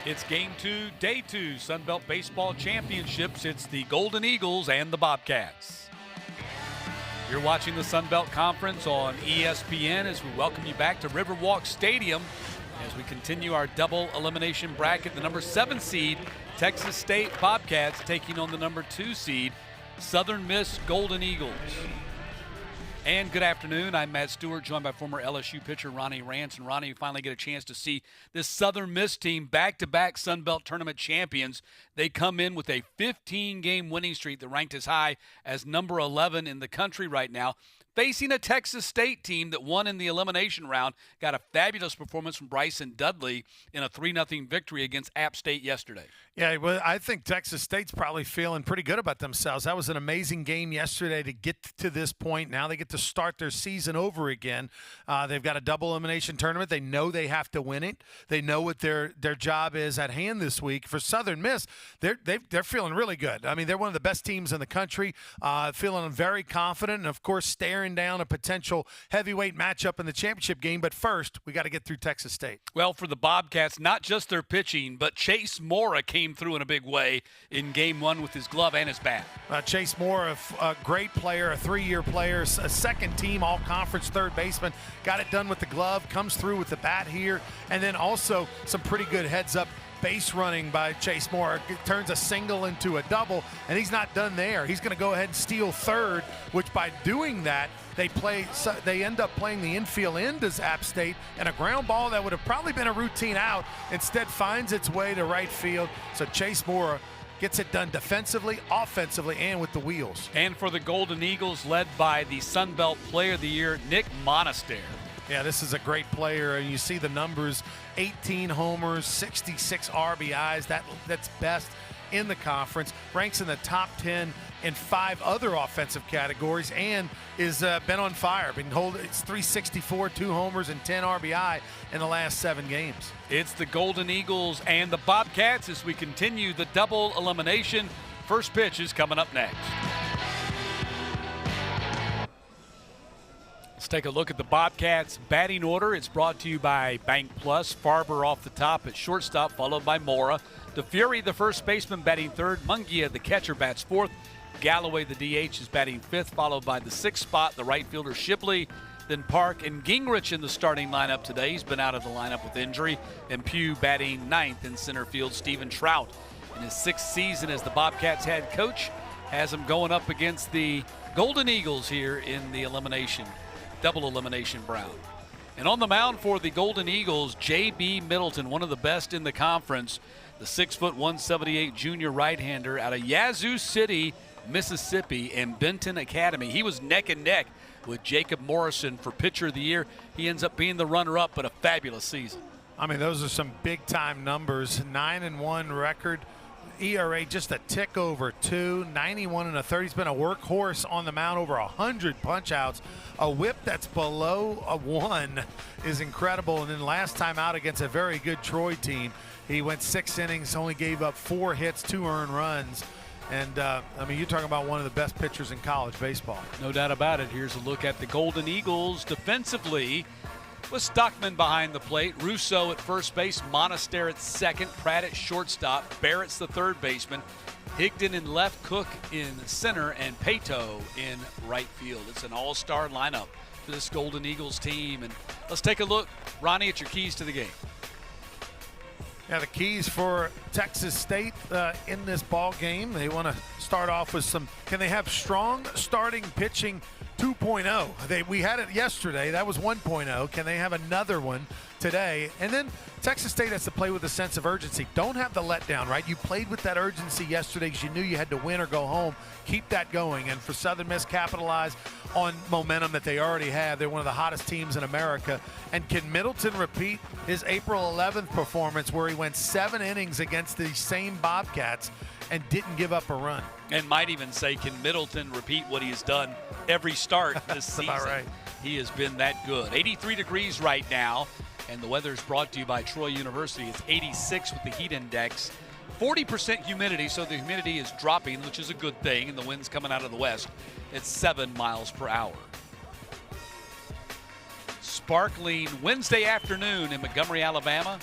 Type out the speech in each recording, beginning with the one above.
It's game 2, day 2, Sunbelt Baseball Championships. It's the Golden Eagles and the Bobcats. You're watching the Sunbelt Conference on ESPN as we welcome you back to Riverwalk Stadium as we continue our double elimination bracket. The number 7 seed, Texas State Bobcats, taking on the number 2 seed, Southern Miss Golden Eagles. And good afternoon. I'm Matt Stewart, joined by former LSU pitcher Ronnie Rance. And Ronnie, you finally get a chance to see this Southern Miss team, back-to-back Sun Belt Tournament champions. They come in with a 15-game winning streak that ranked as high as number 11 in the country right now, facing a Texas State team that won in the elimination round. Got a fabulous performance from Bryson Dudley in a 3-0 victory against App State yesterday. Yeah, well, I think Texas State's probably feeling pretty good about themselves. That was an amazing game yesterday to get to this point. Now they get to start their season over again. They've got a double elimination tournament. They know they have to win it. They know what their job is at hand this week. For Southern Miss, they're feeling really good. I mean, they're one of the best teams in the country, feeling very confident, and, of course, staring down a potential heavyweight matchup in the championship game. But first, we got to get through Texas State. Well, for the Bobcats, not just their pitching, but Chase Mora came through in a big way in game 1 with his glove and his bat. Chase Mora, a great player, a 3-year player, a second-team all-conference third baseman, got it done with the glove, comes through with the bat here, and then also some pretty good heads-up base running by Chase Moore. It turns a single into a double, and he's not done there. He's going to go ahead and steal third, which by doing that, they end up playing the infield end as App State, and a ground ball that would have probably been a routine out instead finds its way to right field. So Chase Moore gets it done defensively, offensively, and with the wheels. And for the Golden Eagles, led by the Sun Belt Player of the Year, Nick Monaster. Yeah, this is a great player, and you see the numbers: 18 homers, 66 RBIs. That's best in the conference. Ranks in the top 10 in 5 other offensive categories, and is been on fire. It's 364, 2 homers, and 10 RBI in the last 7 games. It's the Golden Eagles and the Bobcats as we continue the double elimination. First pitch is coming up next. Let's take a look at the Bobcats batting order. It's brought to you by Bank Plus. Farber off the top at shortstop, followed by Mora. DeFury, the first baseman, batting third. Mungia, the catcher, bats fourth. Galloway, the DH, is batting fifth, followed by the 6th spot, the right fielder Shipley. Then Park and Gingrich in the starting lineup today. He's been out of the lineup with injury. And Pugh batting ninth in center field. Stephen Trout, in his 6th season as the Bobcats head coach, has him going up against the Golden Eagles here in the double elimination round. And on the mound for the Golden Eagles, J.B. Middleton, one of the best in the conference, the 6'1", 178 junior right-hander out of Yazoo City, Mississippi, and Benton Academy. He was neck and neck with Jacob Morrison for pitcher of the year. He ends up being the runner-up, but a fabulous season. I mean, those are some big-time numbers. 9-1 record. ERA just a tick over 2, 91 1/3. He's been a workhorse on the mound, over 100 punch-outs. A whip that's below a 1 is incredible. And then last time out against a very good Troy team, he went 6 innings, only gave up 4 hits, 2 earned runs. And, I mean, you're talking about one of the best pitchers in college baseball. No doubt about it. Here's a look at the Golden Eagles defensively, with Stockman behind the plate, Russo at first base, Monaster at second, Pratt at shortstop, Barrett's the third baseman, Higdon in left, Cook in center, and Pato in right field. It's an all-star lineup for this Golden Eagles team. And let's take a look, Ronnie, at your keys to the game. Yeah, the keys for Texas State in this ball game, they want to start off with can they have strong starting pitching 2.0? We had it yesterday. That was 1.0. Can they have another one today? And then Texas State has to play with a sense of urgency. Don't have the letdown, right? You played with that urgency yesterday because you knew you had to win or go home. Keep that going. And for Southern Miss, capitalize on momentum that they already have. They're one of the hottest teams in America. And can Middleton repeat his April 11th performance where he went 7 innings against the same Bobcats and didn't give up a run? And might even say, can Middleton repeat what he has done every start this season? Right. He has been that good. 83 degrees right now, and the weather is brought to you by Troy University. It's 86 with the heat index. 40% humidity, so the humidity is dropping, which is a good thing, and the wind's coming out of the west. It's 7 miles per hour. Sparkling Wednesday afternoon in Montgomery, Alabama.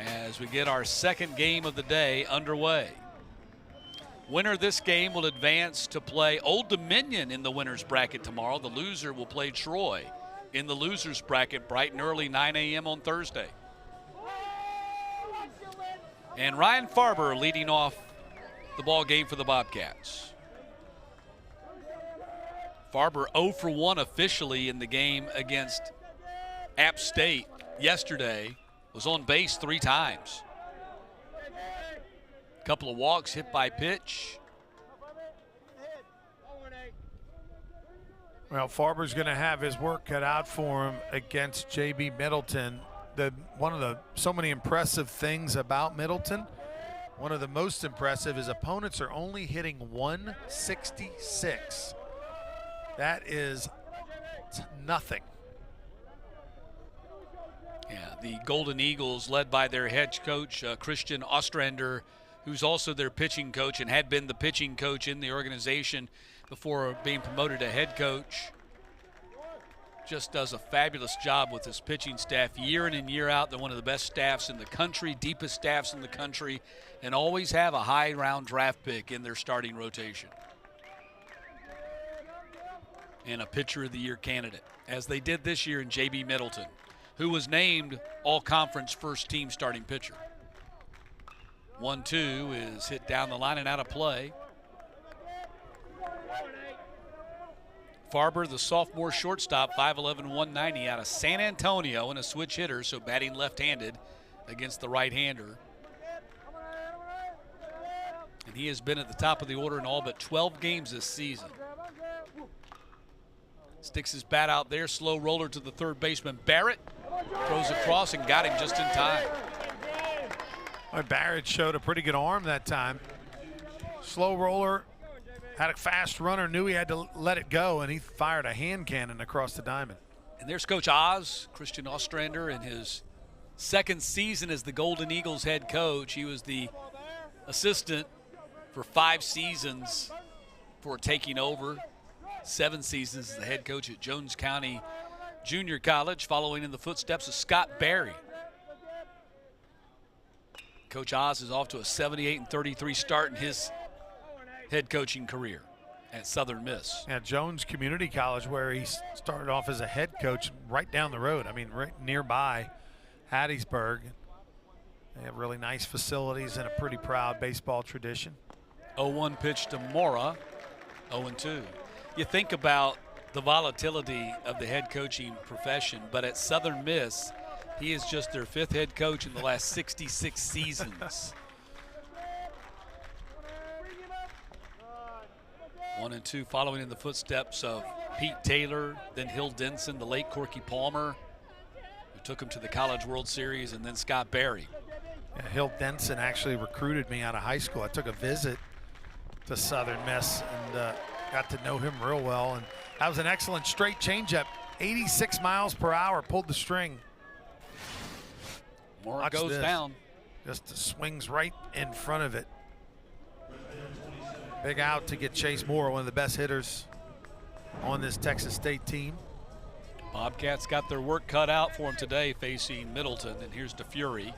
as we get our second game of the day underway. Winner of this game will advance to play Old Dominion in the winner's bracket tomorrow. The loser will play Troy in the loser's bracket bright and early, 9 a.m. on Thursday. And Ryan Farber leading off the ball game for the Bobcats. Farber 0 for 1 officially in the game against App State yesterday. Was on base 3 times. Couple of walks, hit by pitch. Well, Farber's going to have his work cut out for him against J.B. Middleton. One of the so many impressive things about Middleton, one of the most impressive, is opponents are only hitting 166. That is nothing. Yeah, the Golden Eagles, led by their head coach, Christian Ostrander, who's also their pitching coach and had been the pitching coach in the organization before being promoted to head coach. Just does a fabulous job with his pitching staff year in and year out. They're one of the best staffs in the country, deepest staffs in the country, and always have a high-round draft pick in their starting rotation. And a Pitcher of the Year candidate, as they did this year in J.B. Middleton, who was named All-Conference first-team starting pitcher. 1-2 is hit down the line and out of play. Farber, the sophomore shortstop, 5'11", 190 out of San Antonio, and a switch hitter, so batting left-handed against the right-hander. And he has been at the top of the order in all but 12 games this season. Sticks his bat out there, slow roller to the third baseman. Barrett throws across and got him just in time. Well, Barrett showed a pretty good arm that time. Slow roller, had a fast runner, knew he had to let it go, and he fired a hand cannon across the diamond. And there's Coach Oz, Christian Ostrander, in his second season as the Golden Eagles head coach. He was the assistant for 5 seasons before taking over. 7 seasons as the head coach at Jones County Junior College, following in the footsteps of Scott Berry. Coach Oz is off to a 78-33 start in his head coaching career at Southern Miss. Yeah, Jones Community College, where he started off as a head coach, right down the road. I mean, right nearby Hattiesburg. They have really nice facilities and a pretty proud baseball tradition. 0-1 pitch to Mora, 0-2. You think about the volatility of the head coaching profession, but at Southern Miss, he is just their 5th head coach in the last 66 seasons. 1-2 following in the footsteps of Pete Taylor, then Hill Denson, the late Corky Palmer, who took him to the College World Series, and then Scott Berry. Yeah, Hill Denson actually recruited me out of high school. I took a visit to Southern Miss and got to know him real well. And that was an excellent straight changeup. 86 miles per hour, pulled the string. Mora goes down. Just swings right in front of it. Big out to get Chase Moore, one of the best hitters on this Texas State team. Bobcats got their work cut out for him today, facing Middleton. And here's DeFury.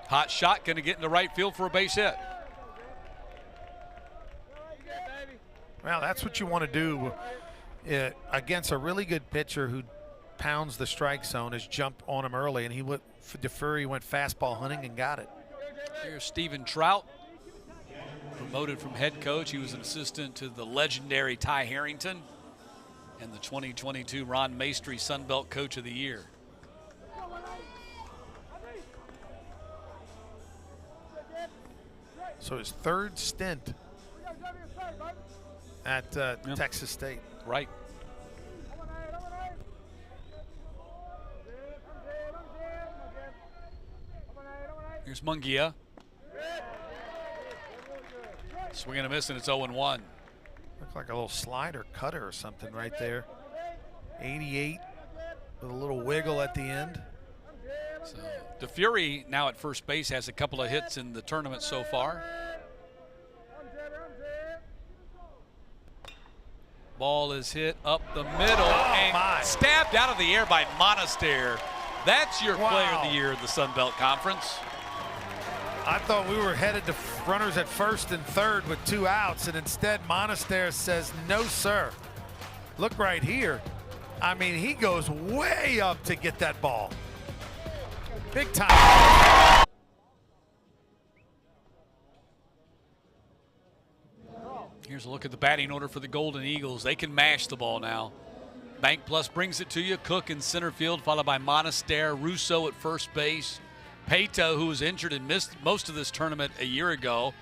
Hot shot, going to get into right field for a base hit. Well, that's what you want to do against a really good pitcher who pounds the strike zone, is jump on him early, and DeFury went fastball hunting and got it. Here's Stephen Trout, promoted from head coach. He was an assistant to the legendary Ty Harrington and the 2022 Ron Maestri Sun Belt Coach of the Year. So his 3rd stint at Texas State. Right. Here's Mungia. Swinging a miss, and it's 0-1. Looked like a little slider cutter or something right there. 88 with a little wiggle at the end. So DeFury now at first base has a couple of hits in the tournament so far. Ball is hit up the middle and stabbed out of the air by Monaster. That's your player of the year in the Sun Belt Conference. I thought we were headed to runners at first and third with 2 outs, and instead Monaster says, no, sir. Look right here. I mean, he goes way up to get that ball. Big time. Here's a look at the batting order for the Golden Eagles. They can mash the ball now. Bank Plus brings it to you. Cook in center field, followed by Monaster. Russo at first base. Pato, who was injured and missed most of this tournament a year ago,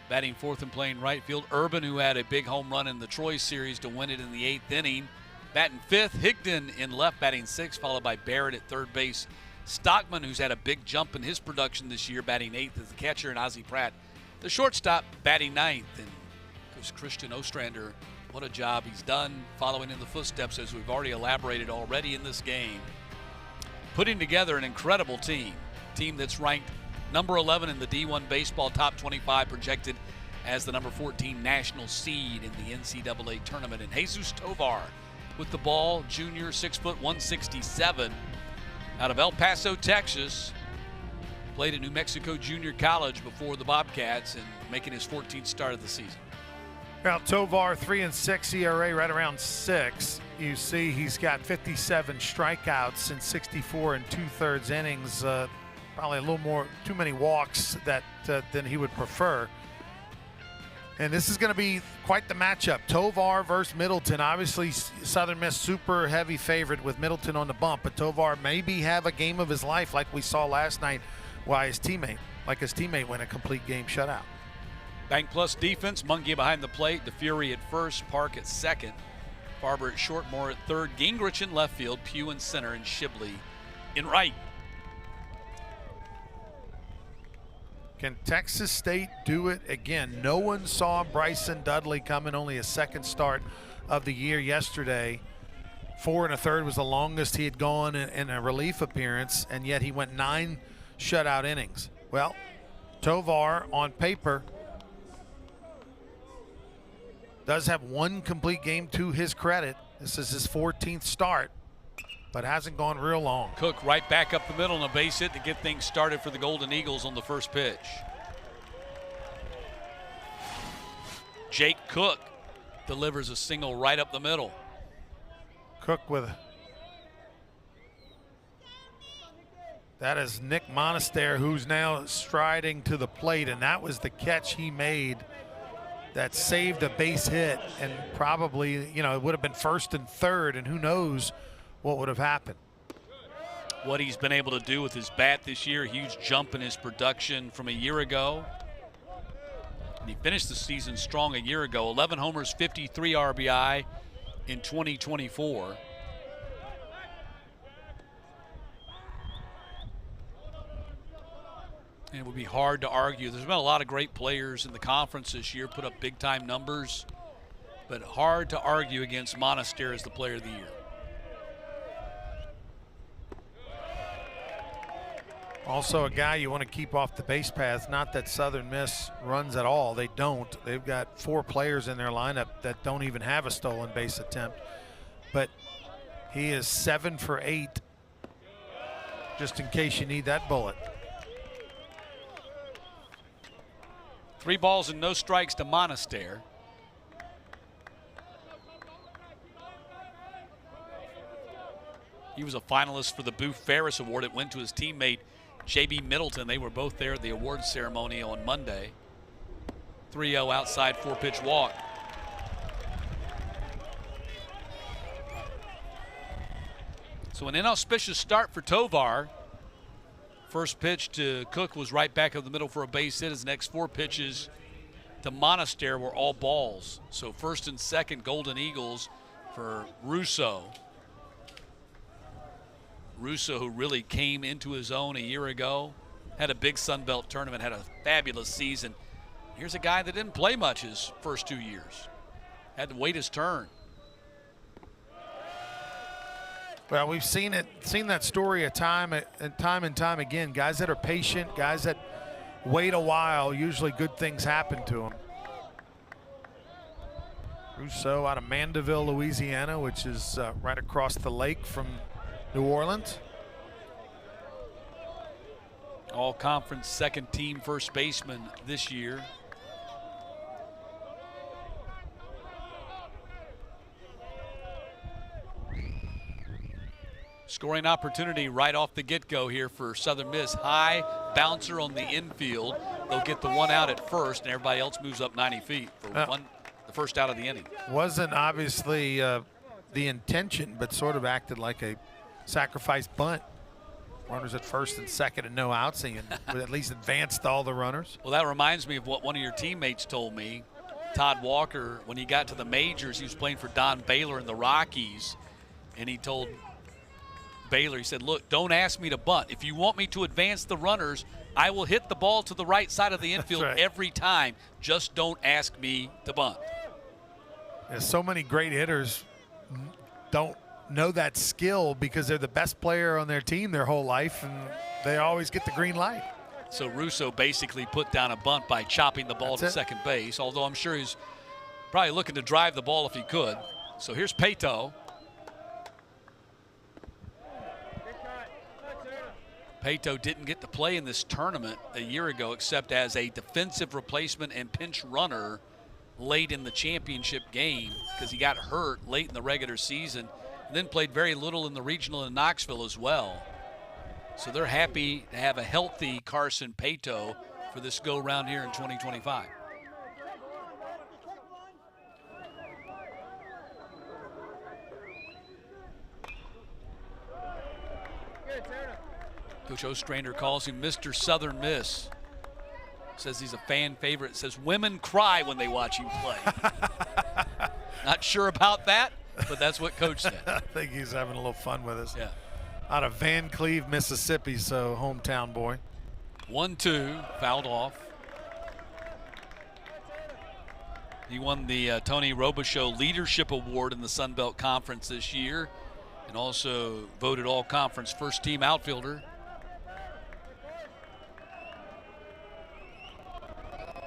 batting fourth and playing right field. Urban, who had a big home run in the Troy series to win it in the 8th inning. Batting fifth. Higdon in left, batting sixth, followed by Barrett at third base. Stockman, who's had a big jump in his production this year, batting 8th as the catcher, and Ozzie Pratt, the shortstop, batting 9th. And Christian Ostrander, what a job he's done, following in the footsteps, as we've already elaborated already in this game. Putting together an incredible team that's ranked number 11 in the D1 baseball top 25, projected as the number 14 national seed in the NCAA tournament. And Jesus Tovar with the ball, junior, 6 foot 167, out of El Paso, Texas. Played at New Mexico Junior College before the Bobcats, and making his 14th start of the season. Well, Tovar, 3-6 ERA, right around 6. You see he's got 57 strikeouts in 64 2/3 innings. Probably a little more, too many walks than he would prefer. And this is going to be quite the matchup. Tovar versus Middleton. Obviously, Southern Miss super heavy favorite with Middleton on the bump, but Tovar maybe have a game of his life like we saw last night, while his teammate went a complete game shutout. Bank Plus defense, Mungia behind the plate, DeFury at first, Park at second, Farber at short, Moore at third, Gingrich in left field, Pugh in center, and Shibley in right. Can Texas State do it again? No one saw Bryson Dudley coming, only his second start of the year yesterday. 4 1/3 was the longest he had gone in a relief appearance, and yet he went 9 shutout innings. Well, Tovar on paper does have 1 complete game to his credit. This is his 14th start, but hasn't gone real long. Cook right back up the middle on a base hit to get things started for the Golden Eagles on the first pitch. Jake Cook delivers a single right up the middle. Cook with that is Nick Monaster, who's now striding to the plate, and that was the catch he made that saved a base hit, and probably, it would have been first and third, and who knows what would have happened. What he's been able to do with his bat this year, a huge jump in his production from a year ago. And he finished the season strong a year ago, 11 homers, 53 RBI in 2024. And it would be hard to argue. There's been a lot of great players in the conference this year, put up big-time numbers, but hard to argue against Monaster as the player of the year. Also a guy you want to keep off the base path. Not that Southern Miss runs at all. They don't. They've got 4 players in their lineup that don't even have a stolen base attempt. But he is 7 for 8, just in case you need that bullet. 3 balls and no strikes to Monaster. He was a finalist for the Booth Ferris Award. It went to his teammate, J.B. Middleton. They were both there at the awards ceremony on Monday. 3-0 outside, 4-pitch walk. So an inauspicious start for Tovar. First pitch to Cook was right back up the middle for a base hit. His next 4 pitches to Monaster were all balls. So first and second, Golden Eagles for Russo. Russo, who really came into his own a year ago, had a big Sun Belt tournament, had a fabulous season. Here's a guy that didn't play much his first 2 years. Had to wait his turn. Well, we've seen that story time and time again. Guys that are patient, guys that wait a while, usually good things happen to them. Rousseau out of Mandeville, Louisiana, which is right across the lake from New Orleans. All-conference second-team first baseman this year. Scoring opportunity right off the get-go here for Southern Miss. High bouncer on the infield. They'll get the one out at first, and everybody else moves up 90 feet for the first out of the inning. Wasn't obviously the intention, but sort of acted like a sacrifice bunt. Runners at first and second and no outs, and at least advanced all the runners. Well, that reminds me of what one of your teammates told me. Todd Walker, when he got to the majors, he was playing for Don Baylor in the Rockies, and he told Baylor, he said, look, don't ask me to bunt. If you want me to advance the runners, I will hit the ball to the right side of the infield every time. Just don't ask me to bunt. Yeah, so many great hitters don't know that skill because they're the best player on their team their whole life, and they always get the green light. So Russo basically put down a bunt by chopping the ball to second base, although I'm sure he's probably looking to drive the ball if he could. So here's Pato. Pato didn't get to play in this tournament a year ago except as a defensive replacement and pinch runner late in the championship game because he got hurt late in the regular season and then played very little in the regional in Knoxville as well. So they're happy to have a healthy Carson Pato for this go-round here in 2025. Coach Ostrander calls him Mr. Southern Miss. Says he's a fan favorite. Says women cry when they watch him play. Not sure about that, but that's what Coach said. I think he's having a little fun with us. Yeah. Out of Van Cleve, Mississippi, so hometown boy. 1-2, fouled off. He won the Tony Robichaux Leadership Award in the Sun Belt Conference this year and also voted all-conference first-team outfielder.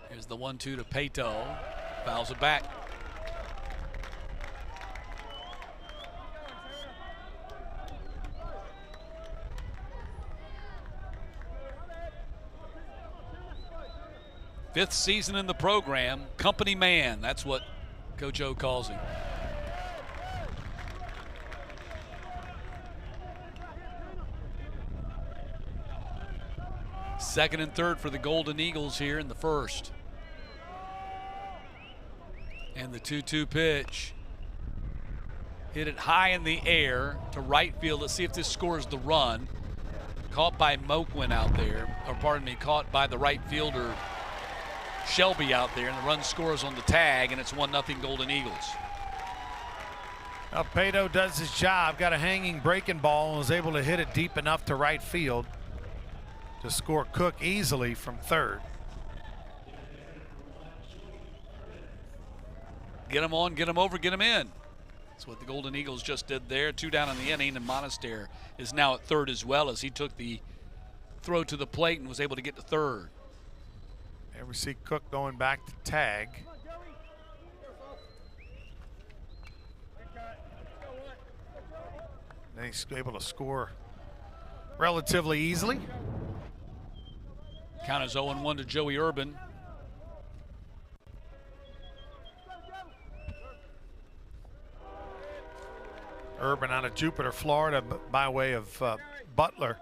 Here's the 1-2 to Pato. Fouls it back. Fifth season in the program, company man. That's what Coach O calls him. Second and third for the Golden Eagles here in the first. And the 2-2 pitch. Hit it high in the air to right field. Let's see if this scores the run. Caught by Moquin out there, or pardon me, caught by the right fielder Shelby out there, and the run scores on the tag, and it's 1-0 Golden Eagles. Well, Pato does his job, got a hanging breaking ball and was able to hit it deep enough to right field to score Cook easily from third. Get him on, get him over, get him in. That's what the Golden Eagles just did there. 2 down in the inning, and Monaster is now at third as well as he took the throw to the plate and was able to get to third. And we see Cook going back to tag. And he's able to score relatively easily. Count is 0-1 to Joey Urban. Urban out of Jupiter, Florida, by way of Butler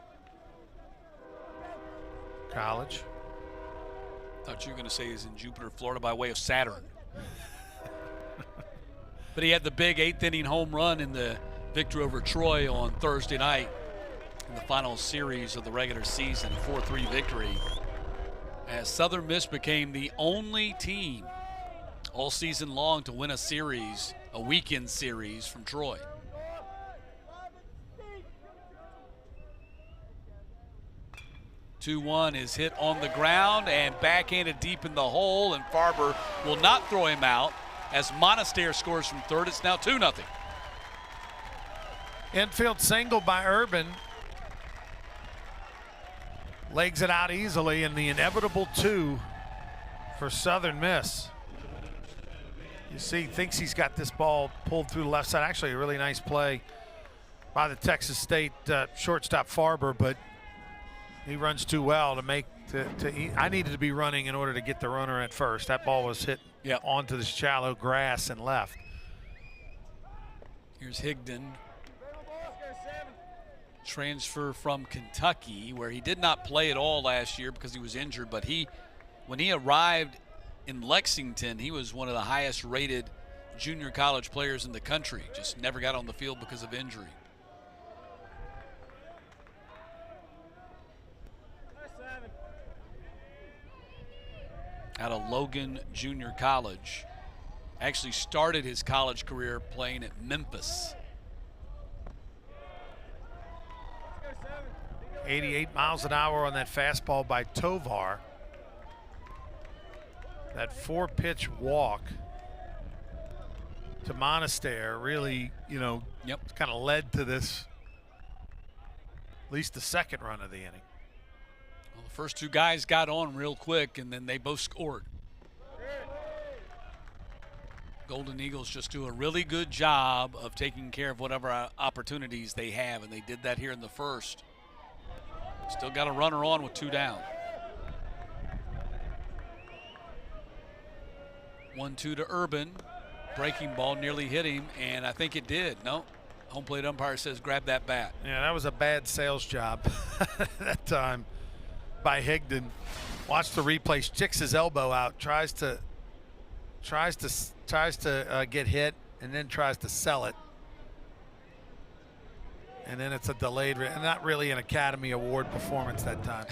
College. Thought you were going to say he's in Jupiter, Florida by way of Saturn. But he had the big 8th inning home run in the victory over Troy on Thursday night in the final series of the regular season, a 4-3 victory, as Southern Miss became the only team all season long to win a series, a weekend series from Troy. Two-1 is hit on the ground and backhanded deep in the hole, and Farber will not throw him out as Monaster scores from third. It's now 2-0. Infield single by Urban. Legs it out easily, and the inevitable 2 for Southern Miss. You see, thinks he's got this ball pulled through the left side. Actually, a really nice play by the Texas State shortstop Farber, but he runs too well to make I needed to be running in order to get the runner at first. That ball was hit onto the shallow grass and left. Here's Higdon. Transfer from Kentucky, where he did not play at all last year because he was injured, but when he arrived in Lexington, he was one of the highest rated junior college players in the country. Just never got on the field because of injury. Out of Logan Junior College. Actually started his college career playing at Memphis. 88 miles an hour on that fastball by Tovar. That 4-pitch walk to Monaster really, kind of led to this, at least the second run of the inning. Well, the first two guys got on real quick, and then they both scored. Golden Eagles just do a really good job of taking care of whatever opportunities they have, and they did that here in the first. Still got a runner on with 2 down. 1-2 to Urban. Breaking ball nearly hit him, and I think it did. No, home plate umpire says grab that bat. Yeah, that was a bad sales job that time by Higdon. Watch the replay. Sticks his elbow out. Tries to get hit, and then tries to sell it. And then it's a delayed, and not really an Academy Award performance that time.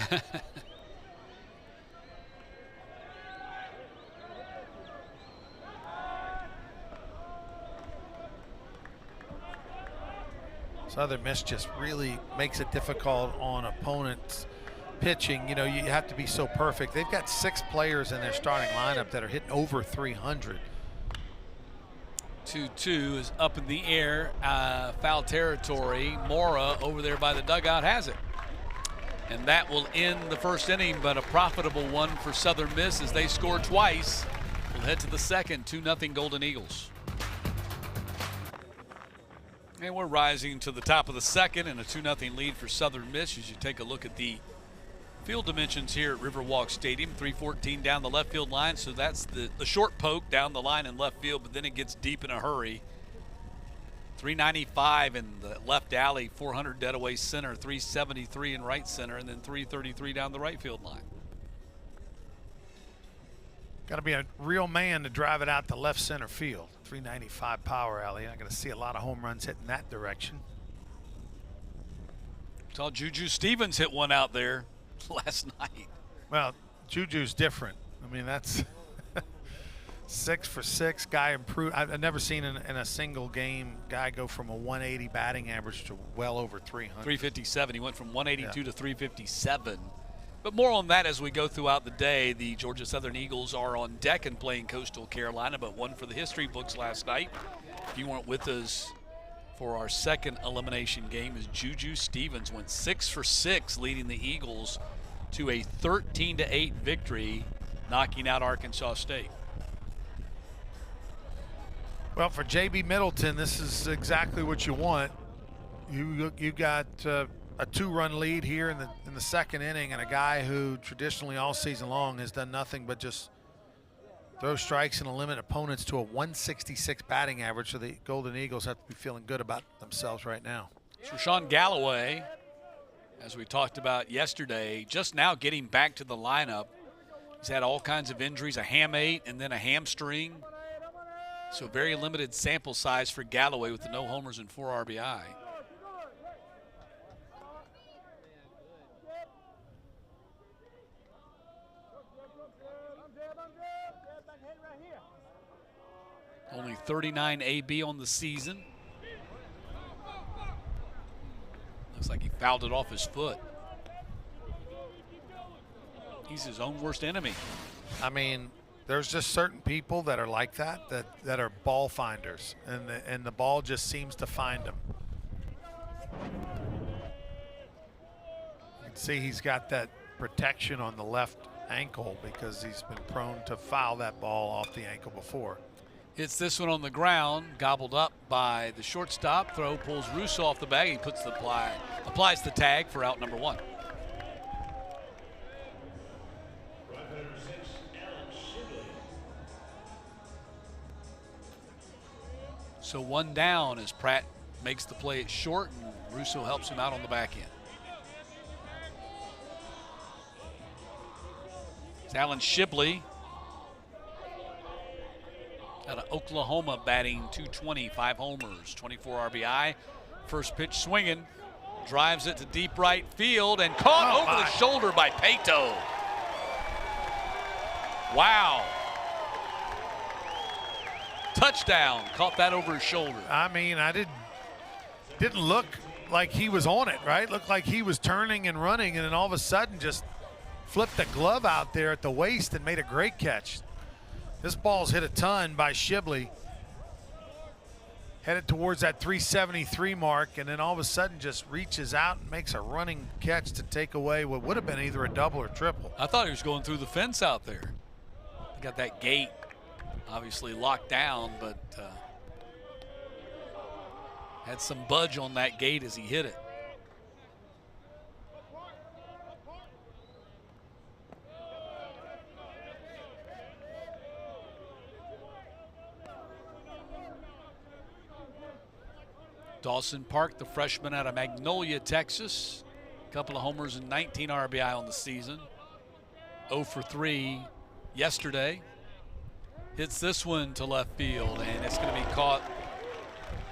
Southern Miss just really makes it difficult on opponents pitching. You have to be so perfect. They've got 6 players in their starting lineup that are hitting over 300. 2-2 is up in the air, foul territory. Mora over there by the dugout has it. And that will end the first inning, but a profitable one for Southern Miss as they score twice. We'll head to the second, 2-0 Golden Eagles. And we're rising to the top of the second, and a 2-0 lead for Southern Miss as you take a look at the field dimensions here at Riverwalk Stadium. 314 down the left field line, so that's the short poke down the line in left field, but then it gets deep in a hurry. 395 in the left alley, 400 dead away center, 373 in right center, and then 333 down the right field line. Got to be a real man to drive it out to left center field. 395 power alley. You're not going to see a lot of home runs hitting that direction. Saw Juju Stevens hit one out there last night. Well, Juju's different. I mean, that's 6 for 6. Guy improved. I've never seen in a single game guy go from a 180 batting average to well over 300. 357. He went from 182 to 357. But more on that as we go throughout the day. The Georgia Southern Eagles are on deck and playing Coastal Carolina, but one for the history books last night. If you weren't with us for our second elimination game, as Juju Stevens went 6 for 6, leading the Eagles to a 13-8 victory, knocking out Arkansas State. Well, for J.B. Middleton, this is exactly what you want. You got a 2-run lead here in the second inning, and a guy who traditionally all season long has done nothing but just throw strikes and limit opponents to a 166 batting average. So the Golden Eagles have to be feeling good about themselves right now. So Sean Galloway, as we talked about yesterday, just now getting back to the lineup. He's had all kinds of injuries, a hamate and then a hamstring. So very limited sample size for Galloway with the no homers and 4 RBI. Only 39 AB on the season. Looks like he fouled it off his foot. He's his own worst enemy. I mean, there's just certain people that are like that are ball finders, and the ball just seems to find them. You can see he's got that protection on the left ankle because he's been prone to foul that ball off the ankle before. Hits this one on the ground, gobbled up by the shortstop. Throw pulls Russo off the bag. He puts applies the tag for out number 1. So 1 down as Pratt makes the play at short, and Russo helps him out on the back end. It's Alan Shibley out of Oklahoma, batting .220, 5 homers, 24 RBI. First pitch swinging, drives it to deep right field and caught over the shoulder by Pato. Wow. Touchdown, caught that over his shoulder. I mean, didn't look like he was on it, right? Looked like he was turning and running, and then all of a sudden just flipped the glove out there at the waist and made a great catch. This ball's hit a ton by Shibley. Headed towards that 373 mark, and then all of a sudden just reaches out and makes a running catch to take away what would have been either a double or triple. I thought he was going through the fence out there. He got that gate obviously locked down, but had some budge on that gate as he hit it. Dawson Park, the freshman out of Magnolia, Texas. A couple of homers and 19 RBI on the season. 0 for 3 yesterday. Hits this one to left field, and it's going to be caught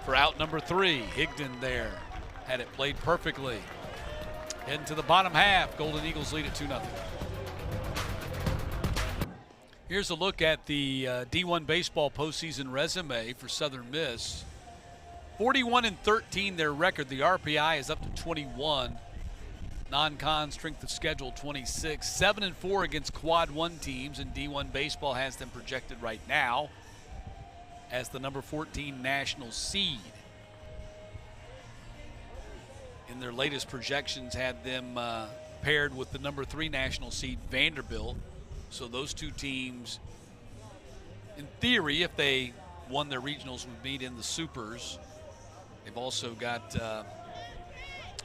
for out number 3. Higdon there had it played perfectly. Heading to the bottom half. Golden Eagles lead at 2-0. Here's a look at the D1 baseball postseason resume for Southern Miss. 41-13 their record. The RPI is up to 21. Non-con strength of schedule 26. 7-4 against quad 1 teams, and D1 baseball has them projected right now as the number 14 national seed. In their latest projections had them paired with the number 3 national seed Vanderbilt. So those two teams, in theory, if they won their regionals, would meet in the supers. They've also got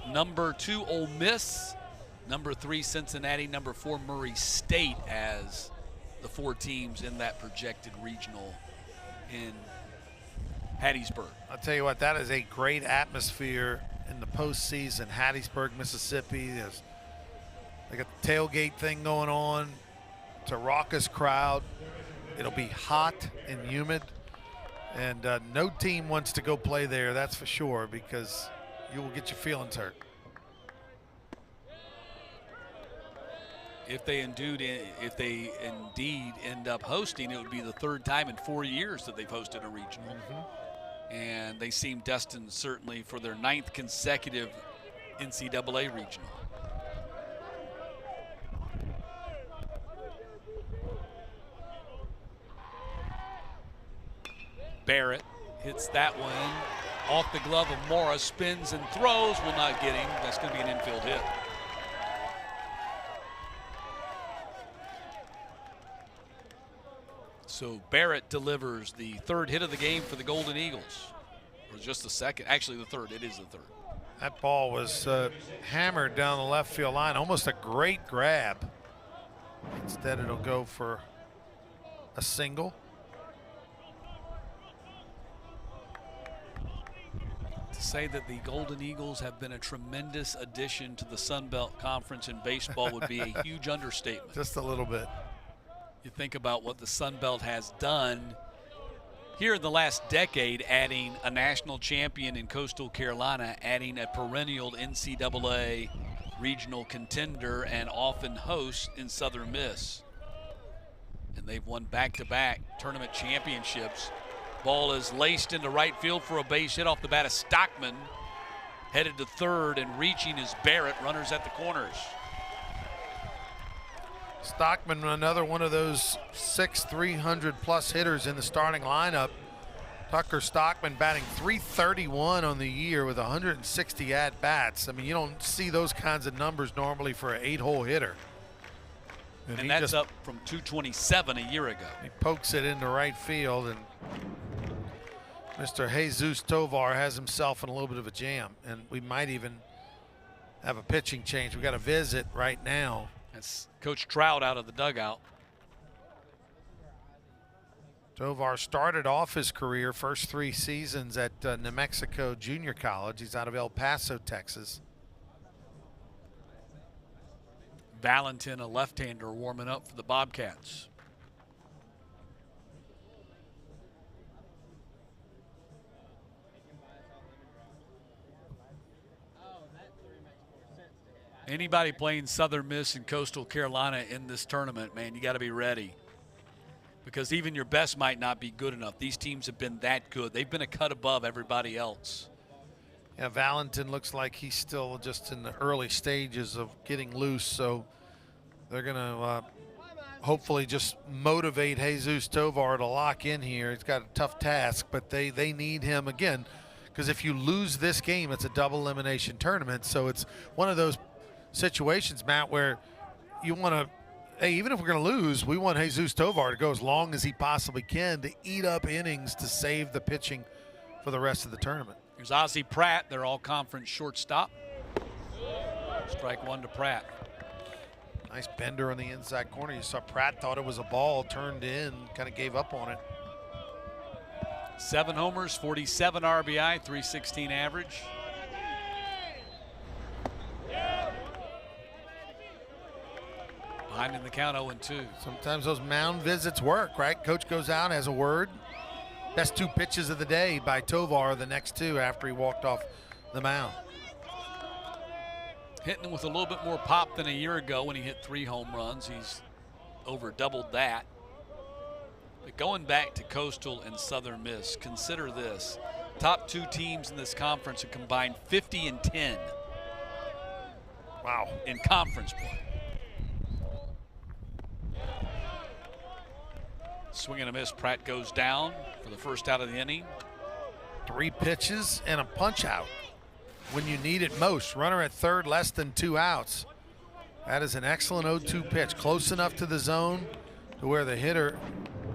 number 2 Ole Miss, number 3 Cincinnati, number 4 Murray State as the 4 teams in that projected regional in Hattiesburg. I'll tell you what, that is a great atmosphere in the postseason. Hattiesburg, Mississippi. They got the tailgate thing going on. It's a raucous crowd. It'll be hot and humid. And no team wants to go play there, that's for sure, because you will get your feelings hurt. If they indeed end up hosting, it would be the 3rd time in 4 years that they've hosted a regional. And they seem destined certainly for their 9th consecutive NCAA regional. Barrett hits that one off the glove of Mora, spins and throws, will not get him. That's going to be an infield hit. So Barrett delivers the 3rd hit of the game for the Golden Eagles. Or just the 2nd, actually the 3rd, it is the 3rd. That ball was hammered down the left field line, almost a great grab. Instead it'll go for a single. To say that the Golden Eagles have been a tremendous addition to the Sun Belt Conference in baseball would be a huge understatement. Just a little bit. You think about what the Sun Belt has done here in the last decade, adding a national champion in Coastal Carolina, adding a perennial NCAA regional contender and often host in Southern Miss. And they've won back-to-back tournament championships. Ball is laced into right field for a base hit off the bat of Stockman. Headed to 3rd and reaching is Barrett. Runners at the corners. Stockman, another one of those 300+ hitters in the starting lineup. Tucker Stockman batting .331 on the year with 160 at-bats. I mean, you don't see those kinds of numbers normally for an 8-hole hitter. And that's up from .227 a year ago. He pokes it into right field, and Mr. Jesus Tovar has himself in a little bit of a jam, and we might even have a pitching change. We got a visit right now. That's Coach Trout out of the dugout. Tovar started off his career first 3 seasons at New Mexico Junior College. He's out of El Paso, Texas. Valentin, a left-hander, warming up for the Bobcats. Anybody playing Southern Miss and Coastal Carolina in this tournament, man, you got to be ready. Because even your best might not be good enough. These teams have been that good. They've been a cut above everybody else. Yeah, Valentin looks like he's still just in the early stages of getting loose, so they're going to hopefully just motivate Jesus Tovar to lock in here. He's got a tough task, but they need him again, because if you lose this game, it's a double elimination tournament. So it's one of those situations, Matt, where you want to, hey, even if we're going to lose, we want Jesus Tovar to go as long as he possibly can to eat up innings to save the pitching for the rest of the tournament. Here's Ozzie Pratt, their all-conference shortstop. Strike one to Pratt. Nice bender on the inside corner. You saw Pratt thought it was a ball, turned in, kind of gave up on it. 7 homers, 47 RBI, 316 average. Behind in the count 0-2. Sometimes those mound visits work, right? Coach goes out, has a word. Best 2 pitches of the day by Tovar, the next 2 after he walked off the mound. Hitting with a little bit more pop than a year ago when he hit 3 home runs. He's over doubled that. But going back to Coastal and Southern Miss, consider this. Top 2 teams in this conference have combined 50 and 10. Wow. In conference play. Swing and a miss. Pratt goes down for the first out of the inning. 3 pitches and a punch out when you need it most. Runner at third, less than 2 outs. That is an excellent 0-2 pitch. Close enough to the zone to where the hitter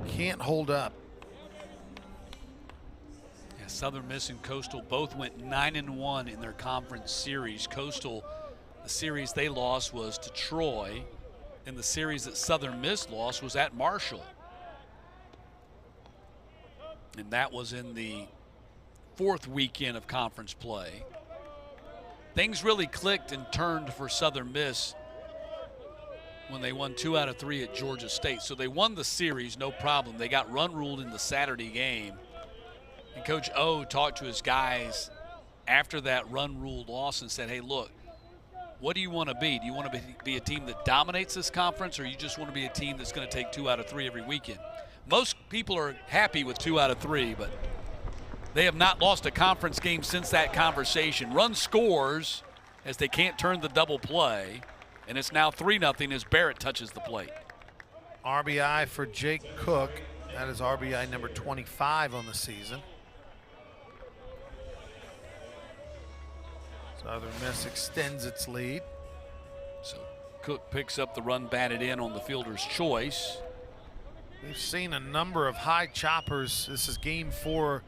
can't hold up. Yeah, Southern Miss and Coastal both went 9-1 in their conference series. Coastal, the series they lost was to Troy, and the series that Southern Miss lost was at Marshall. And that was in the 4th weekend of conference play. Things really clicked and turned for Southern Miss when they won 2 out of 3 at Georgia State. So they won the series, no problem. They got run ruled in the Saturday game. And Coach O talked to his guys after that run ruled loss and said, hey, look, what do you want to be? Do you want to be a team that dominates this conference, or you just want to be a team that's going to take 2 out of 3 every weekend? Most people are happy with 2 out of 3, but they have not lost a conference game since that conversation. Run scores as they can't turn the double play, and it's now 3-0 as Barrett touches the plate. RBI for Jake Cook. That is RBI number 25 on the season. Southern Miss extends its lead. So Cook picks up the run batted in on the fielder's choice. We've seen a number of high choppers. This is game 4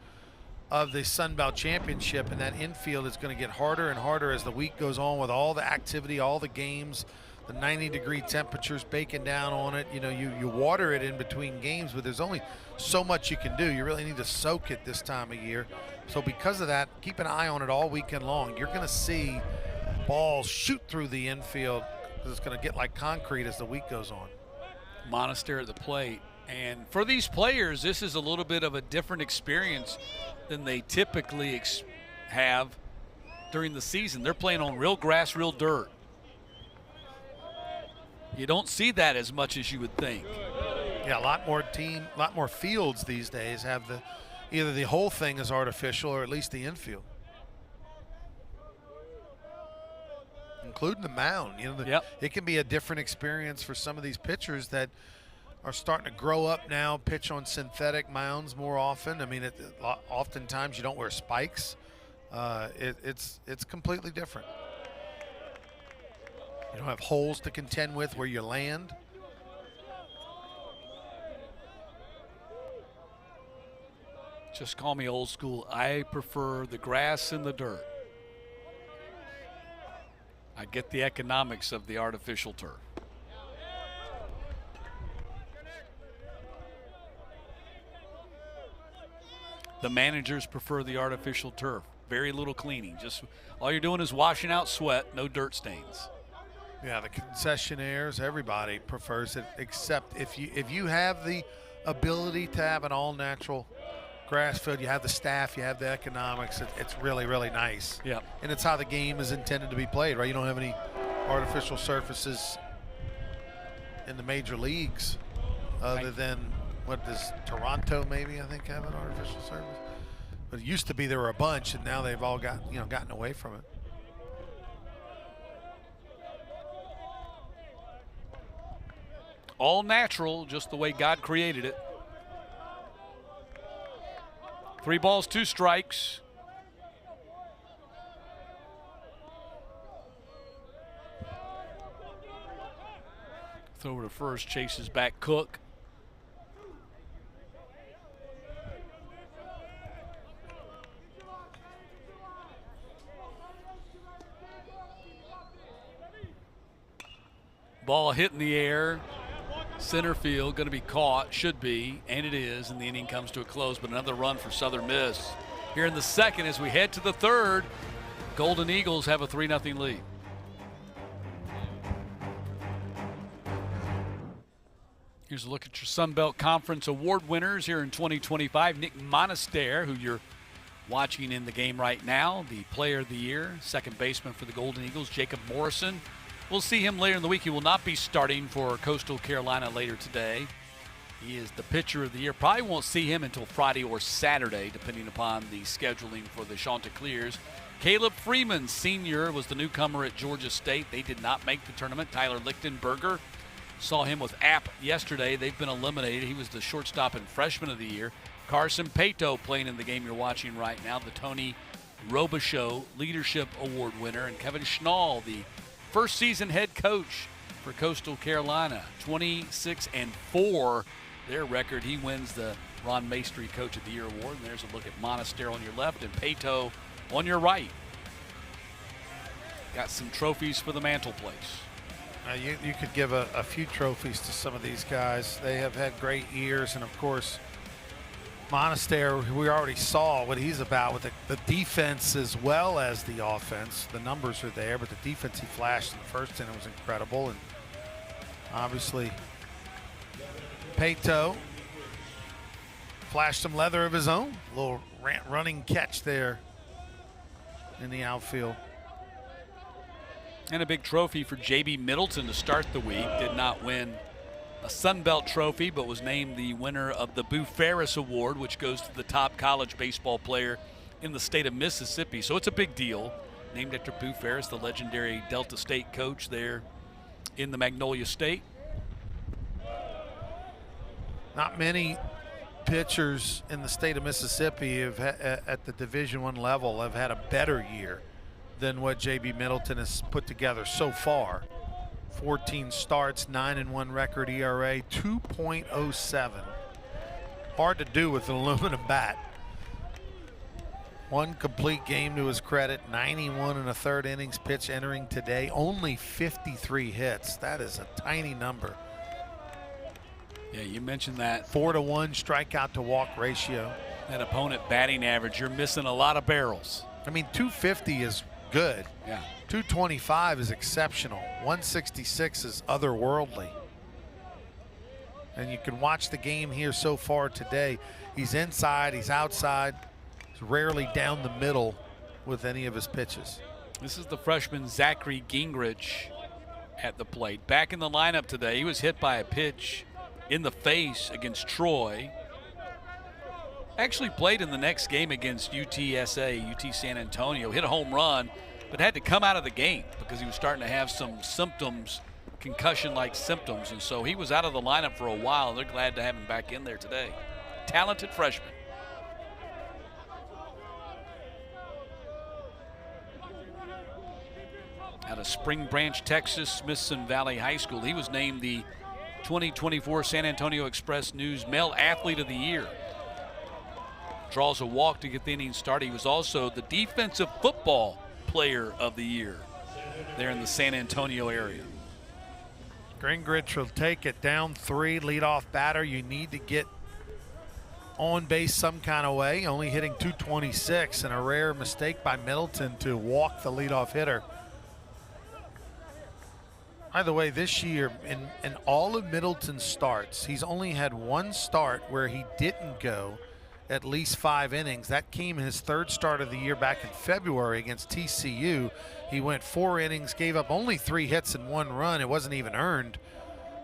of the Sun Belt Championship, and that infield is going to get harder and harder as the week goes on with all the activity, all the games, the 90-degree temperatures baking down on it. You know, you water it in between games, but there's only so much you can do. You really need to soak it this time of year. So because of that, keep an eye on it all weekend long. You're going to see balls shoot through the infield because it's going to get like concrete as the week goes on. Monastery at the plate. And for these players, this is a little bit of a different experience than they typically have during the season. They're playing on real grass, real dirt. You don't see that as much as you would think. Yeah, a lot more fields these days have either the whole thing is artificial or at least the infield, including the mound. You know, It can be a different experience for some of these pitchers that are starting to grow up now, pitch on synthetic mounds more often. I mean, oftentimes you don't wear spikes. It's completely different. You don't have holes to contend with where you land. Just call me old school. I prefer the grass and the dirt. I get the economics of the artificial turf. The managers prefer the artificial turf. Very little cleaning. Just all you're doing is washing out sweat, no dirt stains. Yeah, the concessionaires, everybody prefers it, except if you have the ability to have an all-natural grass field, you have the staff, you have the economics, it's really, really nice. Yeah. And it's how the game is intended to be played, right? You don't have any artificial surfaces in the major leagues other than, what does Toronto maybe, I think, have an artificial surface? But it used to be there were a bunch, and now they've all gotten away from it. All natural, just the way God created it. 3 balls, 2 strikes. Throw to first, chases back Cook. Ball hit in the air. Center field, going to be caught, should be, and it is, and the inning comes to a close, but another run for Southern Miss. Here in the second, as we head to the third, Golden Eagles have a 3-0 lead. Here's a look at your Sun Belt Conference award winners here in 2025. Nick Monaster, who you're watching in the game right now, the Player of the Year, second baseman for the Golden Eagles. Jacob Morrison, we'll see him later in the week. He will not be starting for Coastal Carolina later today. He is the Pitcher of the Year. Probably won't see him until Friday or Saturday, depending upon the scheduling for the Chanticleers. Caleb Freeman, Sr., was the newcomer at Georgia State. They did not make the tournament. Tyler Lichtenberger, saw him with App yesterday. They've been eliminated. He was the shortstop and Freshman of the Year. Carson Pato playing in the game you're watching right now, the Tony Robichaux Leadership Award winner. And Kevin Schnall, the first season head coach for Coastal Carolina, 26-4 their record. He wins the Ron Maestri Coach of the Year award. And there's a look at Monaster on your left and Pato on your right. Got some trophies for the mantelpiece. You could give a few trophies to some of these guys. They have had great years, and of course, Monaster, we already saw what he's about with the defense as well as the offense. The numbers are there, but the defense he flashed in the first inning was incredible. And obviously, Pato flashed some leather of his own. A little running catch there in the outfield. And a big trophy for J.B. Middleton to start the week. Did not win a Sun Belt trophy, but was named the winner of the Boo Ferris Award, which goes to the top college baseball player in the state of Mississippi. So it's a big deal. Named after Boo Ferris, the legendary Delta State coach there in the Magnolia State. Not many pitchers in the state of Mississippi have at the Division I level have had a better year than what J.B. Middleton has put together so far. 14 starts, 9-1 record, ERA 2.07. Hard to do with an aluminum bat. One complete game to his credit, 91 1/3 innings pitched entering today, only 53 hits. That is a tiny number. Yeah, you mentioned that. 4-to-1 strikeout to walk ratio. That opponent batting average, you're missing a lot of barrels. I mean, 250 is good. Yeah. 225 is exceptional. 166 is otherworldly. And you can watch the game here so far today. He's inside, he's outside. He's rarely down the middle with any of his pitches. This is the freshman Zachary Gingrich at the plate. Back in the lineup today. He was hit by a pitch in the face against Troy. Actually played in the next game against UTSA, UT San Antonio. Hit a home run, but had to come out of the game because he was starting to have some symptoms, concussion-like symptoms. And so he was out of the lineup for a while. They're glad to have him back in there today. Talented freshman. Out of Spring Branch, Texas, Smithson Valley High School. He was named the 2024 San Antonio Express News Male Athlete of the Year. draws a walk to get the inning started. He was also the defensive football player of the year there in the San Antonio area. Gingrich will take it down 3, leadoff batter. You need to get on base some kind of way, only hitting 226, and a rare mistake by Middleton to walk the leadoff hitter. By the way, this year, in all of Middleton's starts, he's only had one start where he didn't go at least 5 innings. That came in his 3rd start of the year back in February against TCU. He went 4 innings, gave up only 3 hits and 1 run. It wasn't even earned.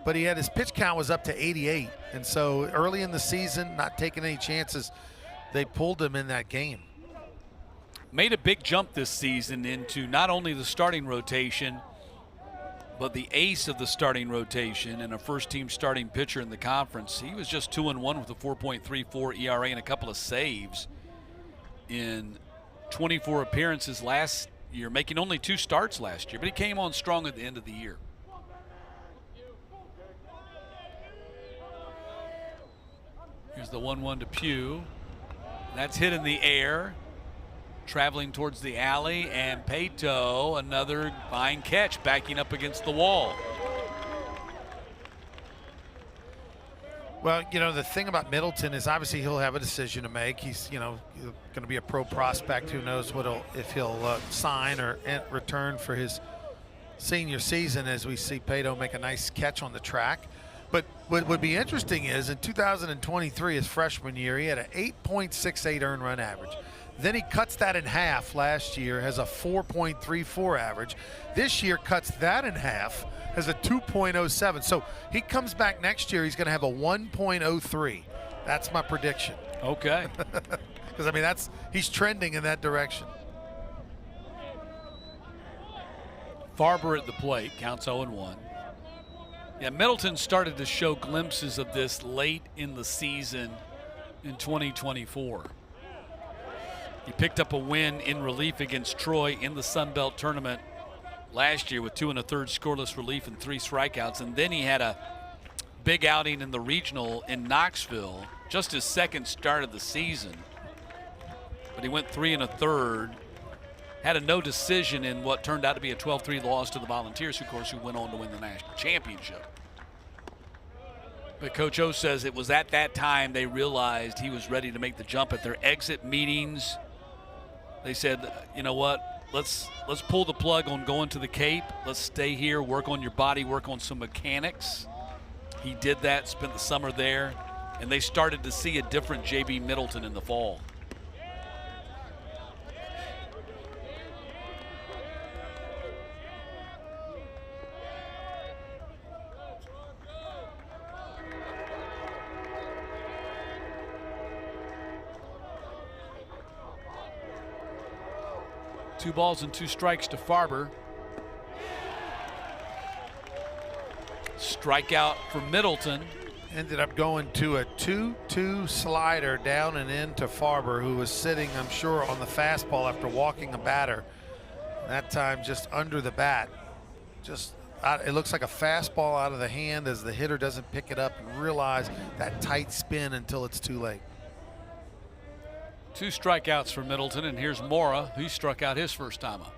But he had his pitch count was up to 88. And so early in the season, not taking any chances, they pulled him in that game. Made a big jump this season into not only the starting rotation, but the ace of the starting rotation and a first-team starting pitcher in the conference. He was just 2-1 with a 4.34 ERA and a couple of saves in 24 appearances last year, making only 2 starts last year, but he came on strong at the end of the year. Here's the 1-1 to Pugh. That's hit in the air, traveling towards the alley, and Pato, another fine catch, backing up against the wall. Well, you know, the thing about Middleton is obviously he'll have a decision to make. He's, you know, going to be a pro prospect. Who knows if he'll sign or return for his senior season, as we see Pato make a nice catch on the track. But what would be interesting is in 2023, his freshman year, he had an 8.68 earned run average. Then he cuts that in half last year, has a 4.34 average. This year cuts that in half, has a 2.07. So he comes back next year, he's going to have a 1.03. That's my prediction. Okay. Because, I mean, he's trending in that direction. Farber at the plate, counts 0-1. Yeah, Middleton started to show glimpses of this late in the season in 2024. He picked up a win in relief against Troy in the Sun Belt tournament last year with 2 1/3 scoreless relief and 3 strikeouts. And then he had a big outing in the regional in Knoxville, just his 2nd start of the season. But he went 3 1/3, had a no decision in what turned out to be a 12-3 loss to the Volunteers, who, of course, who went on to win the national championship. But Coach O says it was at that time they realized he was ready to make the jump. At their exit meetings, they said, you know what, let's pull the plug on going to the Cape. Let's stay here, work on your body, work on some mechanics. He did that, spent the summer there, and they started to see a different J.B. Middleton in the fall. Two balls and 2 strikes to Farber. Strikeout for Middleton. Ended up going to a 2-2 slider down and into Farber, who was sitting, I'm sure, on the fastball after walking a batter. That time just under the bat. Just it looks like a fastball out of the hand as the hitter doesn't pick it up and realize that tight spin until it's too late. 2 strikeouts for Middleton, and here's Mora, who struck out his first time up.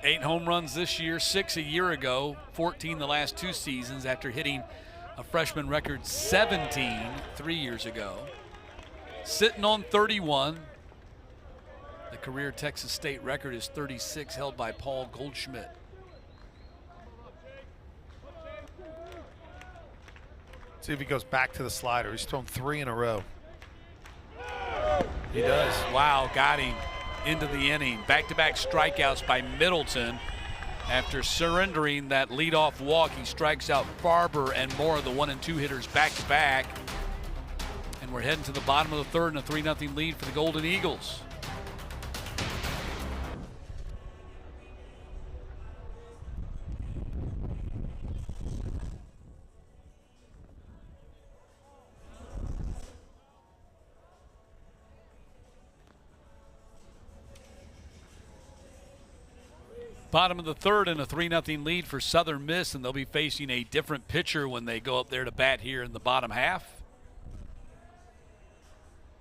Eight home runs this year, 6 a year ago, 14 the last 2 seasons after hitting a freshman record 17 3 years ago. Sitting on 31. The career Texas State record is 36, held by Paul Goldschmidt. See if he goes back to the slider. He's thrown 3 in a row. He does. Wow, got him into the inning. Back-to-back strikeouts by Middleton. After surrendering that leadoff walk, he strikes out Farber and Mora, the 1 and 2 hitters, back-to-back. And we're heading to the bottom of the 3rd and a 3-0 lead for the Golden Eagles. Bottom of the third and a 3-0 lead for Southern Miss, and they'll be facing a different pitcher when they go up there to bat here in the bottom half.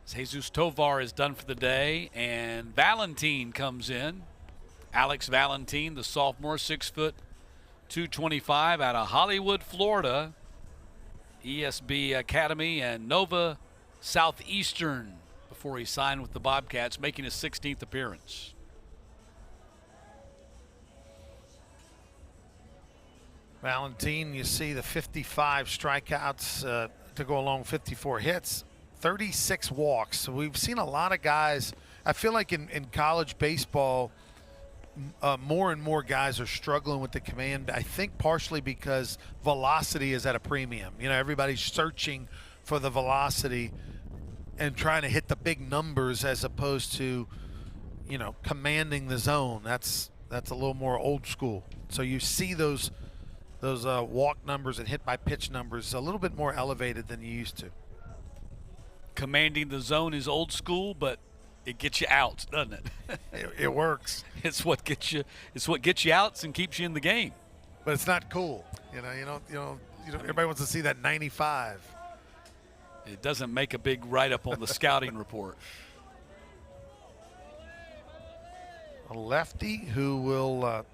Jesus Tovar is done for the day, and Valentin comes in. Alex Valentin, the sophomore, 6 foot, 225 out of Hollywood, Florida. ESB Academy and Nova Southeastern before he signed with the Bobcats, making his 16th appearance. Valentin, you see the 55 strikeouts to go along 54 hits, 36 walks. So we've seen a lot of guys. I feel like in college baseball, more and more guys are struggling with the command. I think partially because velocity is at a premium. You know, everybody's searching for the velocity and trying to hit the big numbers as opposed to, you know, commanding the zone. That's a little more old school. So you see those walk numbers and hit by pitch numbers a little bit more elevated than you used to. Commanding the zone is old school, but it gets you out, doesn't it? It works. It's what gets you. It's what gets you outs and keeps you in the game. But it's not cool. You know. Everybody wants to see that 95. It doesn't make a big write-up on the scouting report. A lefty who will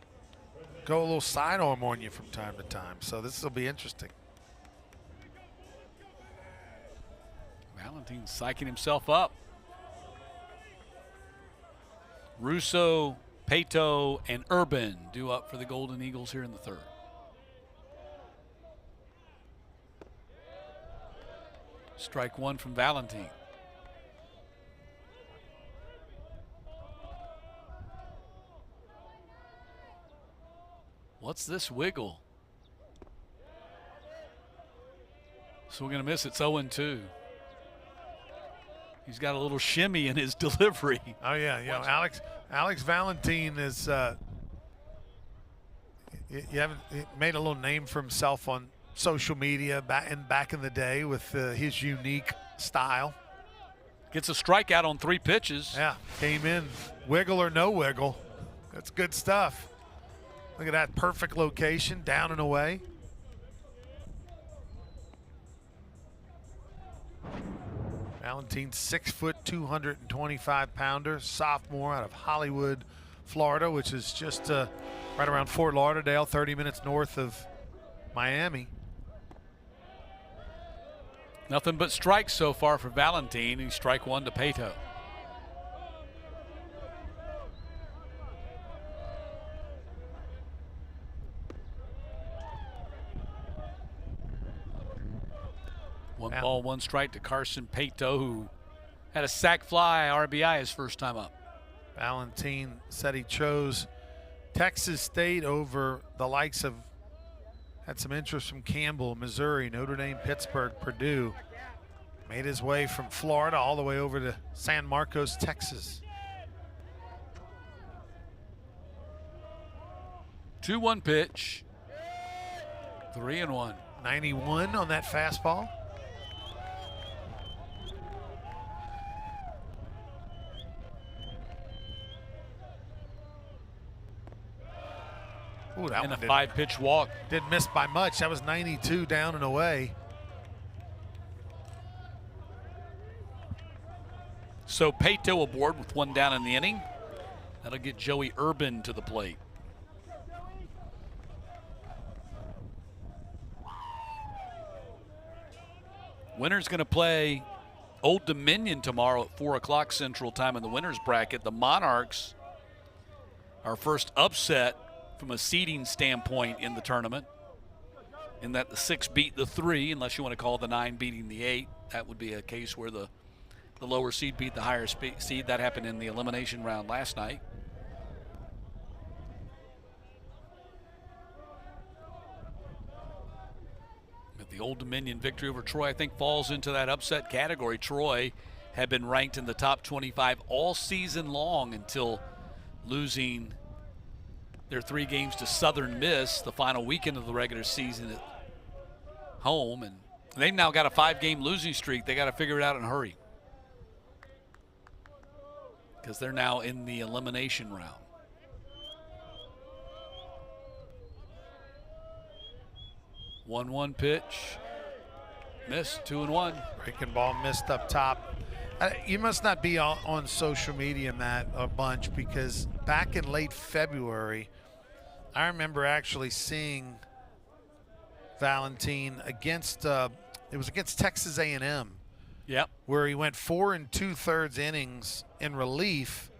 go a little sidearm on you from time to time. So this will be interesting. Valentin's psyching himself up. Russo, Pato, and Urban due up for the Golden Eagles here in the third. Strike one from Valentin. What's this wiggle? So we're going to miss it. It's 0-2. He's got a little shimmy in his delivery. Oh, yeah. You know, Alex Valentin is he made a little name for himself on social media back in the day with his unique style. Gets a strikeout on 3 pitches. Yeah, came in wiggle or no wiggle. That's good stuff. Look at that perfect location, down and away. Valentin, 6 foot, 225 pounder, sophomore out of Hollywood, Florida, which is just right around Fort Lauderdale, 30 minutes north of Miami. Nothing but strikes so far for Valentin. He's strike one to Pato. One ball, one strike to Carson Pato, who had a sac fly RBI his first time up. Valentin said he chose Texas State over the likes of, had some interest from Campbell, Missouri, Notre Dame, Pittsburgh, Purdue. Made his way from Florida all the way over to San Marcos, Texas. 2-1 pitch. 3-1. 91 on that fastball. Ooh, that and a one 5-pitch walk. Didn't miss by much. That was 92 down and away. So Pato aboard with one down in the inning. That'll get Joey Urban to the plate. Winner's going to play Old Dominion tomorrow at 4 o'clock Central Time in the winner's bracket. The Monarchs, our first upset from a seeding standpoint in the tournament, in that the 6 beat the 3, unless you want to call the 9 beating the 8. That would be a case where the lower seed beat the higher seed. That happened in the elimination round last night. But the Old Dominion victory over Troy, I think, falls into that upset category. Troy had been ranked in the top 25 all season long until losing their 3 games to Southern Miss the final weekend of the regular season at home, and they've now got a 5-game losing streak. They got to figure it out in a hurry because they're now in the elimination round. 1-1 pitch. Missed, 2-1. Breaking ball missed up top. You must not be on social media, Matt, a bunch, because back in late February, I remember actually seeing Valentin against it was against Texas A&M. Yep. Where he went 4 2/3 innings in relief.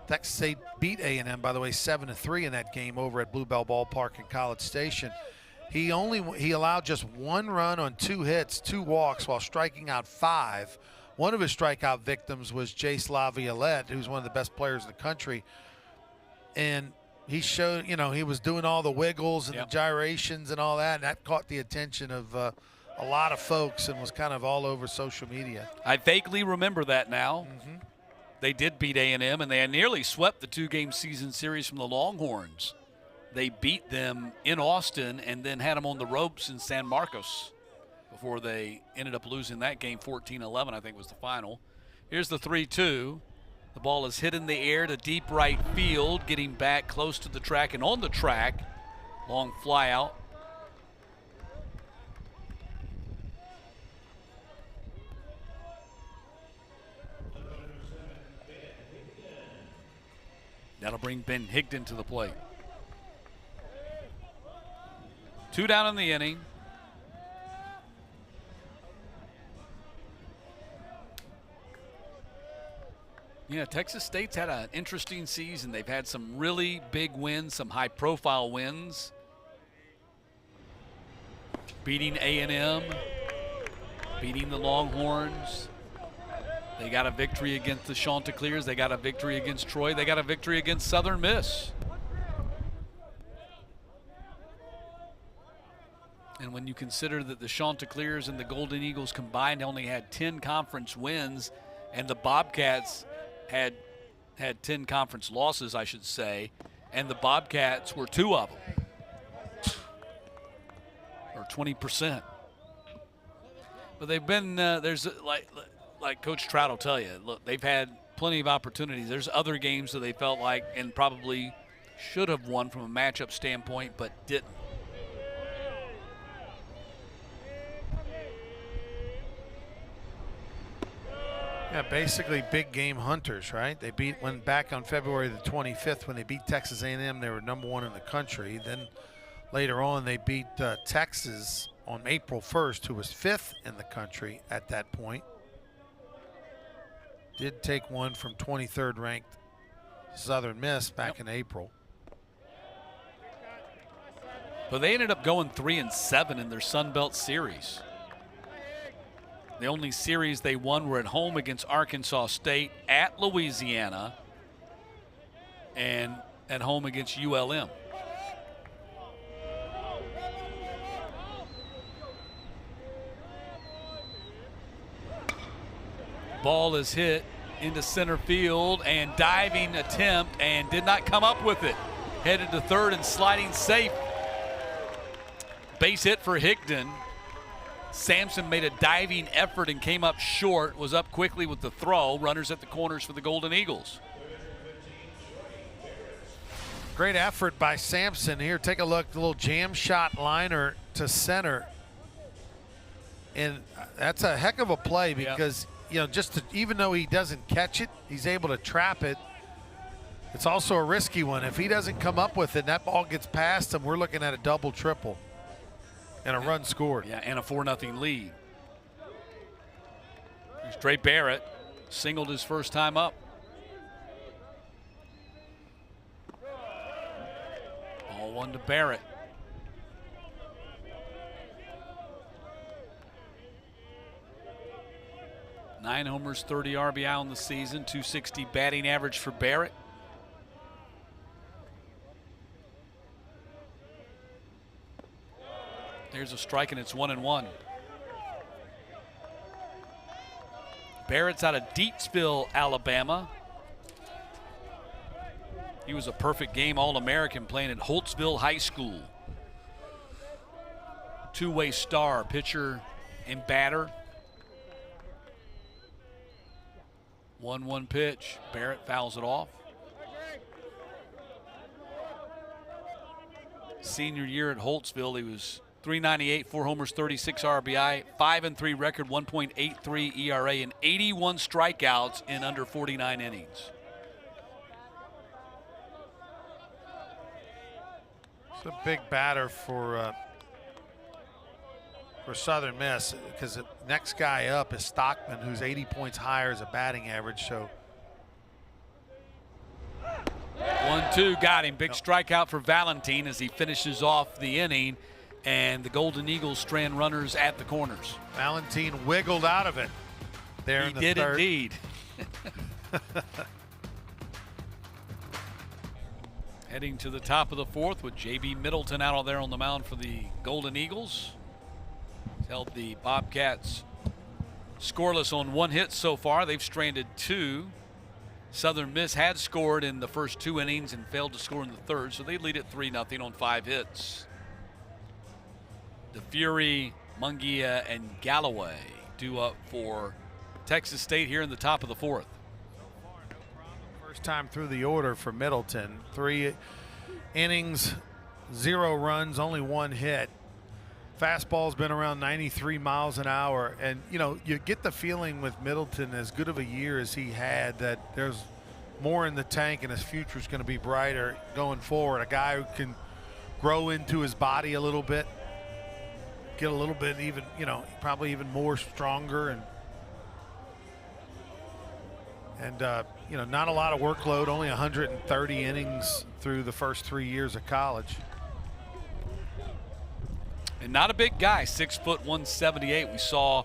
Texas State beat A&M, by the way, 7-3 in that game over at Bluebell Ballpark in College Station. He allowed just 1 run on 2 hits, 2 walks, while striking out 5. One of his strikeout victims was Jace Laviolette, who's one of the best players in the country. And he showed, he was doing all the wiggles and the gyrations and all that, and that caught the attention of a lot of folks and was kind of all over social media. I vaguely remember that now. Mm-hmm. They did beat A&M, and they nearly swept the 2-game season series from the Longhorns. They beat them in Austin and then had them on the ropes in San Marcos before they ended up losing that game 14-11, I think was the final. Here's the 3-2. The ball is hit in the air to deep right field, getting back close to the track and on the track. Long fly out. That'll bring Ben Higdon to the plate. 2 down in the inning. Yeah, Texas State's had an interesting season. They've had some really big wins, some high-profile wins. Beating A&M, beating the Longhorns. They got a victory against the Chanticleers. They got a victory against Troy. They got a victory against Southern Miss. And when you consider that the Chanticleers and the Golden Eagles combined only had 10 conference wins, and the Bobcats had 10 conference losses, I should say, and the Bobcats were 2 of them, or 20%. But they've been, there's like Coach Trout will tell you, look, they've had plenty of opportunities. There's other games that they felt like and probably should have won from a matchup standpoint, but didn't. Yeah, basically big game hunters, right? They went back on February the 25th when they beat Texas A&M. They were #1 in the country. Then later on they beat Texas on April 1st, who was 5th in the country at that point. Did take one from 23rd ranked Southern Miss back in April. But they ended up going 3-7 in their Sun Belt series. The only series they won were at home against Arkansas State, at Louisiana, and at home against ULM. Ball is hit into center field, and diving attempt, and did not come up with it. Headed to third and sliding safe. Base hit for Higdon. Sampson made a diving effort and came up short, was up quickly with the throw. Runners at the corners for the Golden Eagles. Great effort by Sampson here. Take a look, the little jam shot liner to center. And that's a heck of a play because, even though he doesn't catch it, he's able to trap it. It's also a risky one. If he doesn't come up with it and that ball gets past him, we're looking at a double, triple. And a run scored. Yeah, and a 4-0 lead. Here's Trey Barrett, singled his first time up. Ball 1 to Barrett. Nine homers, 30 RBI on the season, 260 batting average for Barrett. There's a strike, and it's 1-1. Barrett's out of Deepsville, Alabama. He was a perfect game All-American playing at Holtzville High School. Two-way star, pitcher and batter. 1-1 pitch. Barrett fouls it off. Senior year at Holtzville, he was 398, 4 homers, 36 RBI, 5-3 record, 1.83 ERA, and 81 strikeouts in under 49 innings. It's a big batter for Southern Miss, because the next guy up is Stockman, who's 80 points higher as a batting average. So 1-2, got him. Big strikeout for Valentine as he finishes off the inning, and the Golden Eagles strand runners at the corners. Valentine wiggled out of it there in the third. He did indeed. Heading to the top of the fourth with J.B. Middleton out there on the mound for the Golden Eagles. He's held the Bobcats scoreless on 1 hit so far. They've stranded 2. Southern Miss had scored in the first 2 innings and failed to score in the third, so they lead it 3-0 on 5 hits. DeFury, Mungia, and Galloway due up for Texas State here in the top of the fourth. First time through the order for Middleton. 3 innings, 0 runs, only 1 hit. Fastball's been around 93 miles an hour. And, you know, you get the feeling with Middleton, as good of a year as he had, that there's more in the tank and his future's going to be brighter going forward. A guy who can grow into his body a little bit, get a little bit even, you know, probably even more stronger, and you know, not a lot of workload, only 130 innings through the first 3 years of college. And not a big guy, 6 foot 178. We saw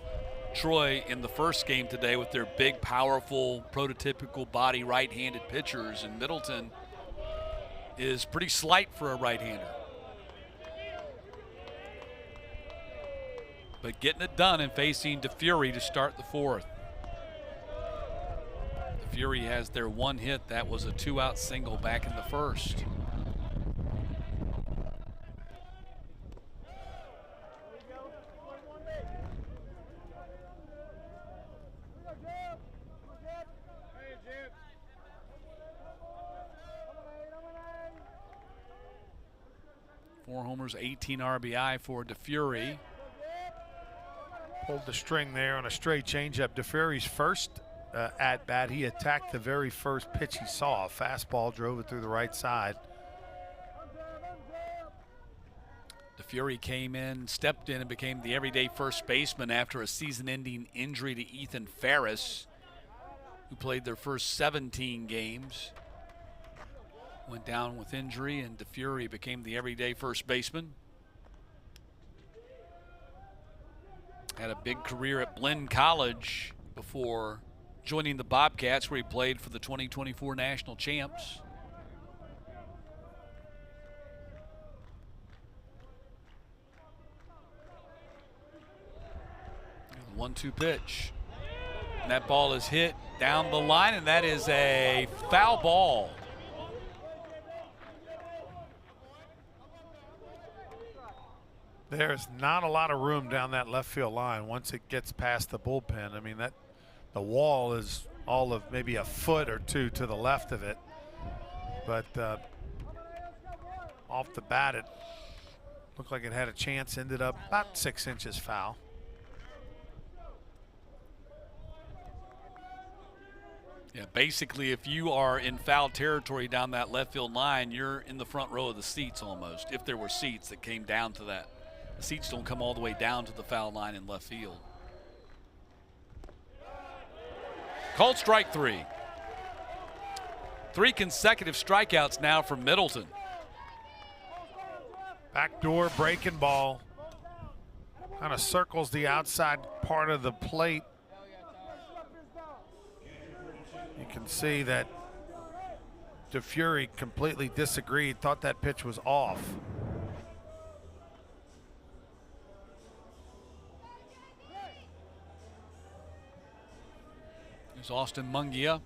Troy in the first game today with their big, powerful, prototypical body right-handed pitchers, and Middleton is pretty slight for a right-hander. But getting it done and facing DeFury to start the fourth. DeFury has their 1 hit. That was a 2-out single back in the first. Four homers, 18 RBI for DeFury. Pulled the string there on a straight changeup. DeFury's first at bat, he attacked the very first pitch he saw. A fastball, drove it through the right side. DeFury came in, stepped in, and became the everyday first baseman after a season-ending injury to Ethan Ferris, who played their first 17 games. Went down with injury, and DeFury became the everyday first baseman. Had a big career at Blinn College before joining the Bobcats, where he played for the 2024 national champs. The 1-2 pitch. And that ball is hit down the line, and that is a foul ball. There's not a lot of room down that left field line once it gets past the bullpen. I mean, that the wall is all of maybe a foot or 2 to the left of it. But off the bat, it looked like it had a chance, ended up about 6 inches foul. Yeah, basically, if you are in foul territory down that left field line, you're in the front row of the seats almost, if there were seats that came down to that. The seats don't come all the way down to the foul line in left field. Called strike 3. 3 consecutive strikeouts now for Middleton. Backdoor breaking ball. Kind of circles the outside part of the plate. You can see that DeFury completely disagreed, thought that pitch was off. There's Austin Mungia.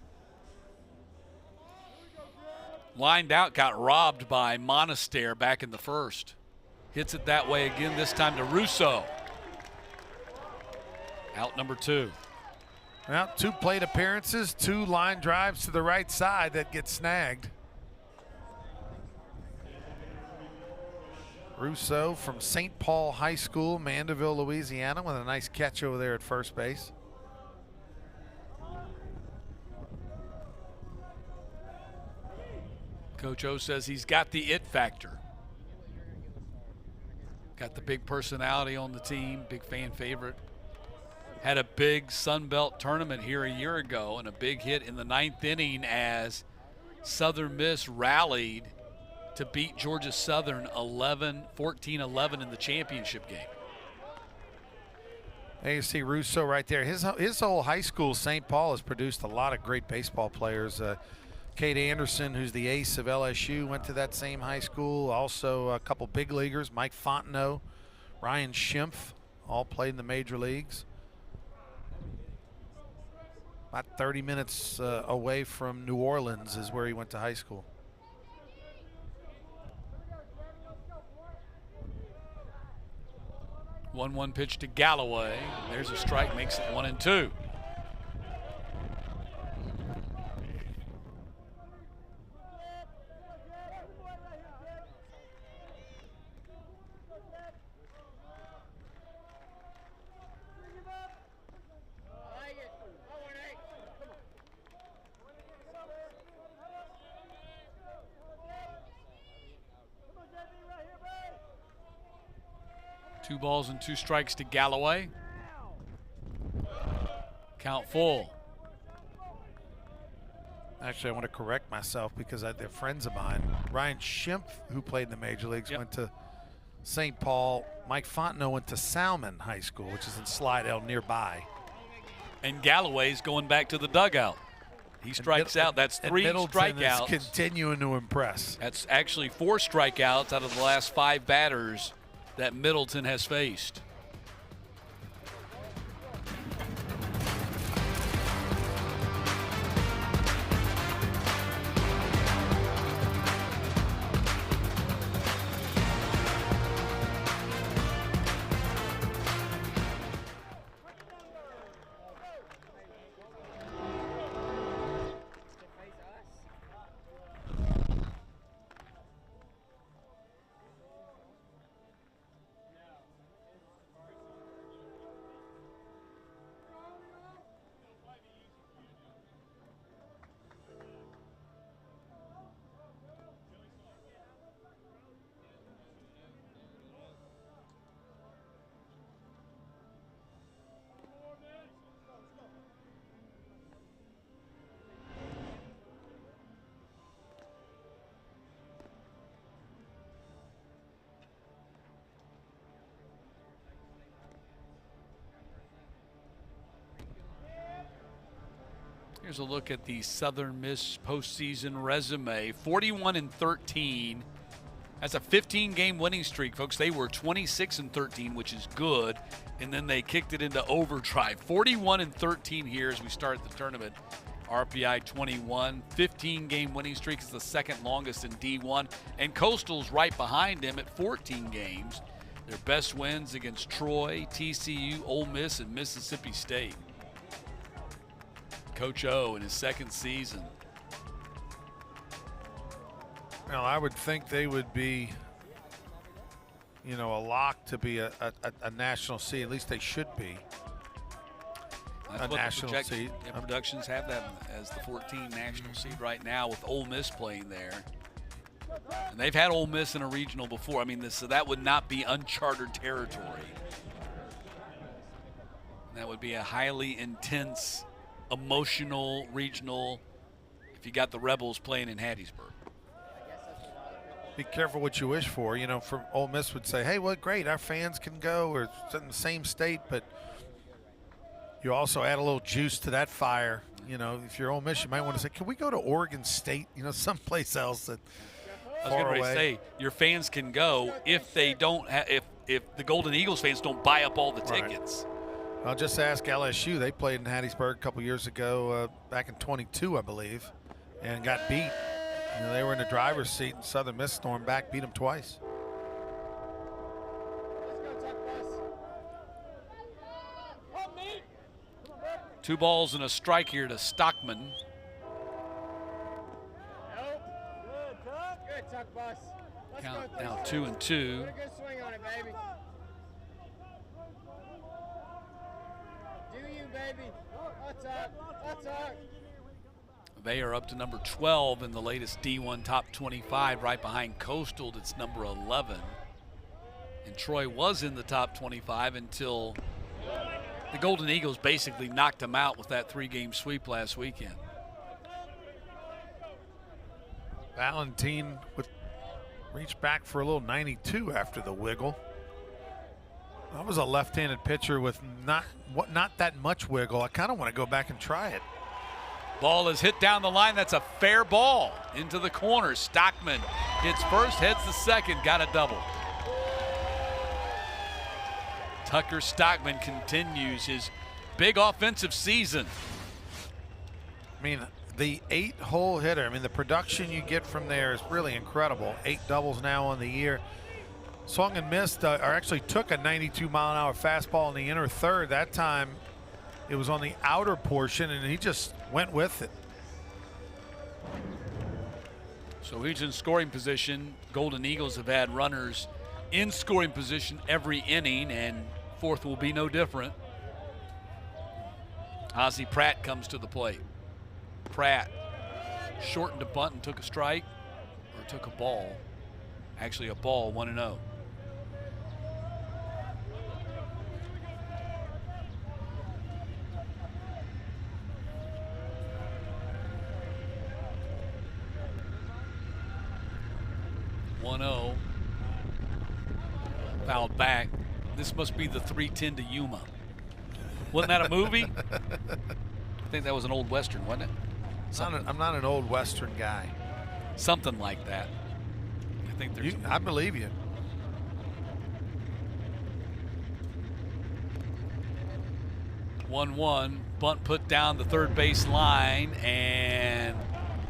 Lined out, got robbed by Monaster back in the first. Hits it that way again, this time to Russo. Out number 2. Well, 2 plate appearances, 2 line drives to the right side that get snagged. Rousseau from St. Paul High School, Mandeville, Louisiana, with a nice catch over there at first base. Coach O says he's got the it factor. Got the big personality on the team, big fan favorite. Had a big Sun Belt tournament here a year ago and a big hit in the 9th inning as Southern Miss rallied to beat Georgia Southern 14-11 in the championship game. There you see Rousseau right there. His whole high school, St. Paul, has produced a lot of great baseball players. Kate Anderson, who's the ace of LSU, went to that same high school. Also a couple big leaguers, Mike Fontenot, Ryan Schimpf, all played in the major leagues. About 30 minutes away from New Orleans is where he went to high school. One pitch to Galloway. There's a strike, makes it 1-2. Two balls and 2 strikes to Galloway. Count full. Actually, I want to correct myself because they're friends of mine. Ryan Schimpf, who played in the major leagues, went to St. Paul. Mike Fontenot went to Salmon High School, which is in Slidell nearby. And Galloway's going back to the dugout. He strikes out. That's 3 strikeouts. Is continuing to impress. That's actually 4 strikeouts out of the last 5 batters that Middleton has faced. Here's a look at the Southern Miss postseason resume. 41-13. That's a 15-game winning streak, folks. They were 26-13, which is good, and then they kicked it into overdrive. 41-13 here as we start the tournament. RPI 21, 15-game winning streak is the second longest in D1, and Coastal's right behind them at 14 games. Their best wins against Troy, TCU, Ole Miss, and Mississippi State. Coach O in his second season. Well, I would think they would be, a lock to be a national seed. At least they should be. That's a national seed. Productions have them as the 14 national seed right now with Ole Miss playing there. And they've had Ole Miss in a regional before. I mean, so that would not be uncharted territory. That would be a highly intense, emotional regional if you got the Rebels playing in Hattiesburg. Be careful what you wish for. From Ole Miss would say, hey, well, great, our fans can go, or it's in the same state, but you also add a little juice to that fire. If you're Ole Miss, you might want to say, can we go to Oregon State, someplace else that I was going to say, your fans can go if they don't if the Golden Eagles fans don't buy up all the tickets. Right. I'll just ask LSU. They played in Hattiesburg a couple years ago, back in 22, I believe, and got beat. They were in the driver's seat, and Southern Miss stormed back, beat them twice. Two balls and a strike here to Stockman. Count now 2-2. Put a good swing on it, baby. Do you, baby? What's up? What's up? They are up to number 12 in the latest D1 top 25, right behind Coastal. That's number 11. And Troy was in the top 25 until the Golden Eagles basically knocked them out with that 3-game sweep last weekend. Valentine would reach back for a little 92 after the wiggle. That was a left-handed pitcher with not that much wiggle. I kind of want to go back and try it. Ball is hit down the line. That's a fair ball into the corner. Stockman hits first, heads to second, got a double. Tucker Stockman continues his big offensive season. I mean, the 8-hole hitter, I mean, the production you get from there is really incredible. 8 doubles now on the year. Swung and missed, or actually took a 92-mile-an-hour fastball in the inner third. That time it was on the outer portion, and he just went with it. So he's in scoring position. Golden Eagles have had runners in scoring position every inning, and fourth will be no different. Ozzie Pratt comes to the plate. Pratt shortened a bunt and took a strike, or took a ball. Actually a ball, 1-0. Fouled back. This must be the 310 to Yuma. Wasn't that a movie? I think that was an old Western, wasn't it? I'm not an old Western guy. Something like that. I think there's. I believe you. One bunt put down the third base line, and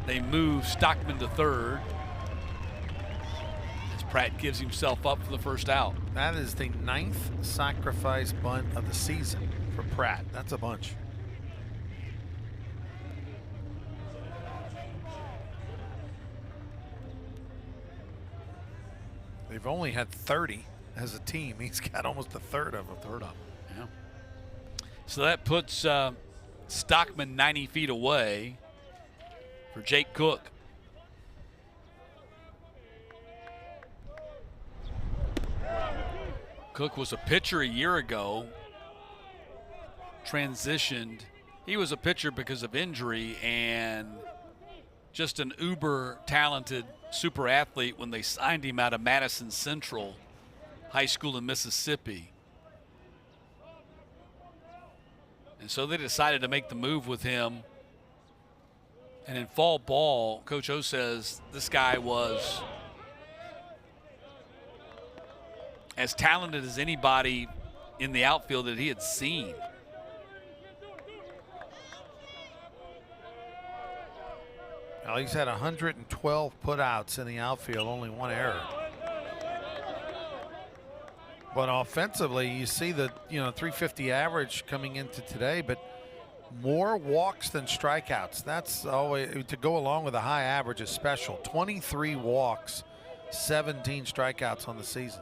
they move Stockman to third. As Pratt gives himself up for the first out. That is the 9th sacrifice bunt of the season for Pratt. That's a bunch. They've only had 30 as a team. He's got almost a third of them. Yeah. So that puts Stockman 90 feet away for Jake Cook. Cook was a pitcher a year ago, transitioned. He was a pitcher because of injury and just an uber talented super athlete when they signed him out of Madison Central High School in Mississippi. And so they decided to make the move with him. And in fall ball, Coach O says this guy was as talented as anybody in the outfield that he had seen. Well, he's had 112 putouts in the outfield, only 1 error. But offensively, you see the 350 average coming into today, but more walks than strikeouts. That's always to go along with a high average is special. 23 walks, 17 strikeouts on the season.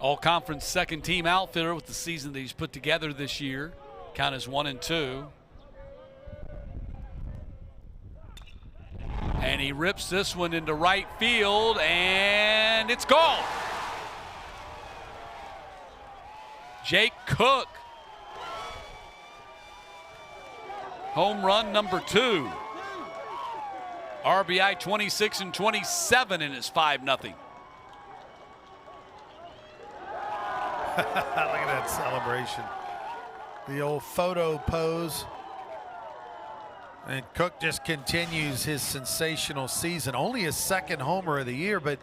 All-conference second-team outfielder with the season that he's put together this year. Count as 1-2. And he rips this one into right field, and it's gone. Jake Cook. Home run number 2. RBI 26 and 27 in his 5-0. Look at that celebration. The old photo pose. And Cook just continues his sensational season. Only his 2nd homer of the year, but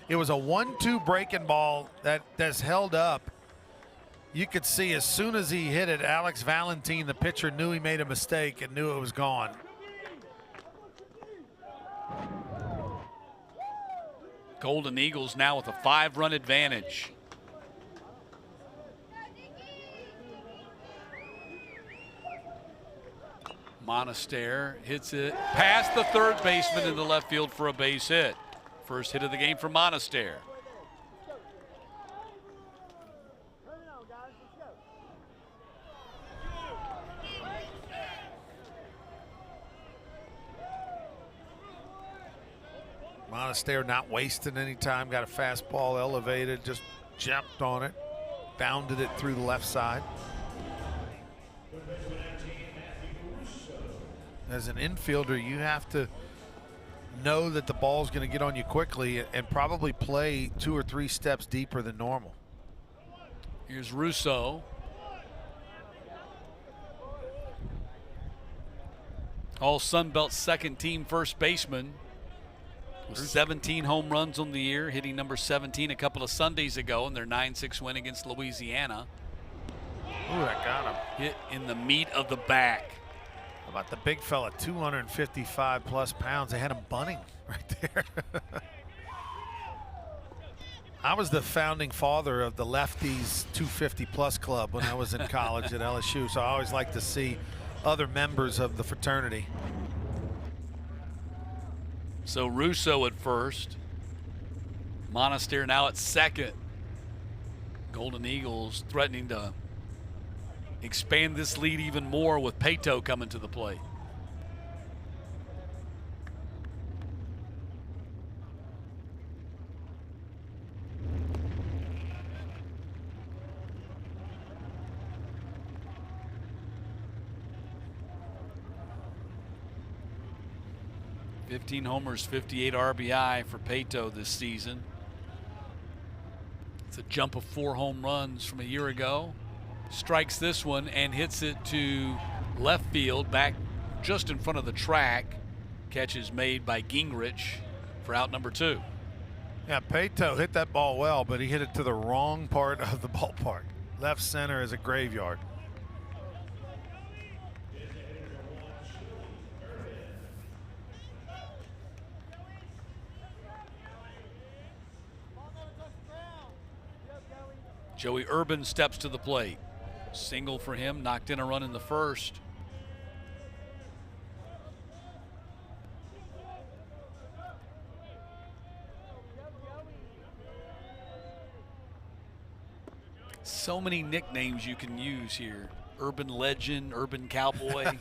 it was a 1-2 breaking ball that's held up. You could see as soon as he hit it, Alex Valentine, the pitcher, knew he made a mistake and knew it was gone. Golden Eagles now with a 5-run advantage. Monaster hits it past the third baseman in the left field for a base hit. First hit of the game for Monaster. Monaster not wasting any time, got a fastball elevated, just jumped on it, bounded it through the left side. As an infielder, you have to know that the ball's going to get on you quickly and probably play 2 or 3 steps deeper than normal. Here's Russo. All Sunbelt second team first baseman. With 17 home runs on the year, hitting number 17 a couple of Sundays ago in their 9-6 win against Louisiana. Ooh, that got him. Hit in the meat of the back. How about the big fella, 255 plus pounds? They had him bunting right there. I was the founding father of the lefties 250 plus club when I was in college at LSU, so I always like to see other members of the fraternity. So Russo at first. Monaster now at second. Golden Eagles threatening to expand this lead even more with Pato coming to the plate. Homers, 58 RBI for Pato this season. It's a jump of 4 home runs from a year ago. Strikes this one and hits it to left field, back just in front of the track. Catch is made by Gingrich for out number 2. Yeah, Pato hit that ball well, but he hit it to the wrong part of the ballpark. Left center is a graveyard. Joey Urban steps to the plate. Single for him, knocked in a run in the first. So many nicknames you can use here. Urban Legend, Urban Cowboy.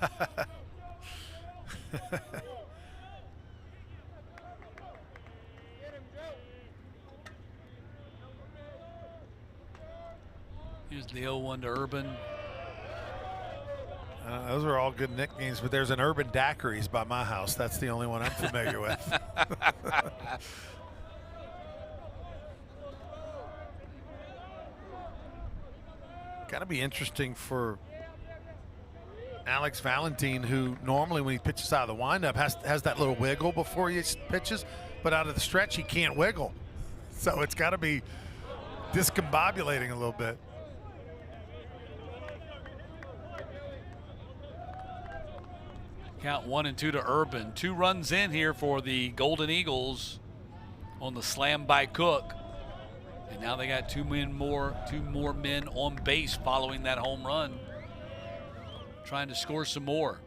Here's the 0-1 to Urban. Those are all good nicknames, but there's an Urban Daiquiris by my house. That's the only one I'm familiar with. Got to be interesting for Alex Valentin, who normally when he pitches out of the windup has that little wiggle before he pitches, but out of the stretch he can't wiggle. So it's got to be discombobulating a little bit. Count 1 and 2 to Urban. 2 runs in here for the Golden Eagles on the slam by Cook. And now they got 2 more men on base following that home run, trying to score some more.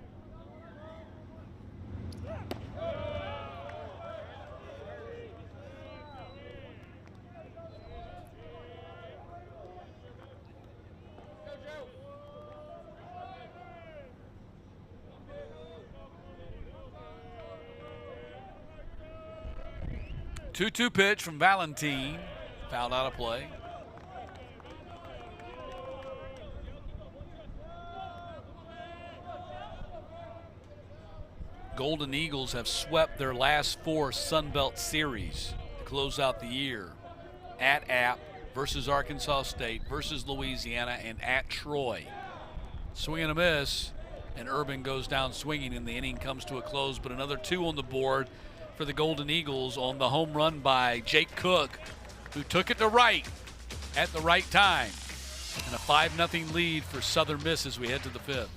Two-two pitch from Valentin. Fouled out of play. Golden Eagles have swept their last 4 Sunbelt series to close out the year. At App versus Arkansas State versus Louisiana and at Troy. Swing and a miss, and Urban goes down swinging, and the inning comes to a close, but another 2 on the board for the Golden Eagles on the home run by Jake Cook, who took it to right at the right time. And a 5-0 lead for Southern Miss as we head to the 5th.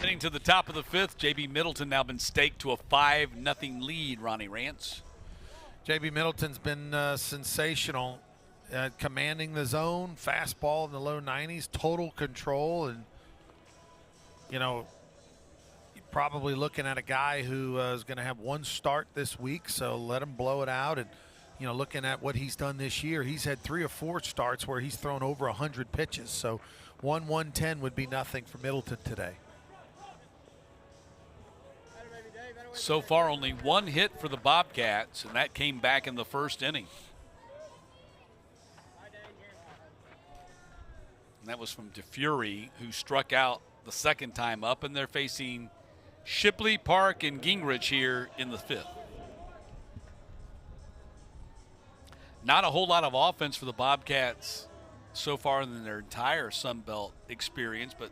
Heading to the top of the 5th, J.B. Middleton now been staked to a 5-0 lead, Ronnie Rance. JB Middleton's been sensational, commanding the zone, fastball in the low 90s, total control, and you're probably looking at a guy who is going to have one start this week, so let him blow it out. And looking at what he's done this year, he's had 3 or 4 starts where he's thrown over 100 pitches. So 110 would be nothing for Middleton today. So far, only 1 hit for the Bobcats, and that came back in the first inning. And that was from DeFury, who struck out the second time up, and they're facing Shipley, Park, and Gingrich here in the 5th. Not a whole lot of offense for the Bobcats so far in their entire Sun Belt experience, but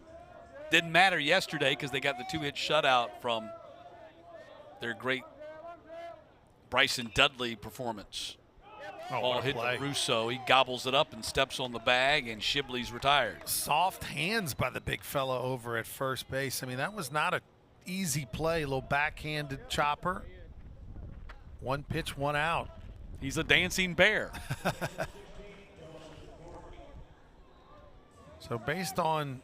didn't matter yesterday because they got the 2-hit shutout from their great Bryson Dudley performance. Ball hit to Russo. He gobbles it up and steps on the bag, and Shibley's retired. Soft hands by the big fella over at first base. I mean, that was not an easy play. A little backhanded chopper. 1 pitch, 1 out. He's a dancing bear. So based on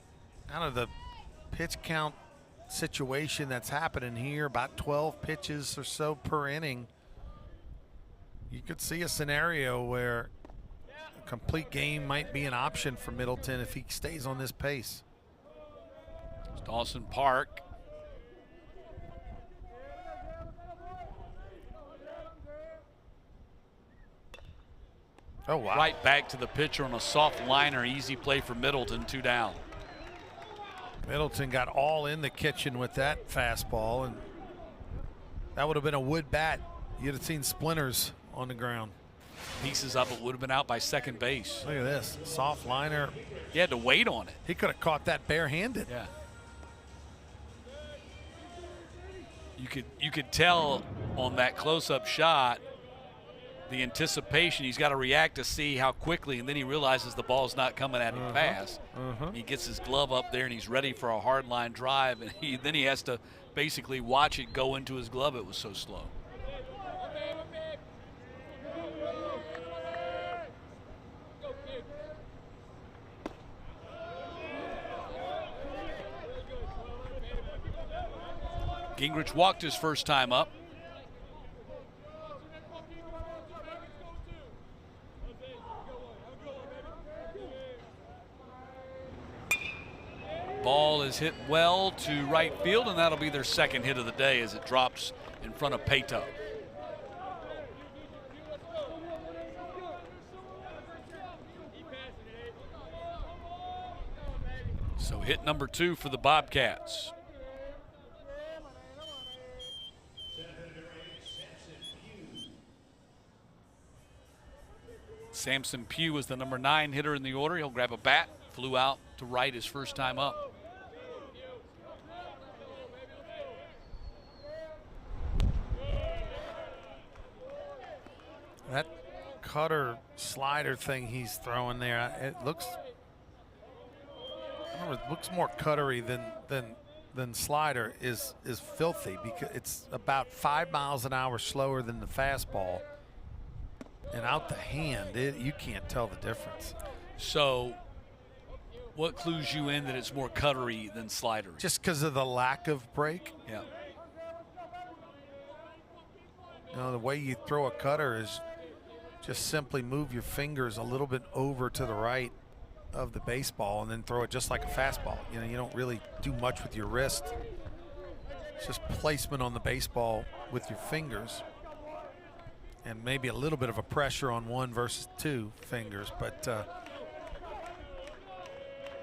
kind of the pitch count situation that's happening here, about 12 pitches or so per inning, you could see a scenario where a complete game might be an option for Middleton if he stays on this pace. It's Dawson Park. Oh, wow. Right back to the pitcher on a soft liner. Easy play for Middleton, 2 down. Middleton got all in the kitchen with that fastball, and that would have been a wood bat. You'd have seen splinters on the ground. Pieces of it would have been out by second base. Look at this, soft liner. He had to wait on it. He could have caught that barehanded. Yeah. You could tell on that close-up shot the anticipation. He's got to react to see how quickly, and then he realizes the ball's not coming at him fast. He gets his glove up there, and he's ready for a hard line drive, and then he has to basically watch it go into his glove. It was so slow. Gingrich walked his first time up. Ball is hit well to right field, and that'll be their second hit of the day as it drops in front of Pato. So hit number 2 for the Bobcats. Samson Pugh is the number 9 hitter in the order. He'll grab a bat. Flew out to right his first time up. That cutter slider thing he's throwing there, it looks more cuttery than slider is filthy, because it's about 5 miles an hour slower than the fastball. And out the hand, you can't tell the difference. So what clues you in that it's more cuttery than slider? Just because of the lack of break. Yeah. The way you throw a cutter is just simply move your fingers a little bit over to the right of the baseball and then throw it just like a fastball. You don't really do much with your wrist. It's just placement on the baseball with your fingers, and maybe a little bit of a pressure on 1 versus 2 fingers. But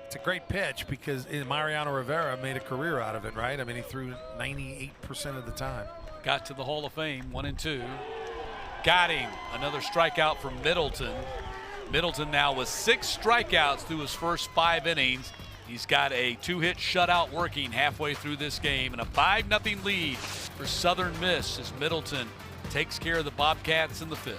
it's a great pitch because Mariano Rivera made a career out of it, right? I mean, he threw 98% of the time. Got to the Hall of Fame, 1-2. Got him. Another strikeout from Middleton. Middleton now with 6 strikeouts through his first 5 innings. He's got a 2-hit shutout working halfway through this game, and a 5-0 lead for Southern Miss as Middleton takes care of the Bobcats in the 5th.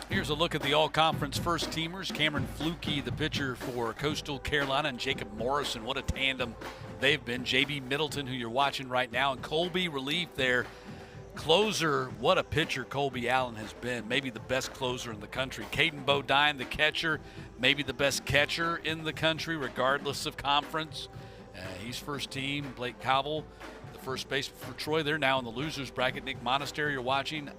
Here's a look at the all-conference first teamers. Cameron Fluke, the pitcher for Coastal Carolina, and Jacob Morrison. What a tandem they've been. J.B. Middleton, who you're watching right now, and Colby relief there. Closer, what a pitcher Colby Allen has been. Maybe the best closer in the country. Caden Bodine, the catcher, maybe the best catcher in the country, regardless of conference. He's first team. Blake Cobble, the first baseman for Troy. They're now in the losers bracket. Nick Monastery, you're watching.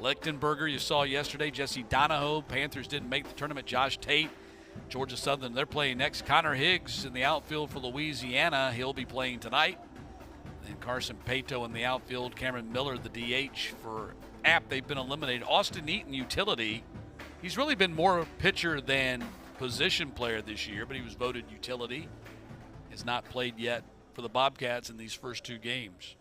Lichtenberger, you saw yesterday. Jesse Donahoe. Panthers didn't make the tournament. Josh Tate, Georgia Southern, they're playing next. Connor Higgs in the outfield for Louisiana. He'll be playing tonight. And Carson Pato in the outfield. Cameron Miller, the DH for App. They've been eliminated. Austin Eaton, utility. He's really been more pitcher than position player this year, but he was voted utility. Has not played yet for the Bobcats in these first two games.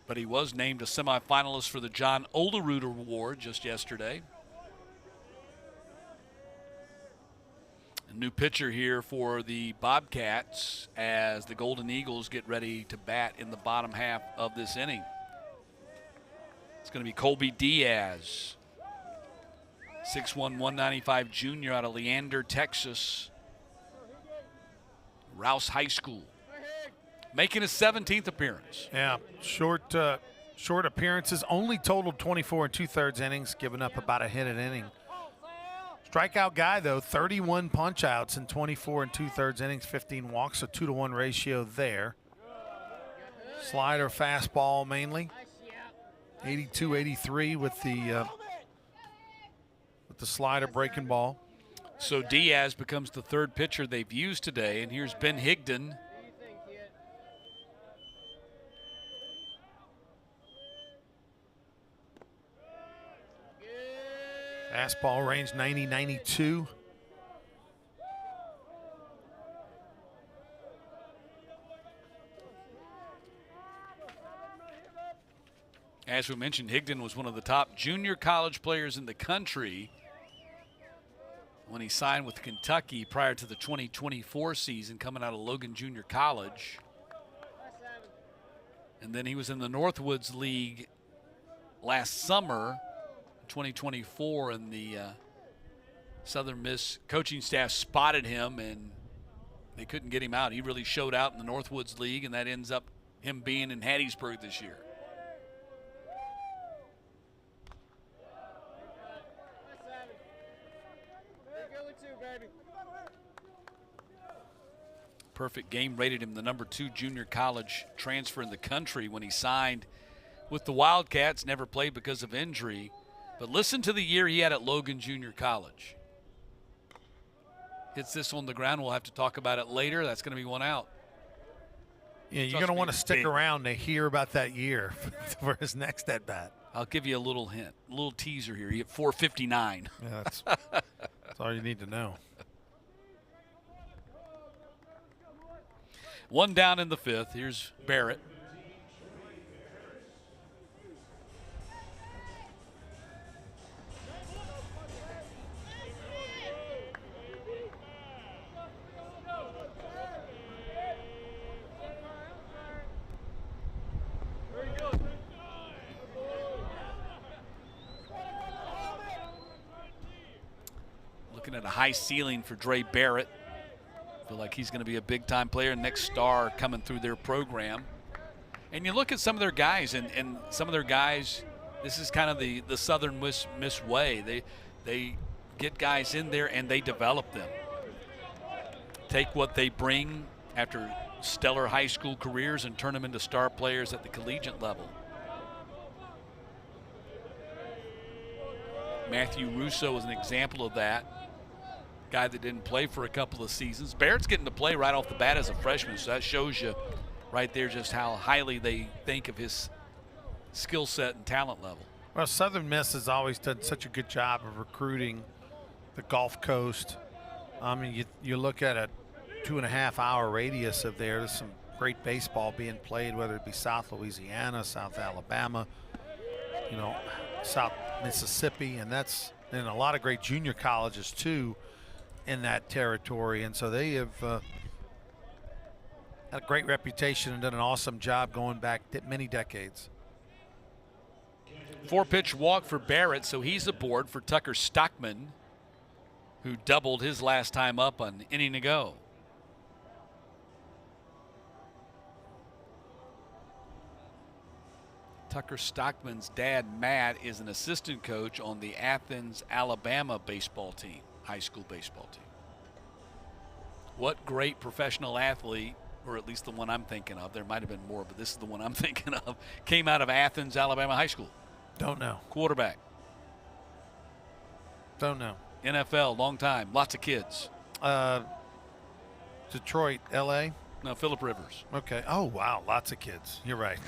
But he was named a semifinalist for the John Olerud Award just yesterday. A new pitcher here for the Bobcats as the Golden Eagles get ready to bat in the bottom half of this inning. It's going to be Colby Diaz, 6'1", 195 junior out of Leander, Texas. Rouse High School. Making his 17th appearance. Yeah, short appearances. Only totaled 24 2/3 innings, giving up about a hit an inning. Strikeout guy, though, 31 punch-outs in 24 2/3 innings, 15 walks, a 2-to-1 ratio there. Slider, fastball mainly. 82, 83 with the slider breaking ball. So Diaz becomes the third pitcher they've used today, and here's Ben Higdon. Fastball range 90-92. As we mentioned, Higdon was one of the top junior college players in the country when he signed with Kentucky prior to the 2024 season, coming out of Logan Junior College. And then he was in the Northwoods League last summer, 2024, and the Southern Miss coaching staff spotted him and they couldn't get him out. He really showed out in the Northwoods League, and that ends up him being in Hattiesburg this year. Perfect game rated him the #2 junior college transfer in the country when he signed with the Wildcats. Never played because of injury. But listen to the year he had at Logan Junior College. Hits this on the ground. We'll have to talk about it later. That's going to be one out. Yeah, you're going to want to stick around to hear about that year for his next at bat. I'll give you a little hint, a little teaser here. He hit 459. Yeah, that's all you need to know. One down in the fifth. Here's Barrett. Looking at a high ceiling for Dre Barrett. Feel like he's going to be a big-time player, next star coming through their program. And you look at some of their guys, and some of their guys, this is kind of the Southern Miss way. They get guys in there and they develop them. Take what they bring after stellar high school careers and turn them into star players at the collegiate level. Matthew Russo is an example of that. Guy that didn't play for a couple of seasons. Barrett's getting to play right off the bat as a freshman, so that shows you right there just how highly they think of his skill set and talent level. Well, Southern Miss has always done such a good job of recruiting the Gulf Coast. I mean, you look at a 2.5-hour radius of there. There's some great baseball being played, whether it be South Louisiana, South Alabama, you know, South Mississippi, and a lot of great junior colleges too in that territory. And so they have had a great reputation and done an awesome job going back many decades. 4-pitch walk for Barrett, so he's aboard for Tucker Stockman, who doubled his last time up an inning ago. Tucker Stockman's dad, Matt, is an assistant coach on the Athens, Alabama baseball team, high school baseball team. What great professional athlete, or at least the one I'm thinking of, there might have been more, but this is the one I'm thinking of, came out of Athens, Alabama high school? Don't know. Quarterback. Don't know. NFL, long time, lots of kids. Detroit, L.A.? No, Phillip Rivers. Okay. Oh, wow, lots of kids. You're right.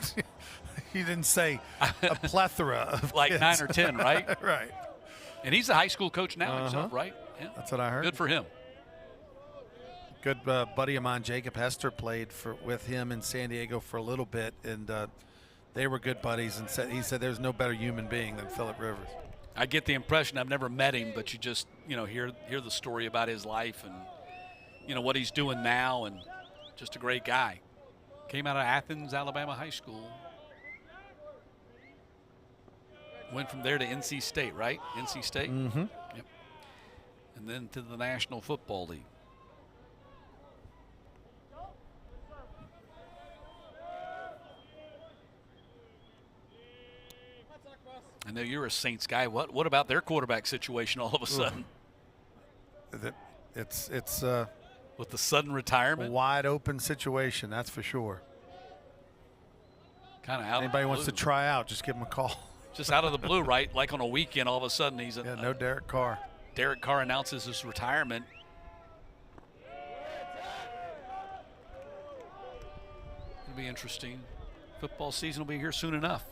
You didn't say a plethora of like kids. 9 or 10, right? Right. And he's a high school coach now himself, right? Yeah. That's what I heard. Good for him. Good buddy of mine, Jacob Hester, played with him in San Diego for a little bit, and they were good buddies. And he said there's no better human being than Phillip Rivers. I get the impression, I've never met him, but you just hear the story about his life and what he's doing now, and just a great guy. Came out of Athens, Alabama high school. Went from there to NC State, right? NC State? Mm-hmm. Yep. And then to the National Football League. I know you're a Saints guy. What about their quarterback situation all of a sudden? It's with the sudden retirement? A wide open situation, that's for sure. Kind of out. Anybody wants to try out, just give him a call. Just out of the blue, right? Like on a weekend, all of a sudden he's no Derek Carr. Derek Carr announces his retirement. It'll be interesting. Football season will be here soon enough.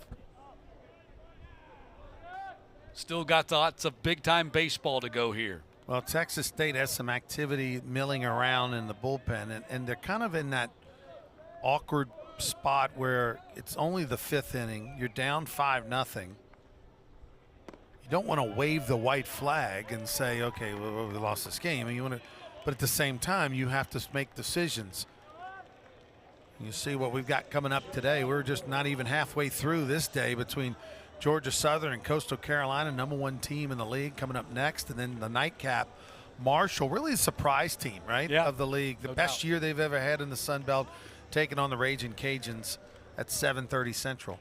Still got lots of big-time baseball to go here. Well, Texas State has some activity milling around in the bullpen, and they're kind of in that awkward spot where it's only the 5th inning. You're down 5-0. You don't want to wave the white flag and say, okay, well, we lost this game. And you want to, but at the same time, you have to make decisions. You see what we've got coming up today. We're just not even halfway through this day between Georgia Southern and Coastal Carolina, #1 team in the league, coming up next. And then the nightcap, Marshall, really a surprise team, right, of the league. The best year they've ever had in the Sun Belt, taking on the Raging Cajuns at 7:30 Central.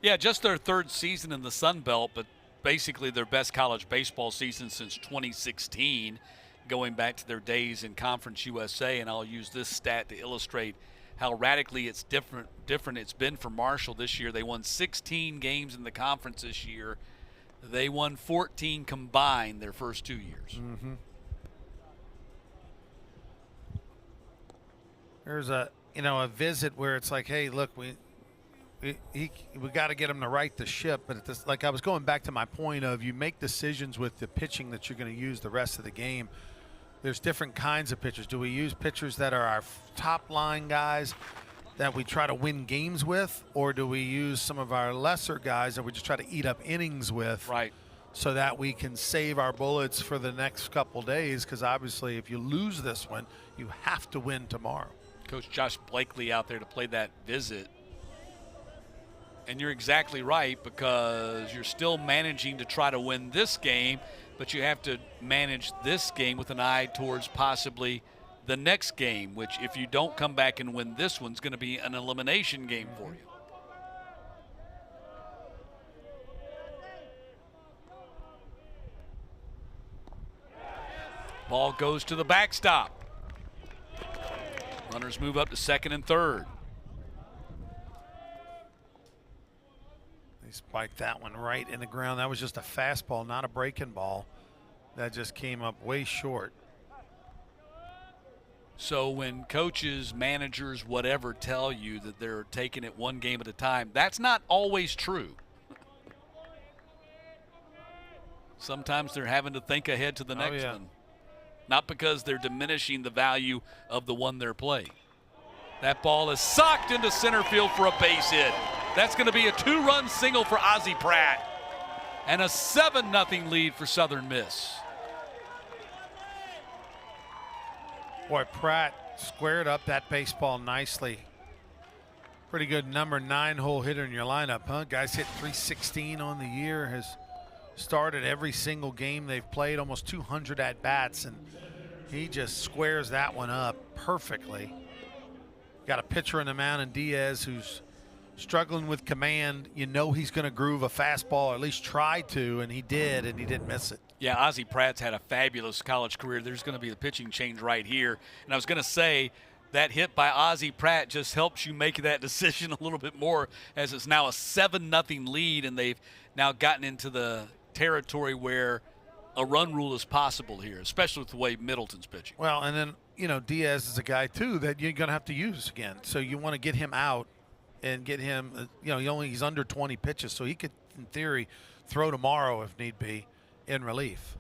Yeah, just their 3rd season in the Sun Belt, but basically their best college baseball season since 2016, going back to their days in Conference USA. And I'll use this stat to illustrate how radically it's different it's been for Marshall this year. They won 16 games in the conference this year. They won 14 combined their first 2 years. Mm-hmm. There's a visit where it's like, hey, look, we got to get him to right the ship. But like I was going back to my point of, you make decisions with the pitching that you're going to use the rest of the game. There's different kinds of pitchers. Do we use pitchers that are our top line guys that we try to win games with, or do we use some of our lesser guys that we just try to eat up innings with, right, so that we can save our bullets for the next couple days? Because obviously if you lose this one, you have to win tomorrow. Coach Josh Blakely out there to play that visit. And you're exactly right, because you're still managing to try to win this game, but you have to manage this game with an eye towards possibly the next game, which if you don't come back and win this one's going to be an elimination game for you. Ball goes to the backstop. Runners move up to 2nd and 3rd. They spiked that one right in the ground. That was just a fastball, not a breaking ball. That just came up way short. So when coaches, managers, whatever tell you that they're taking it one game at a time, that's not always true. Sometimes they're having to think ahead to the next one. Not because they're diminishing the value of the one they're playing. That ball is socked into center field for a base hit. That's going to be a 2-run single for Ozzie Pratt and a 7-0 lead for Southern Miss. Boy, Pratt squared up that baseball nicely. Pretty good number 9 hole hitter in your lineup, huh? Guy's hit .316 on the year, has started every single game they've played, almost 200 at-bats, and he just squares that one up perfectly. Got a pitcher in the mound in Diaz who's struggling with command. You know he's going to groove a fastball, or at least try to, and he did, and he didn't miss it. Yeah, Ozzie Pratt's had a fabulous college career. There's going to be the pitching change right here. And I was going to say that hit by Ozzie Pratt just helps you make that decision a little bit more, as it's now a 7-0 lead, and they've now gotten into the territory where a run rule is possible here, especially with the way Middleton's pitching. Well, and then, you know, Diaz is a guy, too, that you're going to have to use again. So you want to get him out and get him, you know, he's under 20 pitches, so he could, in theory, throw tomorrow if need be in relief.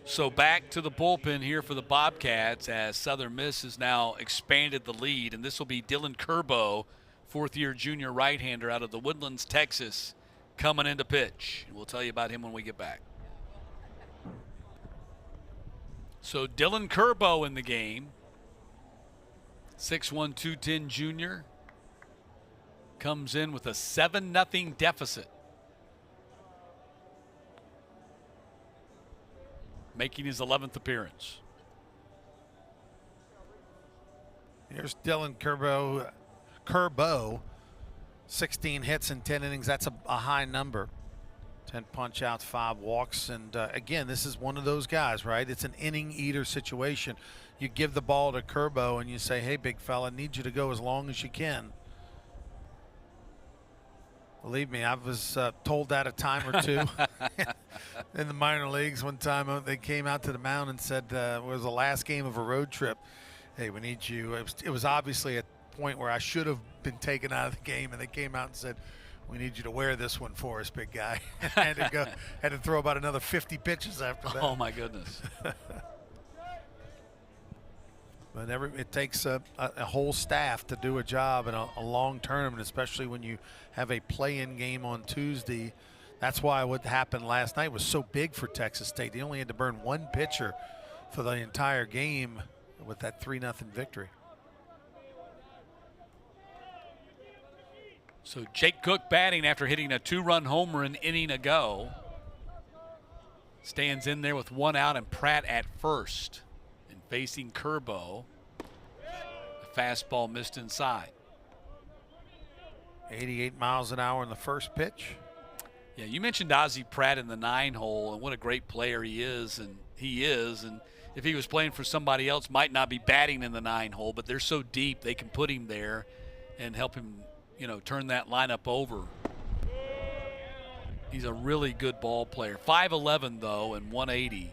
So back to the bullpen here for the Bobcats, as Southern Miss has now expanded the lead, and this will be Dylan Curbo, fourth-year junior right-hander out of the Woodlands, Texas, coming in to pitch. We'll tell you about him when we get back. So Dylan Curbo in the game, 6'1", 210 junior, comes in with a 7-0 deficit, making his 11th appearance. Here's Dylan Curbo, 16 hits in 10 innings. That's a high number. 10 punch outs, 5 walks. And again, this is one of those guys, right? It's an inning eater situation. You give the ball to Curbo and you say, hey, big fella, I need you to go as long as you can. Believe me, I was told that a time or two in the minor leagues. One time they came out to the mound and said it was the last game of a road trip. Hey, we need you. It was obviously a point where I should have been taken out of the game, and they came out and said, we need you to wear this one for us, big guy. had to throw about another 50 pitches after that. Oh, my goodness. But it takes a whole staff to do a job in a long tournament, especially when you have a play-in game on Tuesday. That's why what happened last night was so big for Texas State. They only had to burn one pitcher for the entire game with that 3-0 victory. So Jake Cook batting after hitting a 2-run homer an inning ago. Stands in there with 1 out and Pratt at first. And facing Curbo. The fastball missed inside. 88 miles an hour in the first pitch. Yeah, you mentioned Ozzie Pratt in the 9-hole and what a great player he is. And if he was playing for somebody else, might not be batting in the 9-hole, but they're so deep they can put him there and help him, turn that lineup over. He's a really good ball player. 5'11", though, and 180,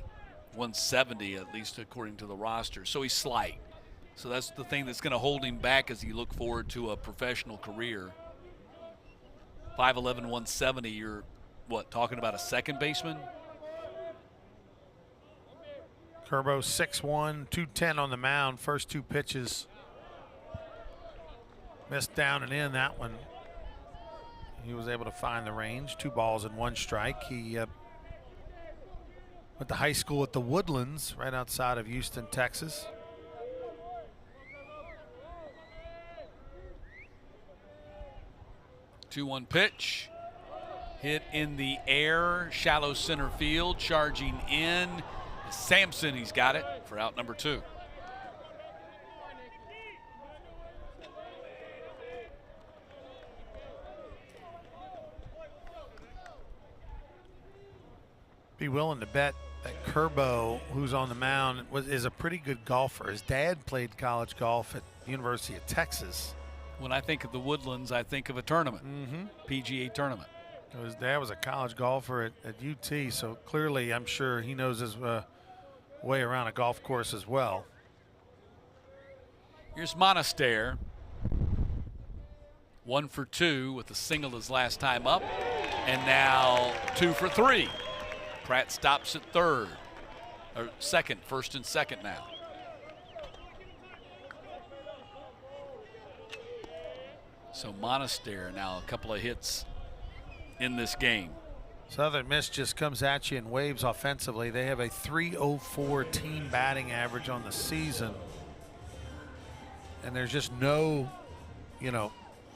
170, at least according to the roster. So he's slight. So that's the thing that's going to hold him back as he look forward to a professional career. 5'11", 170, you're, talking about a second baseman? Curbo 6'1", 210 on the mound. First 2 pitches. Missed down and in that one. He was able to find the range. 2 balls and 1 strike. He went to high school at the Woodlands right outside of Houston, Texas. Two-one pitch. Hit in the air. Shallow center field. Charging in. Sampson, he's got it for out number 2. Be willing to bet that Curbo, who's on the mound, is a pretty good golfer. His dad played college golf at the University of Texas. When I think of the Woodlands, I think of a tournament, PGA tournament. His dad was a college golfer at UT, so clearly I'm sure he knows his way around a golf course as well. Here's Monaster. 1 for 2 with a single his last time up, and now 2 for 3. Pratt stops at third, or second, first and second now. So Monaster now a couple of hits in this game. Southern Miss just comes at you in waves offensively. They have a .304 team batting average on the season. And there's just no,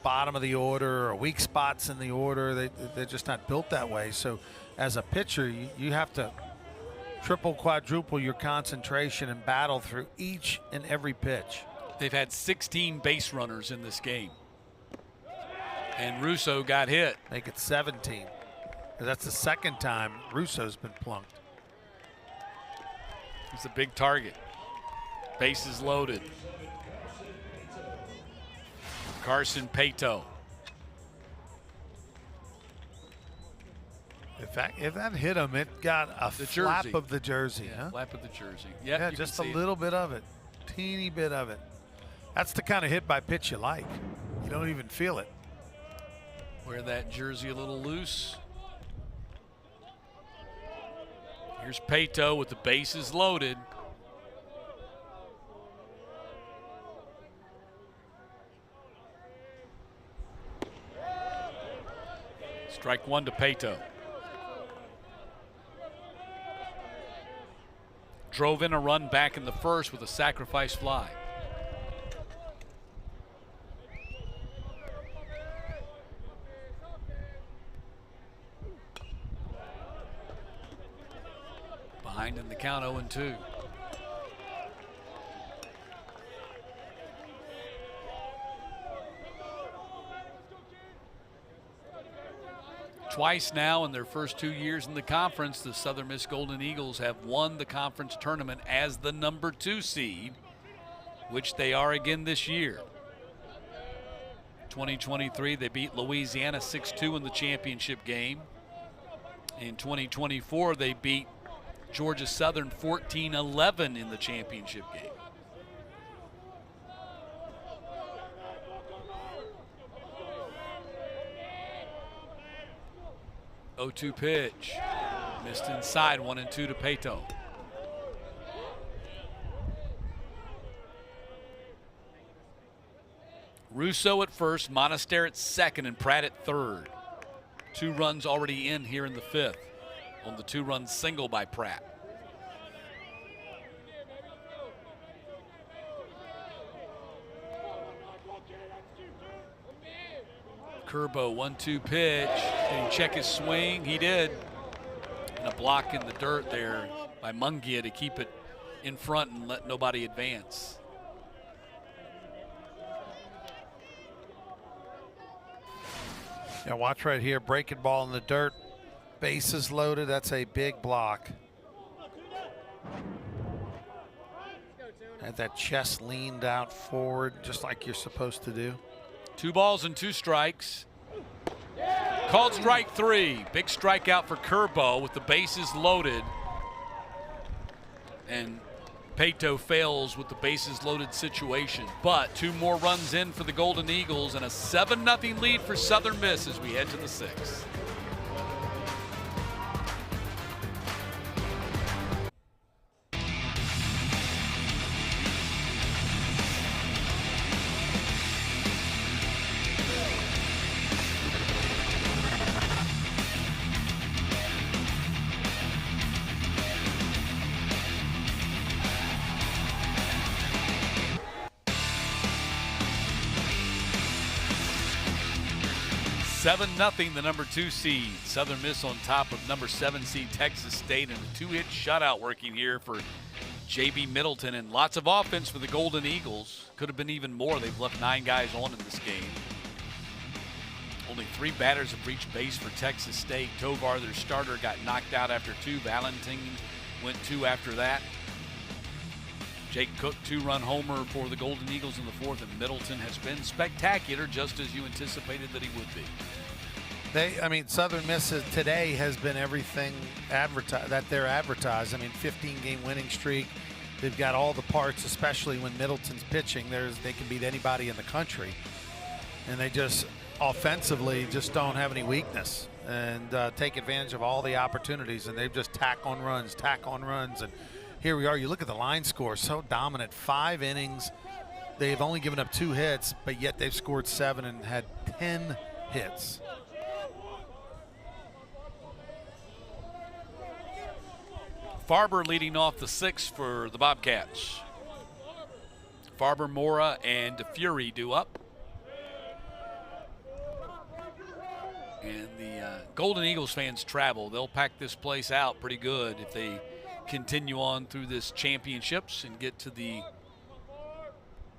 bottom of the order or weak spots in the order. They're just not built that way. So as a pitcher, you have to triple, quadruple your concentration and battle through each and every pitch. They've had 16 base runners in this game. And Russo got hit. Make it 17. That's the second time Russo's been plunked. He's a big target. Bases loaded. Carson Pato. If that hit him, it got a flap jersey. of the jersey. Yeah, huh? flap of the jersey. Yep, Yeah, you just can a see little bit of it. Teeny bit of it. That's the kind of hit by pitch you like. You don't even feel it. Wear that jersey a little loose. Here's Pato with the bases loaded. Strike one to Pato. Drove in a run back in the first with a sacrifice fly. Behind in the count, 0-2. Twice now in their first 2 years in the conference, the Southern Miss Golden Eagles have won the conference tournament as the number 2 seed, which they are again this year. 2023, they beat Louisiana 6-2 in the championship game. In 2024, they beat Georgia Southern 14-11 in the championship game. Oh, 0-2 pitch. Missed inside, 1-2 to Pato. Russo at first, Monaster at second, and Pratt at third. 2 runs already in here in the 5th on the 2-run single by Pratt. Curbo, 1-2 pitch. Did he check his swing? He did. And a block in the dirt there by Mungia to keep it in front and let nobody advance. Yeah, watch right here. Breaking ball in the dirt. Bases loaded. That's a big block. Had that chest leaned out forward just like you're supposed to do. 2 balls and 2 strikes. Called strike 3. Big strikeout for Curbo with the bases loaded. And Pato fails with the bases loaded situation. But 2 more runs in for the Golden Eagles and a 7-0 lead for Southern Miss as we head to the 6th. Nothing, the number 2 seed. Southern Miss on top of number 7 seed Texas State, and a 2-hit shutout working here for J.B. Middleton, and lots of offense for the Golden Eagles. Could have been even more. They've left 9 guys on in this game. Only 3 batters have reached base for Texas State. Tovar, their starter, got knocked out after 2. Valentin went 2 after that. Jake Cook, 2-run homer for the Golden Eagles in the 4th, and Middleton has been spectacular, just as you anticipated that he would be. Southern Miss today has been everything that they're advertised. 15-game winning streak. They've got all the parts, especially when Middleton's pitching. They can beat anybody in the country. And they just offensively just don't have any weakness and take advantage of all the opportunities. And they've just tack on runs. And here we are. You look at the line score, so dominant. 5 innings. They've only given up 2 hits, but yet they've scored 7 and had 10 hits. Farber leading off the 6th for the Bobcats. Farber, Mora, and DeFury due up. Golden Eagles fans travel. They'll pack this place out pretty good if they continue on through this championships and get to the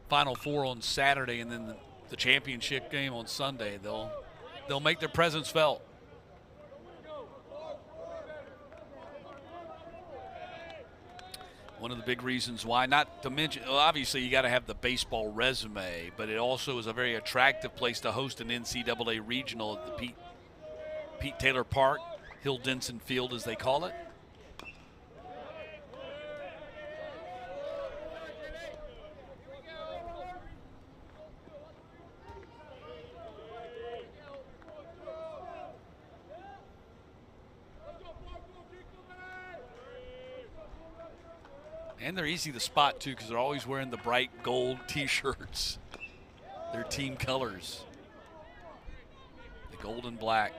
Final Four on Saturday and then the championship game on Sunday. They'll make their presence felt. One of the big reasons why, not to mention, well, obviously you got to have the baseball resume, but it also is a very attractive place to host an NCAA regional at the Pete Taylor Park, Hill Denson Field as they call it. And they're easy to spot, too, because they're always wearing the bright gold T-shirts. Their team colors. The gold and black.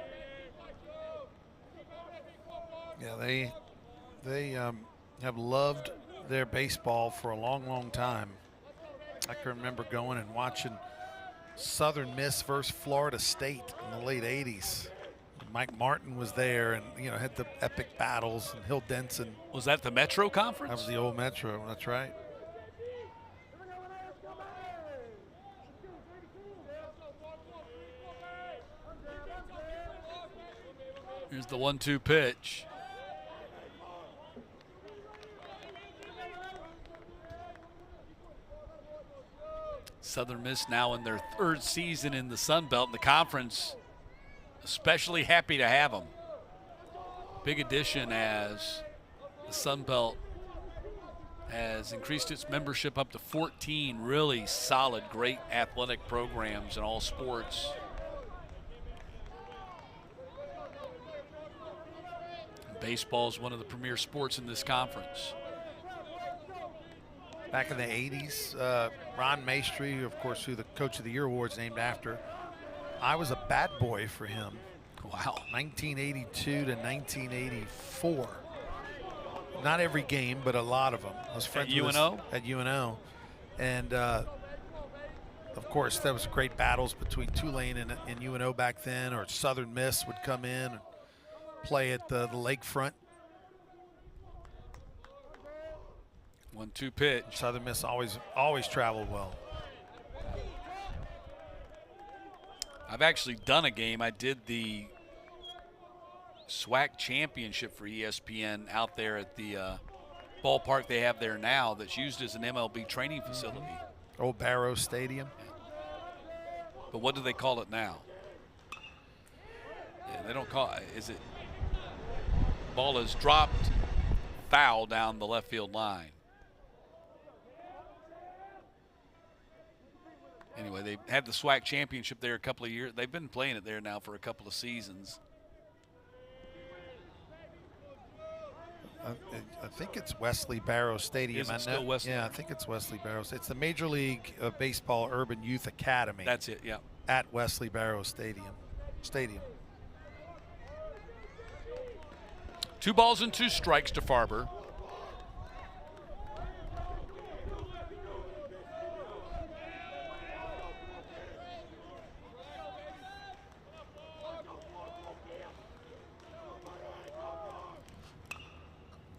Yeah, they have loved their baseball for a long, long time. I can remember going and watching Southern Miss versus Florida State in the late 80s. Mike Martin was there and, had the epic battles, and Hill Denson. Was that the Metro Conference? That was the old Metro, that's right. Here's the 1-2 pitch. Southern Miss now in their third season in the Sun Belt in the conference. Especially happy to have them. Big addition as the Sun Belt has increased its membership up to 14 really solid, great athletic programs in all sports. Baseball is one of the premier sports in this conference. Back in the 80s, Ron Maestri, of course, who the Coach of the Year award's named after, I was a bat boy for him. Wow. 1982 to 1984. Not every game, but a lot of them. I was friends with UNO? At UNO. And, of course, there was great battles between Tulane and UNO back then, or Southern Miss would come in and play at the lakefront. 1-2 pitch. Southern Miss always traveled well. I've actually done a game. I did the SWAC championship for ESPN out there at the ballpark they have there now that's used as an MLB training facility. Old Barrow Stadium. But what do they call it now? Yeah, they don't call it. Is it? Ball is dropped, foul down the left field line. Anyway, they had the SWAC championship there a couple of years. They've been playing it there now for a couple of seasons. I think it's Wesley Barrow Stadium. Is it still Wesley? Yeah, I think it's Wesley Barrow. It's the Major League Baseball Urban Youth Academy. That's it, yeah. At Wesley Barrow Stadium. 2 balls and 2 strikes to Farber.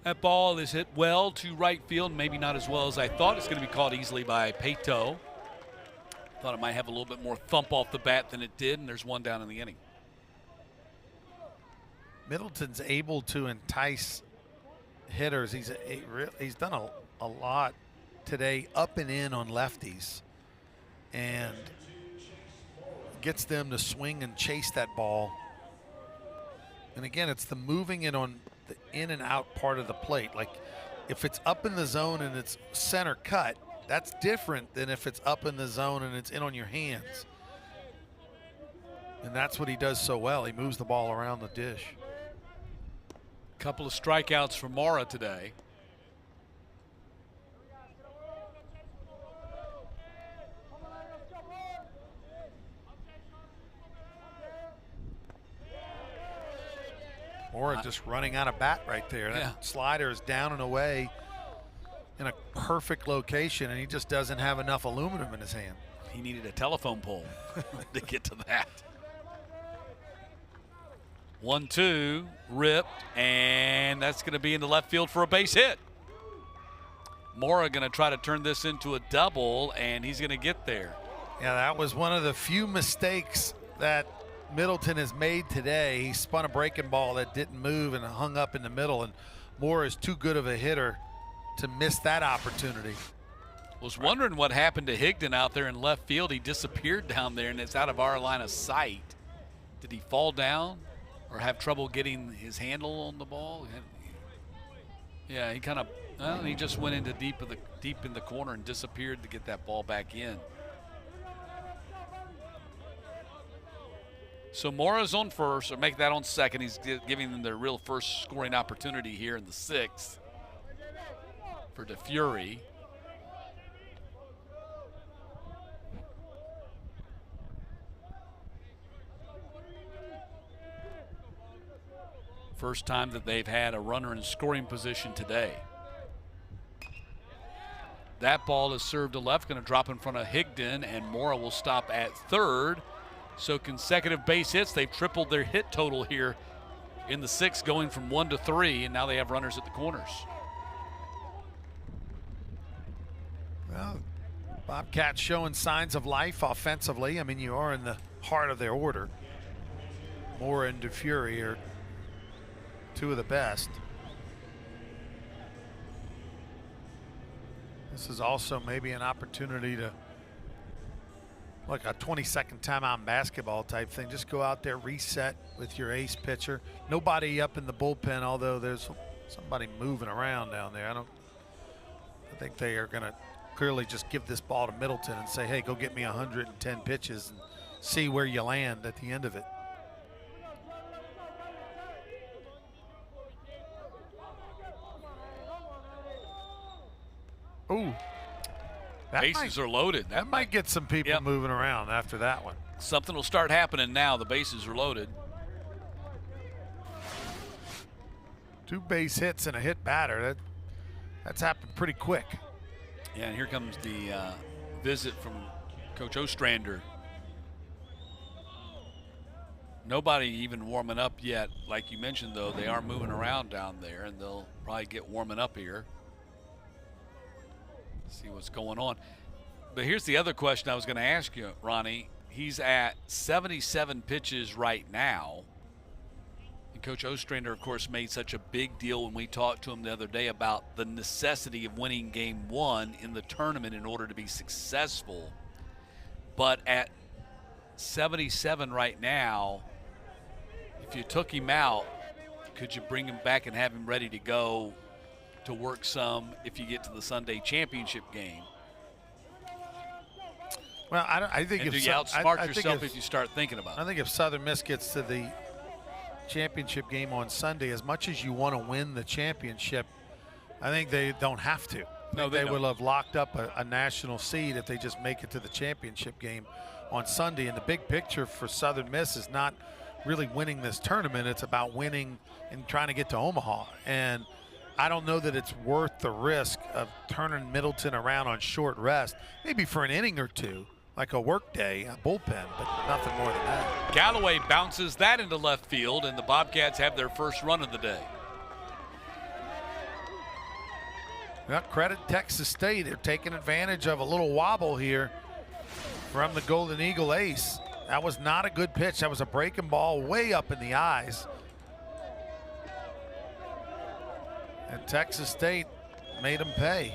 That ball is hit well to right field, maybe not as well as I thought. It's going to be caught easily by Pato. Thought it might have a little bit more thump off the bat than it did, and there's one down in the inning. Middleton's able to entice hitters. He's done a lot today up and in on lefties and gets them to swing and chase that ball. And again, it's the moving it on the in and out part of the plate. Like if it's up in the zone and it's center cut, that's different than if it's up in the zone and it's in on your hands. And that's what he does so well. He moves the ball around the dish. Couple of strikeouts for Mora today. Mora just running out of bat right there. Yeah. That slider is down and away in a perfect location, and he just doesn't have enough aluminum in his hand. He needed a telephone pole to get to that. 1-2, ripped, and that's going to be in the left field for a base hit. Mora going to try to turn this into a double, and he's going to get there. Yeah, that was one of the few mistakes that Middleton has made today. He spun a breaking ball that didn't move and hung up in the middle, and Mora is too good of a hitter to miss that opportunity. Was wondering what happened to Higdon out there in left field. He disappeared down there, and it's out of our line of sight. Did he fall down or have trouble getting his handle on the ball? Yeah, he kind of, well, he just went into deep in the corner and disappeared to get that ball back in. So Mora's on first, or make that on second. He's giving them their real first scoring opportunity here in the sixth for DeFury. First time that they've had a runner in scoring position today. That ball is served to left, going to drop in front of Higdon, and Mora will stop at third. So consecutive base hits. They've tripled their hit total here in the sixth, going from 1 to 3, and now they have runners at the corners. Well, Bobcats showing signs of life offensively. I mean, you are in the heart of their order. Mora and DeFury are two of the best. This is also maybe an opportunity to, like a 20-second timeout in basketball type thing. Just go out there, reset with your ace pitcher. Nobody up in the bullpen, although there's somebody moving around down there. I think they are going to clearly just give this ball to Middleton and say, hey, go get me 110 pitches and see where you land at the end of it. Ooh. Bases are loaded. That might get some people moving around after that one. Something will start happening now. The bases are loaded. 2 base hits and a hit batter. That's happened pretty quick. Yeah, and here comes the visit from Coach Ostrander. Nobody even warming up yet. Like you mentioned, though, they are moving around down there, and they'll probably get warming up here. See what's going on. But here's the other question I was going to ask you, Ronnie. He's at 77 pitches right now. And Coach Ostrander, of course, made such a big deal when we talked to him the other day about the necessity of winning game 1 in the tournament in order to be successful. But at 77 right now, if you took him out, could you bring him back and have him ready to go to work some if you get to the Sunday championship game? Well, I think and if do you outsmart yourself if you start thinking about it? I think if Southern Miss gets to the championship game on Sunday, as much as you want to win the championship, I think they don't have to. No, they will have locked up a national seed if they just make it to the championship game on Sunday. And the big picture for Southern Miss is not really winning this tournament. It's about winning and trying to get to Omaha. And I don't know that it's worth the risk of turning Middleton around on short rest, maybe for an inning or two, like a work day, a bullpen, but nothing more than that. Galloway bounces that into left field, and the Bobcats have their first run of the day. Well, credit Texas State. They're taking advantage of a little wobble here from the Golden Eagle ace. That was not a good pitch. That was a breaking ball way up in the eyes. And Texas State made them pay.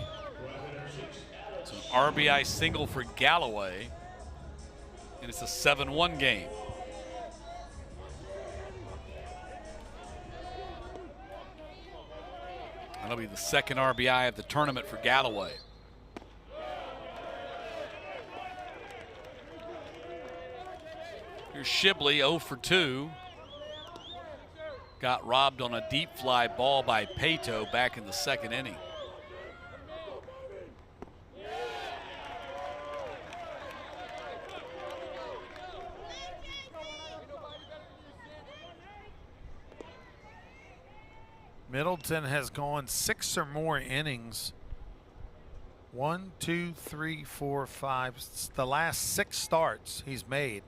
It's an RBI single for Galloway, and it's a 7-1 game. That'll be the second RBI of the tournament for Galloway. Here's Shibley, 0 for 2. Got robbed on a deep fly ball by Pato back in the second inning. Middleton has gone 6 or more innings. 1, 2, 3, 4, 5. The last 6 starts he's made.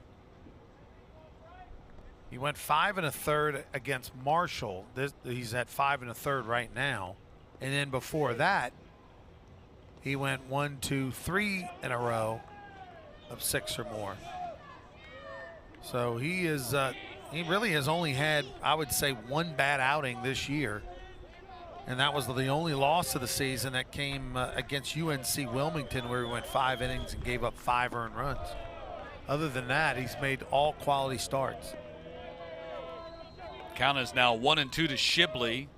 He went 5 1/3 against Marshall. He's at 5 1/3 right now. And then before that, he went 1, 2, 3 in a row of 6 or more. So he really has only had, I would say, one bad outing this year. And that was the only loss of the season that came against UNC Wilmington, where he went 5 innings and gave up 5 earned runs. Other than that, he's made all quality starts. Count is now 1-2 to Shibley.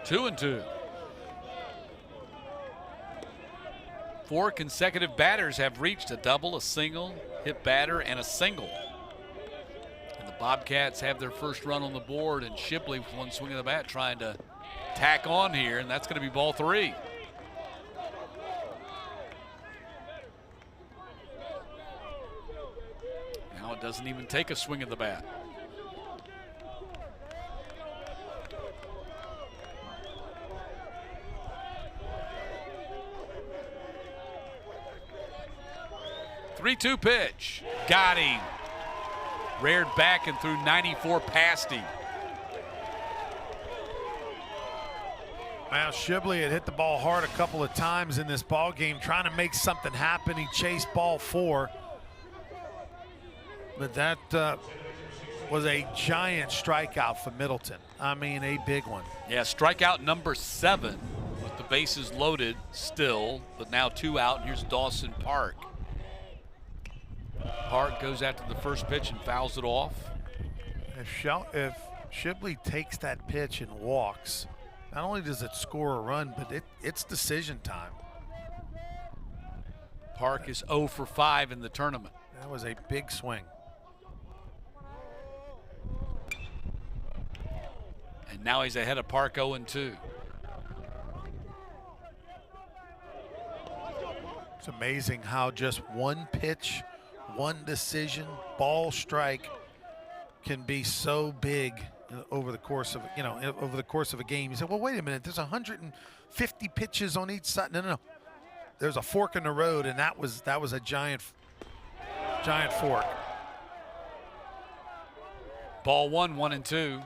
Two and two. 4 consecutive batters have reached a double, a single, hit batter, and a single. And the Bobcats have their first run on the board, and Shibley with one swing of the bat trying to tack on here, and that's going to be ball 3. Now it doesn't even take a swing of the bat. Three-two pitch. Got him. Reared back and threw 94 past him. Well, Shibley had hit the ball hard a couple of times in this ball game, trying to make something happen. He chased ball 4. But that was a giant strikeout for Middleton. I mean, a big one. Yeah, strikeout number 7 with the bases loaded still, but now 2 out, and here's Dawson Park. Park goes after the first pitch and fouls it off. If Shibley takes that pitch and walks, not only does it score a run, but it's decision time. Park is 0 for 5 in the tournament. That was a big swing. And now he's ahead of Park 0-2. It's amazing how just one pitch, one decision, ball strike can be so big over the course of a game. You say, well, wait a minute, there's 150 pitches on each side. No. There's a fork in the road, and that was a giant fork. Ball 1, 1-2.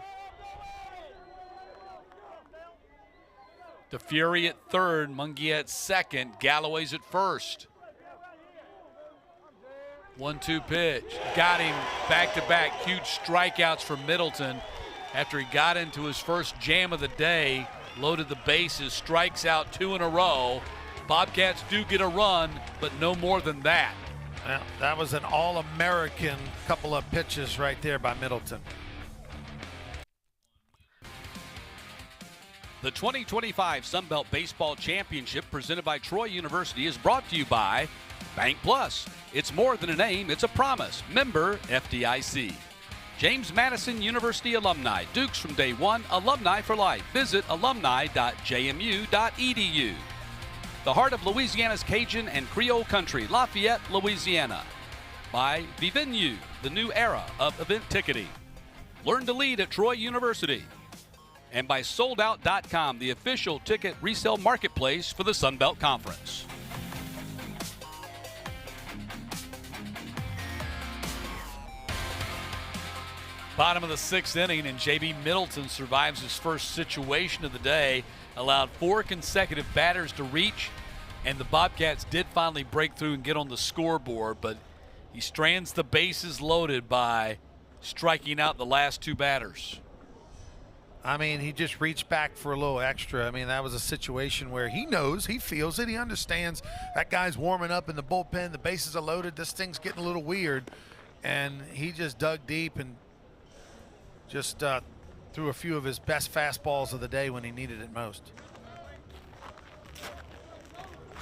DeFury at third, Mungia at second, Galloway's at first. 1-2 pitch. Got him back-to-back. Huge strikeouts for Middleton after he got into his first jam of the day, loaded the bases, strikes out 2 in a row. Bobcats do get a run, but no more than that. Well, that was an All-American couple of pitches right there by Middleton. The 2025 Sunbelt Baseball Championship presented by Troy University is brought to you by Bank Plus. It's more than a name, it's a promise. Member FDIC. James Madison University alumni. Dukes from day one, alumni for life. Visit alumni.jmu.edu. The heart of Louisiana's Cajun and Creole country, Lafayette, Louisiana. By The Venue, the new era of event ticketing. Learn to lead at Troy University. And by SoldOut.com, the official ticket resale marketplace for the Sunbelt Conference. Bottom of the 6th inning, and J.B. Middleton survives his first situation of the day. Allowed 4 consecutive batters to reach, and the Bobcats did finally break through and get on the scoreboard, but he strands the bases loaded by striking out the last 2 batters. I mean, he just reached back for a little extra. I mean, that was a situation where he knows, he feels it, he understands that guy's warming up in the bullpen, the bases are loaded, this thing's getting a little weird, and he just dug deep and just threw a few of his best fastballs of the day when he needed it most.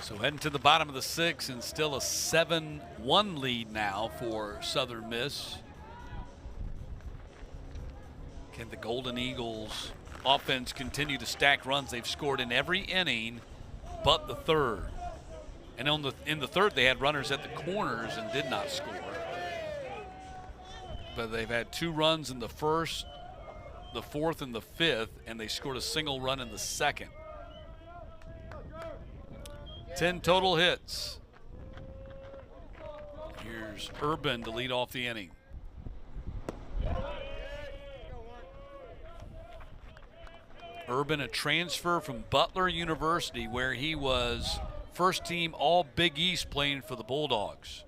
So heading to the bottom of the 6th, and still a 7-1 lead now for Southern Miss. Can the Golden Eagles offense continue to stack runs? They've scored in every inning but the 3rd. And in the 3rd, they had runners at the corners and did not score. But they've had 2 runs in the 1st the fourth and the fifth, and they scored a single run in the second. 10 total hits. Here's Urban to lead off the inning. Urban, a transfer from Butler University, where he was first team All Big East playing for the Bulldogs.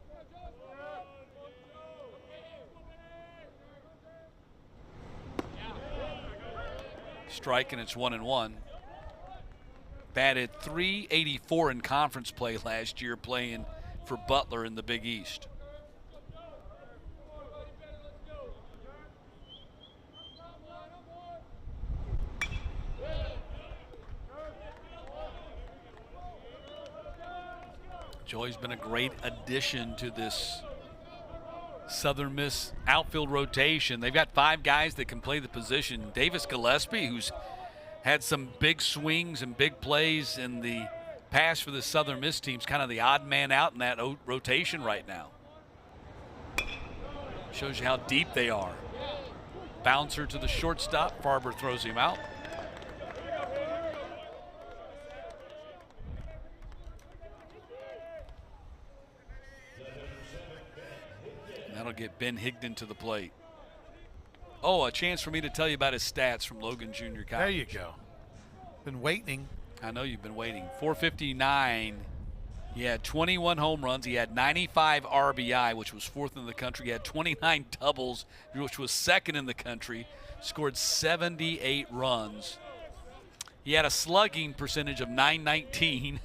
Strike, and it's 1-1. Batted .384 in conference play last year, playing for Butler in the Big East. Joey's been a great addition to this Southern Miss outfield rotation. They've got 5 guys that can play the position. Davis Gillespie, who's had some big swings and big plays in the past for the Southern Miss team's kind of the odd man out in that rotation right now. Shows you how deep they are. Bouncer to the shortstop. Farber throws him out. And that'll get Ben Higdon to the plate. Oh, a chance for me to tell you about his stats from Logan Junior College. There you go. Been waiting. I know you've been waiting. 459. He had 21 home runs. He had 95 RBI, which was 4th in the country. He had 29 doubles, which was 2nd in the country. Scored 78 runs. He had a slugging percentage of .919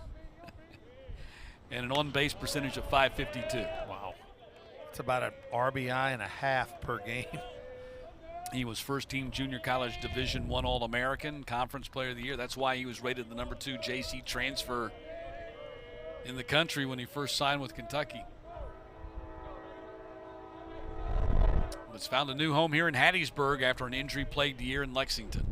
and an on-base percentage of .552. Wow. It's about an RBI and a half per game. He was first-team junior college Division I All-American, Conference Player of the Year. That's why he was rated the number 2 JC transfer in the country when he first signed with Kentucky. But found a new home here in Hattiesburg after an injury-plagued year in Lexington.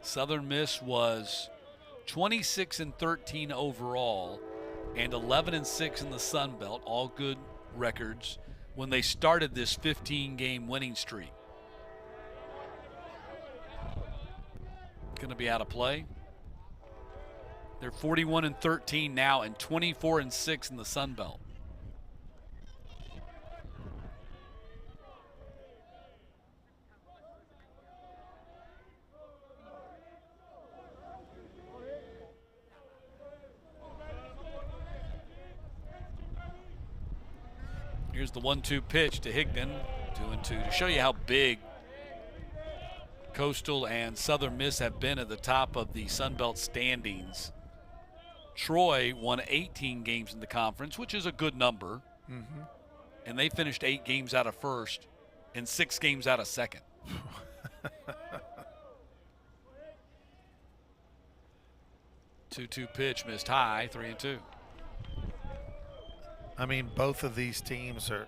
Southern Miss was 26-13 overall and 11-6 in the Sun Belt, all good records, when they started this 15-game winning streak. Going to be out of play. They're 41-13 now and 24-6 in the Sun Belt. Here's the 1-2 pitch to Higdon, 2-2, to show you how big Coastal and Southern Miss have been at the top of the Sun Belt standings. Troy won 18 games in the conference, which is a good number, and they finished 8 games out of first and 6 games out of second. 2-2 pitch missed high, 3-2. I mean, both of these teams are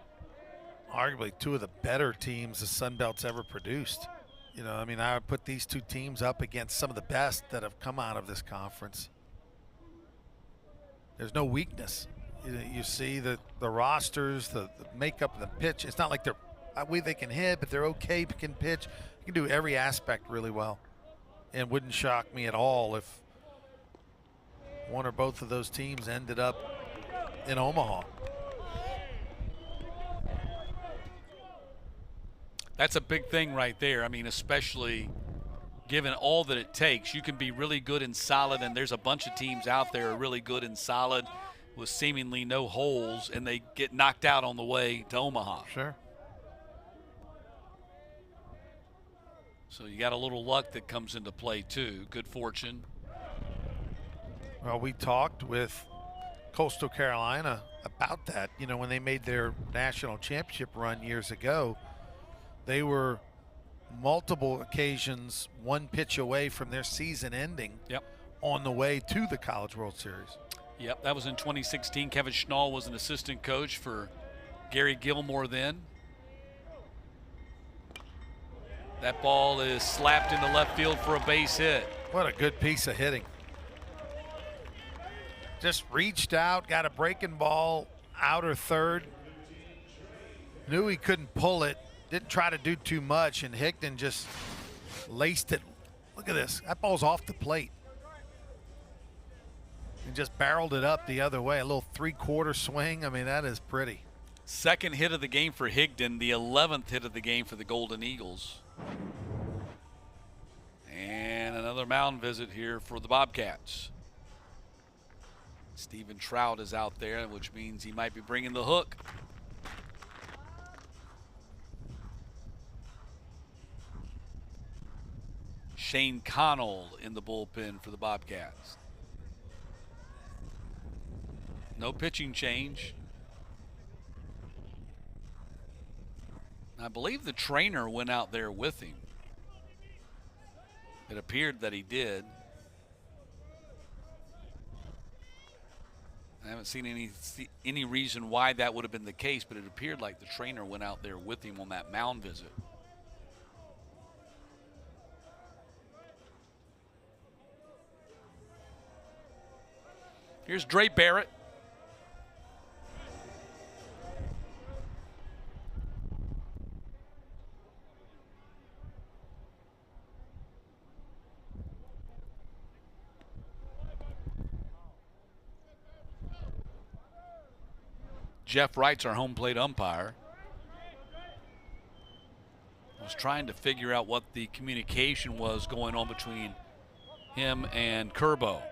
arguably 2 of the better teams the Sun Belt's ever produced. You know, I mean, I would put these 2 teams up against some of the best that have come out of this conference. There's no weakness. You see the rosters, the makeup of the pitch. It's not like they can hit, but they're okay, can pitch. You can do every aspect really well. And it wouldn't shock me at all if one or both of those teams ended up in Omaha. That's a big thing right there. I mean, especially given all that it takes. You can be really good and solid, and there's a bunch of teams out there are really good and solid with seemingly no holes, and they get knocked out on the way to Omaha. Sure. So you got a little luck that comes into play too. Good fortune. Well, we talked with Coastal Carolina about that. You know, when they made their national championship run years ago, they were multiple occasions 1 pitch away from their season ending. Yep. On the way to the College World Series. Yep, that was in 2016. Kevin Schnall was an assistant coach for Gary Gilmore then. That ball is slapped into left field for a base hit. What a good piece of hitting. Just reached out, got a breaking ball, outer third. Knew he couldn't pull it, didn't try to do too much, and Higdon just laced it. Look at this, that ball's off the plate. And just barreled it up the other way, a little three-quarter swing. I mean, that is pretty. Second hit of the game for Higdon, the 11th hit of the game for the Golden Eagles. And another mound visit here for the Bobcats. Steven Trout is out there, which means he might be bringing the hook. Shane Connell in the bullpen for the Bobcats. No pitching change. I believe the trainer went out there with him. It appeared that he did. I haven't seen any reason why that would have been the case, but it appeared like the trainer went out there with him on that mound visit. Here's Dre Barrett. Jeff Wright's our home plate umpire. I was trying to figure out what the communication was going on between him and Curbo.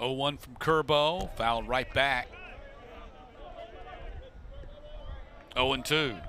One from Curbo, fouled right back. 0-2.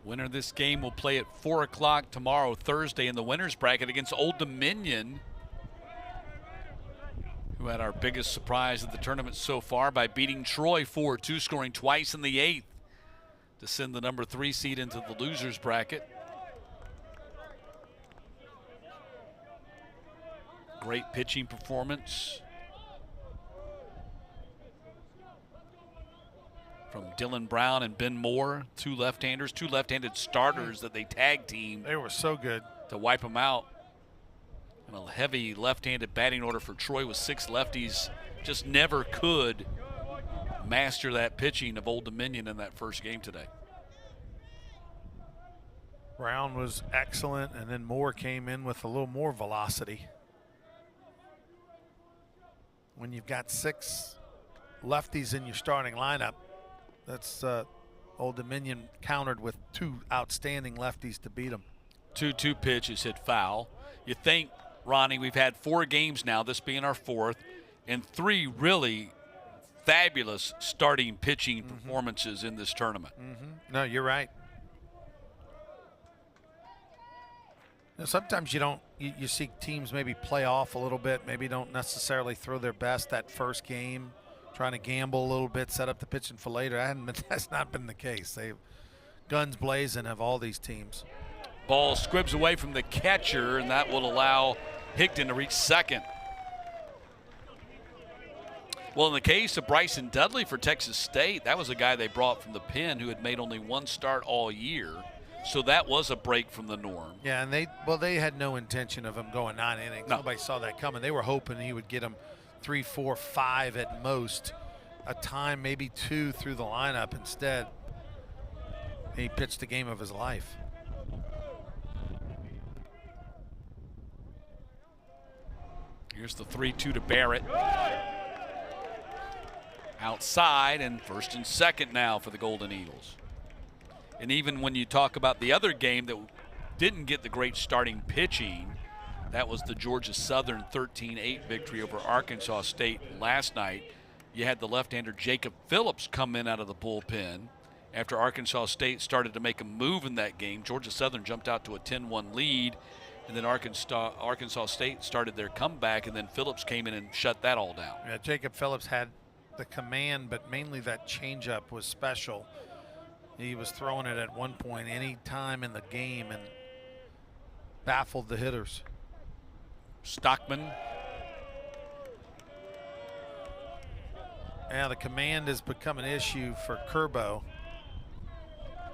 Winner of this game will play at 4 o'clock tomorrow, Thursday, in the winner's bracket against Old Dominion, who had our biggest surprise of the tournament so far by beating Troy 4-2, scoring twice in the 8th to send the number 3 seed into the loser's bracket. Great pitching performance from Dylan Brown and Ben Moore, two left-handers, two left-handed starters that they tag teamed. They were so good to wipe them out. And a heavy left-handed batting order for Troy with 6 lefties. Just never could master that pitching of Old Dominion in that first game today. Brown was excellent, and then Moore came in with a little more velocity. When you've got 6 lefties in your starting lineup, that's Old Dominion countered with 2 outstanding lefties to beat them. 2-2 pitch is hit foul. You think, Ronnie, we've had 4 games now, this being our 4th, and 3 really fabulous starting pitching performances in this tournament. No, you're right. Now, sometimes you see teams maybe play off a little bit, maybe don't necessarily throw their best that first game, trying to gamble a little bit, set up the pitching for later. That's not been the case. They've guns blazing have all these teams. Ball squibs away from the catcher, and that will allow Higdon to reach second. Well, in the case of Bryson Dudley for Texas State, that was a guy they brought from the pen who had made only 1 start all year. So that was a break from the norm. Yeah, and they had no intention of him going 9 innings. No. Nobody saw that coming. They were hoping he would get them 3, 4, 5 at most a time, maybe 2 through the lineup. Instead, he pitched the game of his life. Here's the 3-2 to Barrett. outside, and 1st and 2nd now for the Golden Eagles. And even when you talk about the other game that didn't get the great starting pitching, that was the Georgia Southern 13-8 victory over Arkansas State last night. You had the left-hander Jacob Phillips come in out of the bullpen after Arkansas State started to make a move in that game. Georgia Southern jumped out to a 10-1 lead, and then Arkansas State started their comeback, and then Phillips came in and shut that all down. Yeah, Jacob Phillips had the command, but mainly that changeup was special. He was throwing it at one point any time in the game and baffled the hitters. Stockman. Yeah, the command has become an issue for Curbo.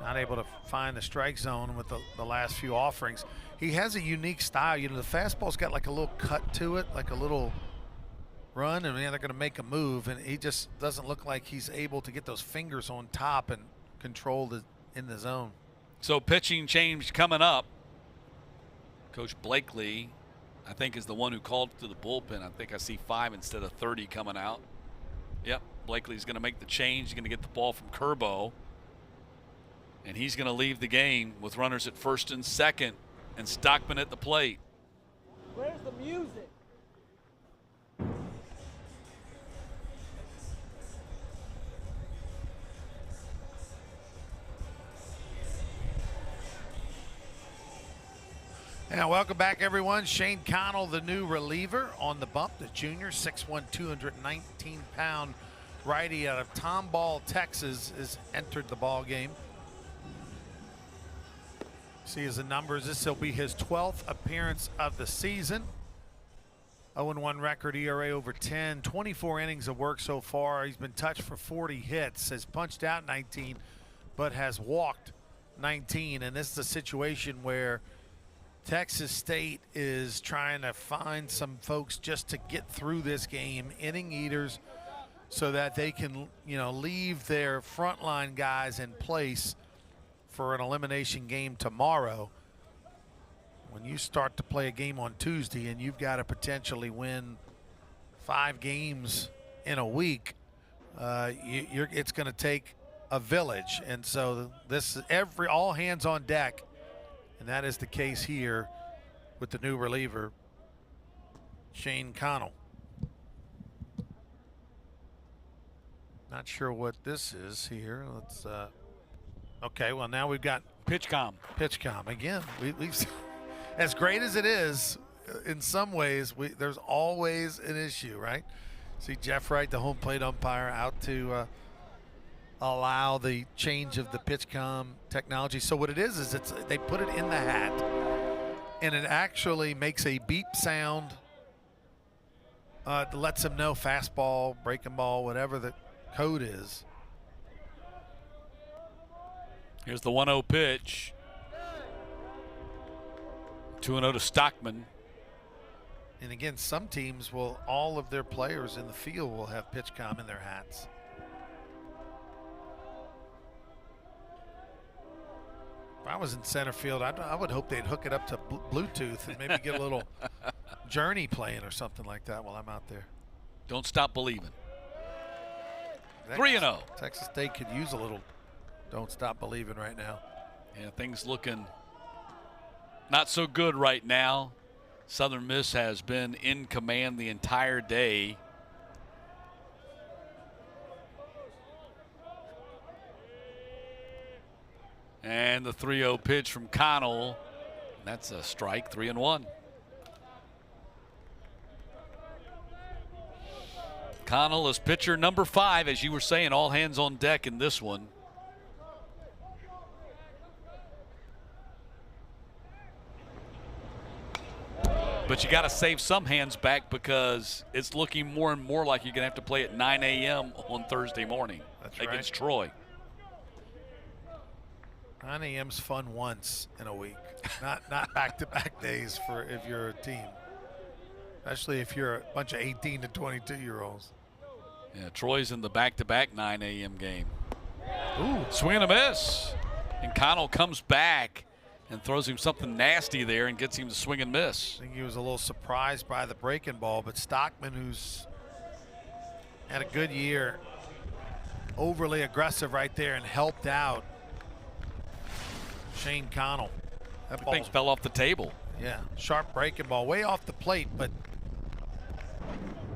Not able to find the strike zone with the last few offerings. He has a unique style. You know, the fastball's got like a little cut to it, like a little run, and they're going to make a move, and he just doesn't look like he's able to get those fingers on top and control in the zone. So pitching change coming up. Coach Blakely, I think, is the one who called to the bullpen. I think I see 5 instead of 30 coming out. Yep, Blakely's going to make the change. He's going to get the ball from Curbo. And he's going to leave the game with runners at 1st and 2nd and Stockman at the plate. Where's the music? And welcome back, everyone. Shane Connell, the new reliever on the bump, the junior, 6'1", 219-pound righty out of Tomball, Texas, has entered the ball game. See as the numbers, this will be his 12th appearance of the season. 0-1 record, ERA over 10, 24 innings of work so far. He's been touched for 40 hits, has punched out 19, but has walked 19. And this is a situation where Texas State is trying to find some folks just to get through this game, inning eaters, so that they can, you know, leave their frontline guys in place for an elimination game tomorrow. When you start to play a game on Tuesday and you've got to potentially win 5 games in a week, it's going to take a village. And so this is all hands on deck. And that is the case here with the new reliever, Shane Connell. Not sure what this is here. Let's okay, well, now we've got PitchCom. PitchCom again. We've as great as it is, in some ways, there's always an issue, right? See Jeff Wright, the home plate umpire, out to allow the change of the PitchCom technology. So what it is they put it in the hat, and it actually makes a beep sound. Lets them know fastball, breaking ball, whatever the code is. Here's the 1-0 pitch. 2-0 to Stockman. And again, some teams will, all of their players in the field will have PitchCom in their hats. If I was in center field, I would hope they'd hook it up to Bluetooth and maybe get a little Journey playing or something like that while I'm out there. Don't stop believing. 3-0. Texas State could use a little don't stop believing right now. Yeah, things looking not so good right now. Southern Miss has been in command the entire day. And the 3-0 pitch from Connell. That's a strike, 3-1. Connell is pitcher number 5, as you were saying, all hands on deck in this one. But you got to save some hands back because it's looking more and more like you're going to have to play at 9 a.m. on Thursday morning. That's against right. Troy. 9 a.m.'s fun once in a week, not back-to-back days for if you're a team, especially if you're a bunch of 18 to 22-year-olds. Yeah, Troy's in the back-to-back 9 a.m. game. Ooh, Swing and a miss. And Connell comes back and throws him something nasty there and gets him to swing and miss. I think he was a little surprised by the breaking ball, but Stockman, who's had a good year overly aggressive right there and helped out Shane Connell. That I think fell off the table. Yeah, sharp breaking ball, way off the plate, but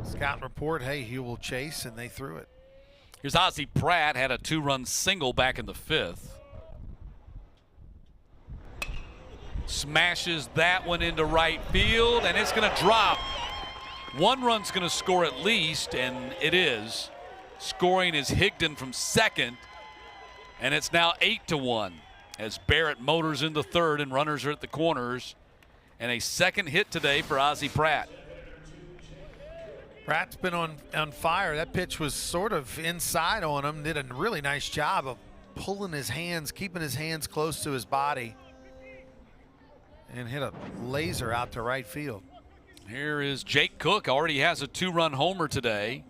scouting report, hey, he will chase, and they threw it. Here's Ozzie Pratt, had a 2-run single back in the 5th. Smashes that one into right field, and it's going to drop. 1 run's going to score at least, and it is. Scoring is Higdon from second, and it's now 8-1 as Barrett motors into third and runners are at the corners. And a second hit today for Ozzie Pratt. Pratt's been on fire. That pitch was sort of inside on him. Did a really nice job of pulling his hands, keeping his hands close to his body, and hit a laser out to right field. Here is Jake Cook. Already has a 2-run homer today.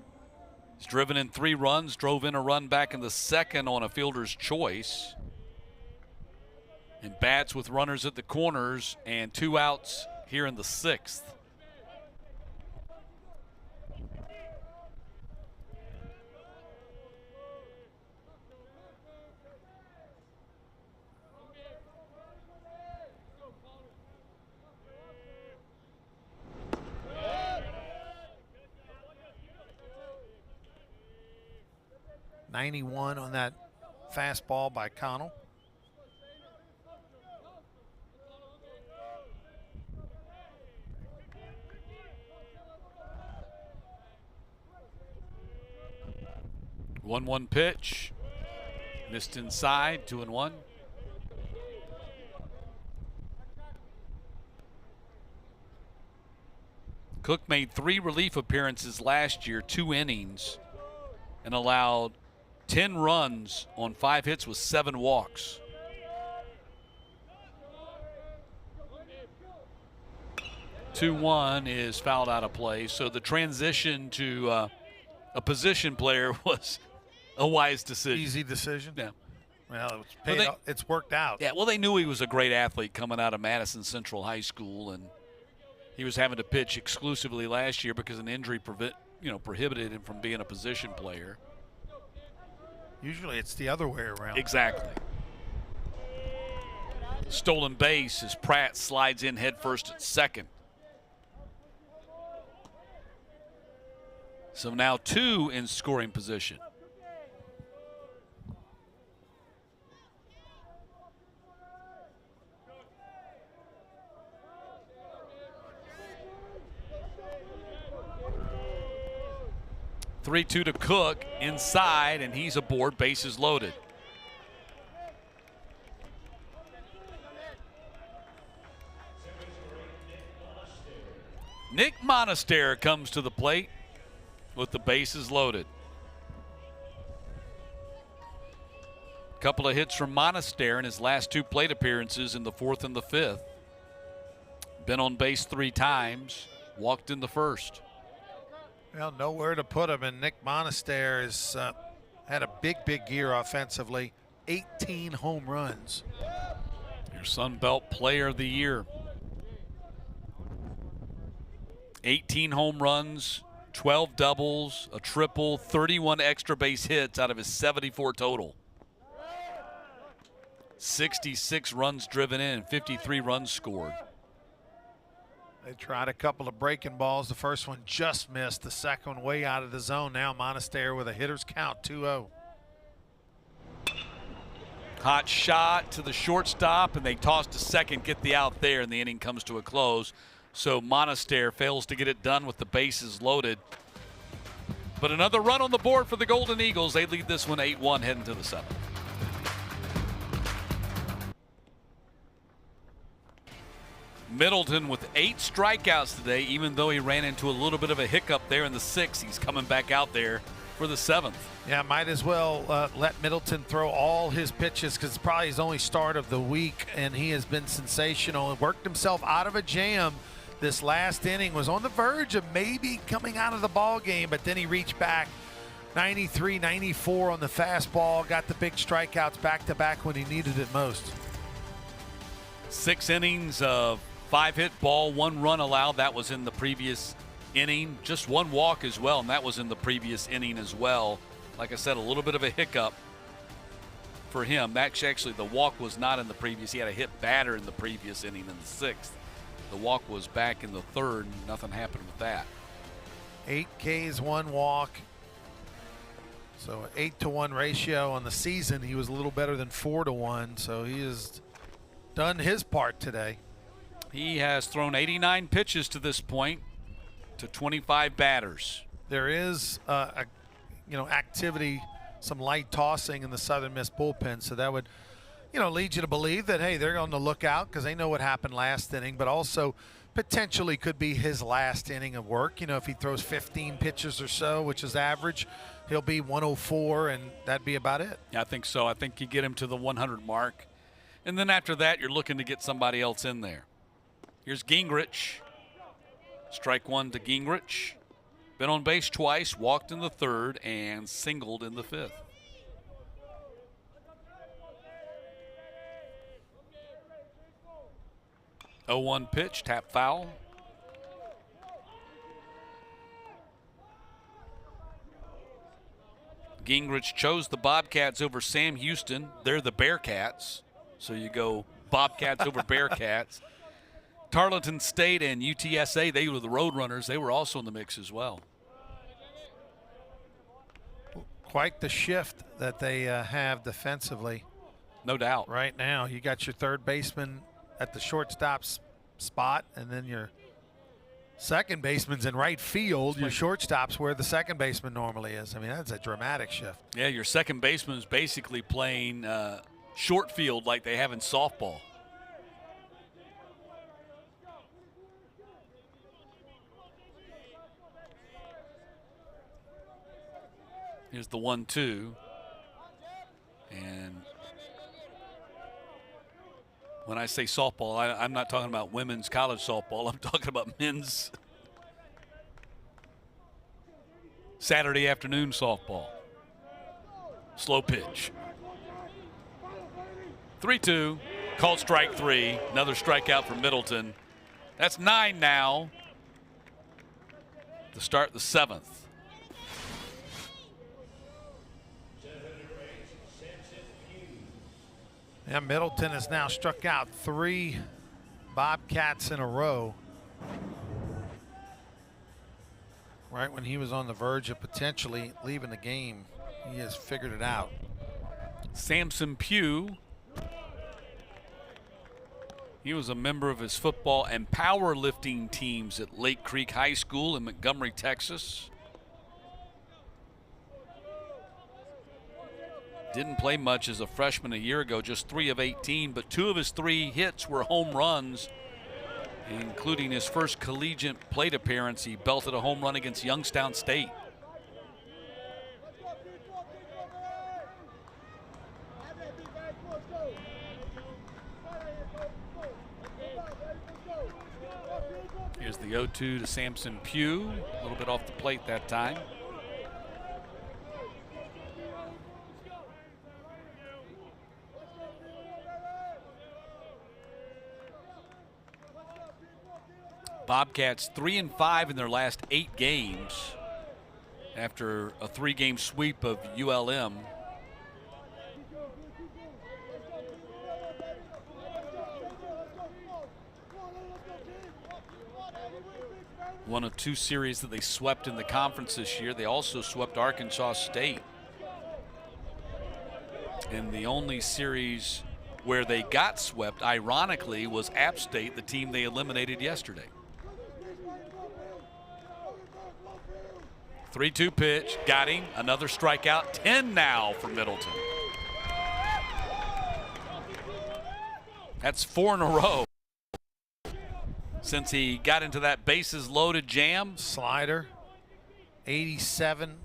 He's driven in 3 runs, drove in a run back in the 2nd on a fielder's choice. And bats with runners at the corners and 2 outs here in the 6th. .91 on that fastball by Connell. One pitch, missed inside, 2-1. Cook made 3 relief appearances last year, 2 innings, and allowed 10 runs on 5 hits with 7 walks. Two-1 is fouled out of play, so the transition to a position player was a wise decision. Easy decision. Yeah. Well, it's worked out. Yeah, well, they knew he was a great athlete coming out of Madison Central High School, and he was having to pitch exclusively last year because an injury prohibited him from being a position player. Usually it's the other way around. Exactly. Stolen base as Pratt slides in headfirst at second. So now 2 in scoring position. Three-two to Cook inside, and he's aboard, bases loaded. Nick Monaster comes to the plate with the bases loaded. Couple of hits from Monaster in his last 2 plate appearances in the 4th and the 5th. Been on base 3 times, walked in the 1st. Well, nowhere to put him, and Nick Monaster has had a big year offensively. 18 home runs. Your Sun Belt Player of the Year. 18 home runs, 12 doubles, a triple, 31 extra base hits out of his 74 total. 66 runs driven in and 53 runs scored. They tried a couple of breaking balls. The first one just missed. The second one way out of the zone. Now Monaster with a hitter's count, 2-0. Hot shot to the shortstop, and they toss to second, get the out there, and the inning comes to a close. So Monaster fails to get it done with the bases loaded. But another run on the board for the Golden Eagles. They lead this one 8-1 heading to the 7th. Middleton with 8 strikeouts today, even though he ran into a little bit of a hiccup there in the 6th. He's coming back out there for the 7th. Yeah, might as well let Middleton throw all his pitches because it's probably his only start of the week, and he has been sensational and worked himself out of a jam. This last inning was on the verge of maybe coming out of the ball game, but then he reached back 93, 94 on the fastball, got the big strikeouts back-to-back when he needed it most. 6 innings of 5-hit ball, 1 run allowed. That was in the previous inning. Just 1 walk as well, and that was in the previous inning as well. Like I said, a little bit of a hiccup for him. Actually, the walk was not in the previous. He had a hit batter in the previous inning in the 6th. The walk was back in the 3rd. Nothing happened with that. 8 Ks, 1 walk. So 8-to-1 ratio on the season. He was a little better than 4-to-1. So he has done his part today. He has thrown 89 pitches to this point to 25 batters. There is activity, some light tossing in the Southern Miss bullpen, so that would lead you to believe that, hey, they're on the lookout because they know what happened last inning, but also potentially could be his last inning of work. If he throws 15 pitches or so, which is average, he'll be 104, and that'd be about it. Yeah, I think so. I think you get him to the 100 mark, and then after that, you're looking to get somebody else in there. Here's Gingrich. Strike 1 to Gingrich. Been on base twice, walked in the 3rd, and singled in the 5th. Oh, 1 pitch, tap foul. Gingrich chose the Bobcats over Sam Houston. They're the Bearcats, so you go Bobcats over Bearcats. Tarleton State and UTSA, they were the Roadrunners. They were also in the mix as well. Quite the shift that they have defensively. No doubt. Right now, you got your third baseman at the shortstop spot, and then your second baseman's in right field. Your shortstop's where the second baseman normally is. I mean, that's a dramatic shift. Yeah, your second baseman is basically playing short field like they have in softball. Here's the 1-2. And when I say softball, I'm not talking about women's college softball. I'm talking about men's Saturday afternoon softball. Slow pitch. 3-2. Called strike 3. Another strikeout for Middleton. That's 9 now to start the 7th. Yeah, Middleton has now struck out 3 Bobcats in a row. Right when he was on the verge of potentially leaving the game, he has figured it out. Samson Pugh. He was a member of his football and powerlifting teams at Lake Creek High School in Montgomery, Texas. Didn't play much as a freshman a year ago, just 3 of 18, but 2 of his 3 hits were home runs, including his first collegiate plate appearance. He belted a home run against Youngstown State. Here's the 0-2 to Samson Pugh, a little bit off the plate that time. Bobcats 3-5 in their last 8 games after a 3-game sweep of ULM. One of 2 series that they swept in the conference this year. They also swept Arkansas State. And the only series where they got swept, ironically, was App State, the team they eliminated yesterday. 3-2 pitch, got him, another strikeout, 10 now for Middleton. That's 4 in a row since he got into that bases loaded jam. Slider, 87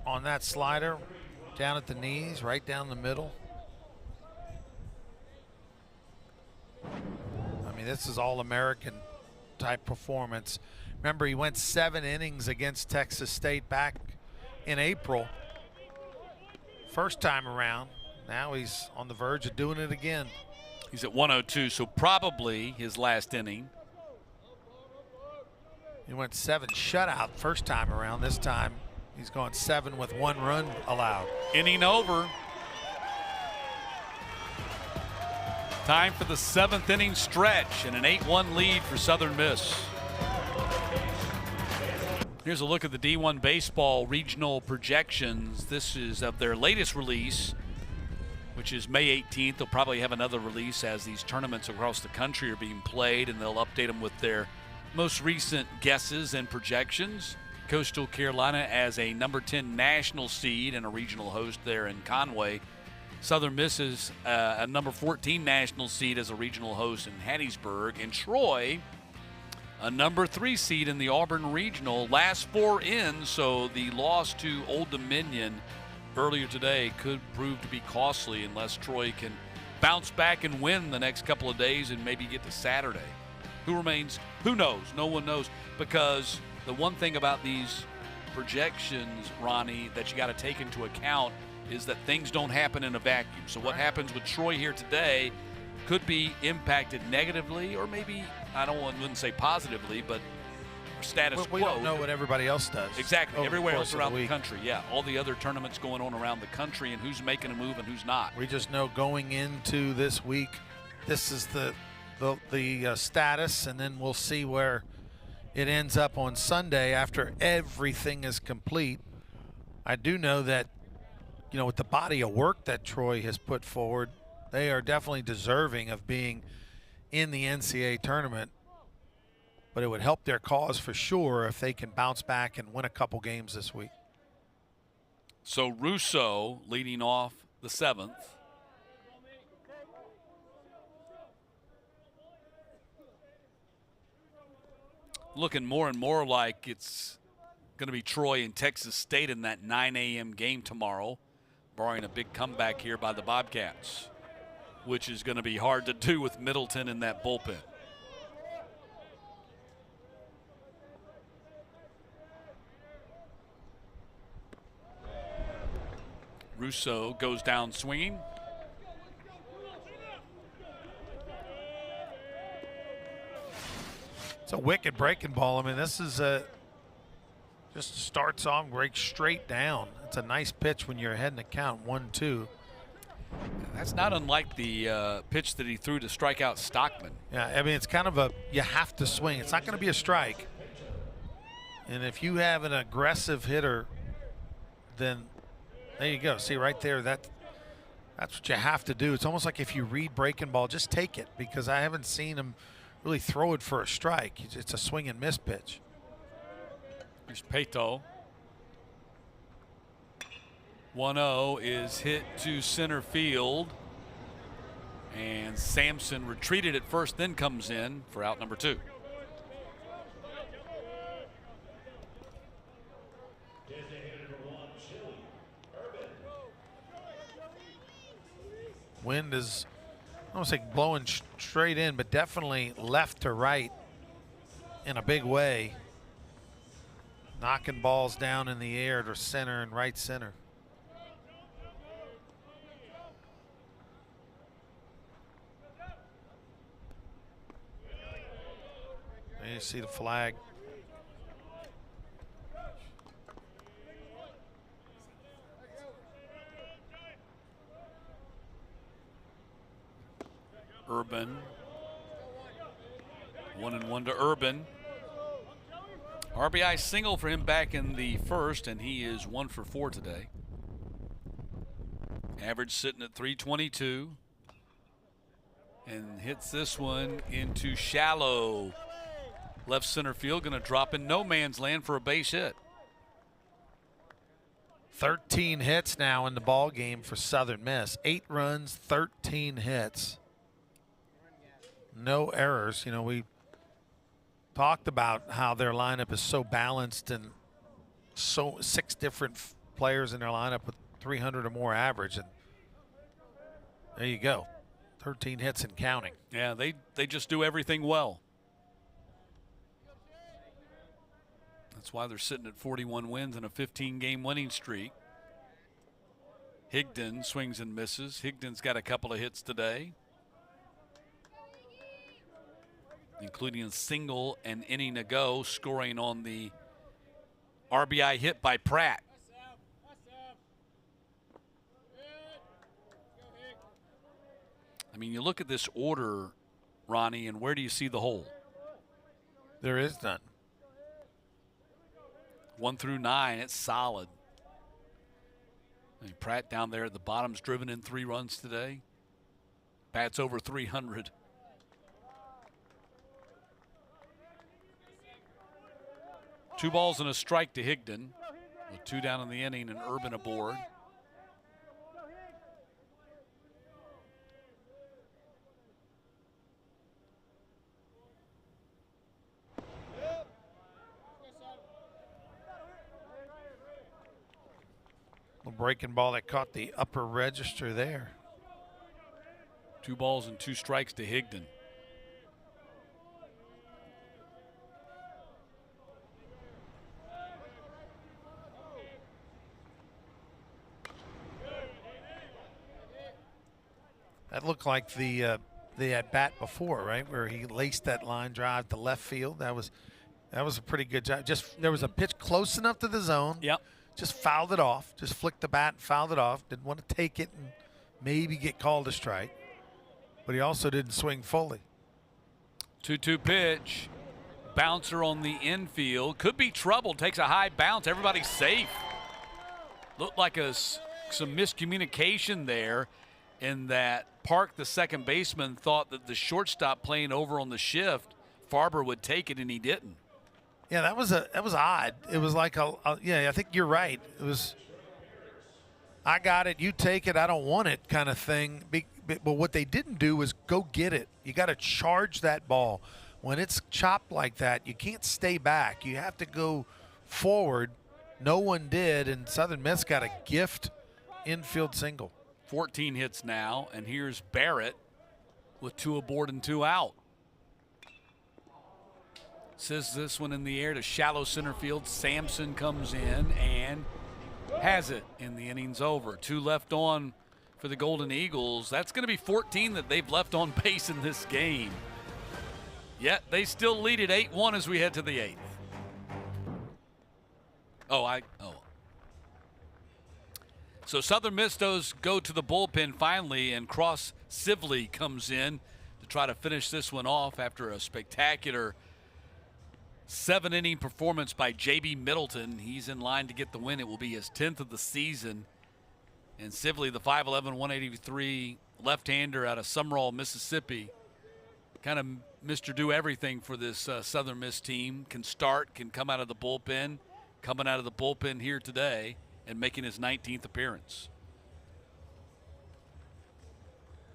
on that slider, down at the knees, right down the middle. I mean, this is All-American type performance. Remember, he went 7 innings against Texas State back in April. First time around. Now he's on the verge of doing it again. He's at 102, so probably his last inning. He went 7 shutout first time around. This time He's gone 7 with 1 run allowed. Inning over. Time for the 7th inning stretch and an 8-1 lead for Southern Miss. Here's a look at the D1 baseball regional projections. This is of their latest release, which is May 18th. They'll probably have another release as these tournaments across the country are being played, and they'll update them with their most recent guesses and projections. Coastal Carolina as a number 10 national seed and a regional host there in Conway. Southern Miss is a number 14 national seed as a regional host in Hattiesburg. And Troy, a number 3 seed in the Auburn Regional. Last 4 in, so the loss to Old Dominion earlier today could prove to be costly unless Troy can bounce back and win the next couple of days and maybe get to Saturday. Who remains? Who knows? No one knows, because the one thing about these projections, Ronnie, that you got to take into account is that things don't happen in a vacuum. So what happens with Troy here today could be impacted negatively, or maybe, wouldn't say positively, but status quo. We don't know what everybody else does. Exactly. Everywhere else around the country. Yeah. All the other tournaments going on around the country and who's making a move and who's not. We just know going into this week, this is the status, and then we'll see where it ends up on Sunday after everything is complete. I do know that, with the body of work that Troy has put forward, they are definitely deserving of being in the NCAA tournament. But it would help their cause for sure if they can bounce back and win a couple games this week. So Russo leading off the 7th. Looking more and more like it's going to be Troy and Texas State in that 9 a.m. game tomorrow, barring a big comeback here by the Bobcats, which is going to be hard to do with Middleton in that bullpen. Russo goes down swinging. It's a wicked breaking ball. I mean, this is just starts on, breaks straight down. It's a nice pitch when you're ahead in the count, 1-2. That's not unlike the pitch that he threw to strike out Stockman. Yeah, I mean, it's kind of you have to swing. It's not going to be a strike. And if you have an aggressive hitter, then there you go. See right there, that's what you have to do. It's almost like if you read breaking ball, just take it, because I haven't seen him really throw it for a strike. It's a swing and miss pitch. Here's Peto. 1-0 is hit to center field. And Sampson retreated at first, then comes in for out number 2. Wind is, I don't say blowing straight in, but definitely left to right in a big way. Knocking balls down in the air to center and right center. There you see the flag. Urban. 1-1 to Urban. RBI single for him back in the first, and he is 1 for 4 today. Average sitting at 322. And hits this one into shallow left center field. Going to drop in no man's land for a base hit. 13 hits now in the ball game for Southern Miss. 8 runs, 13 hits. No errors. We talked about how their lineup is so balanced, and 6 different players in their lineup with 300 or more average, and there you go. 13 hits and counting. Yeah, they just do everything well. That's why they're sitting at 41 wins and a 15-game winning streak. Higdon swings and misses. Higdon's got a couple of hits today, including a single and inning ago, scoring on the RBI hit by Pratt. I mean, you look at this order, Ronnie, and where do you see the hole? There is none. 1 through 9, it's solid. I mean, Pratt down there at the bottom's driven in 3 runs today. Bats over 300. Two balls and a strike to Higdon, with 2 down in the inning and Urban aboard. A breaking ball that caught the upper register there. 2 balls and 2 strikes to Higdon. That looked like the at bat before, right, where he laced that line drive to left field. That was a pretty good job. Just there was a pitch close enough to the zone. Yep. Just fouled it off. Just flicked the bat and fouled it off. Didn't want to take it and maybe get called a strike. But he also didn't swing fully. 2-2 pitch. Bouncer on the infield. Could be trouble. Takes a high bounce. Everybody's safe. Looked like some miscommunication there in that Park, the second baseman, thought that the shortstop playing over on the shift, Farber would take it, and he didn't. Yeah, that was odd. It was like yeah, I think you're right. It was, I got it, you take it, I don't want it kind of thing. But what they didn't do was go get it. You got to charge that ball. When it's chopped like that, you can't stay back. You have to go forward. No one did, and Southern Miss got a gift infield single. 14 hits now, and here's Barrett with 2 aboard and 2 out. Says this one in the air to shallow center field. Sampson comes in and has it, and the inning's over. 2 left on for the Golden Eagles. That's going to be 14 that they've left on base in this game. Yet they still lead it 8-1 as we head to the 8th. So Southern Miss does go to the bullpen finally, and Cross Sibley comes in to try to finish this one off after a spectacular 7-inning performance by J.B. Middleton. He's in line to get the win. It will be his 10th of the season. And Sibley, the 5'11", 183 left-hander out of Summerall, Mississippi, kind of Mr. Do Everything for this Southern Miss team. Can start, can come out of the bullpen. Coming out of the bullpen here today and making his 19th appearance.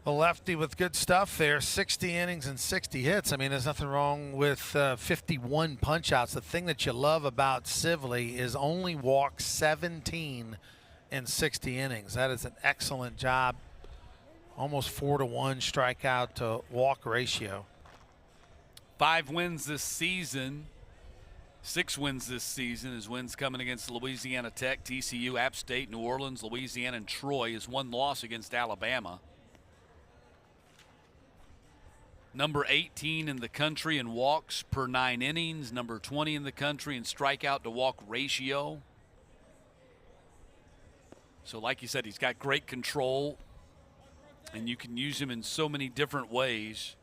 A lefty with good stuff there, 60 innings and 60 hits. I mean, there's nothing wrong with 51 punch-outs. The thing that you love about Sibley is only walked 17 in 60 innings. That is an excellent job. Almost 4-to-1 strikeout to walk ratio. 5 wins this season. 6 wins this season. His wins coming against Louisiana Tech, TCU, App State, New Orleans, Louisiana, and Troy. His 1 loss against Alabama. Number 18 in the country in walks per 9 innings. Number 20 in the country in strikeout to walk ratio. So like you said, he's got great control, and you can use him in so many different ways.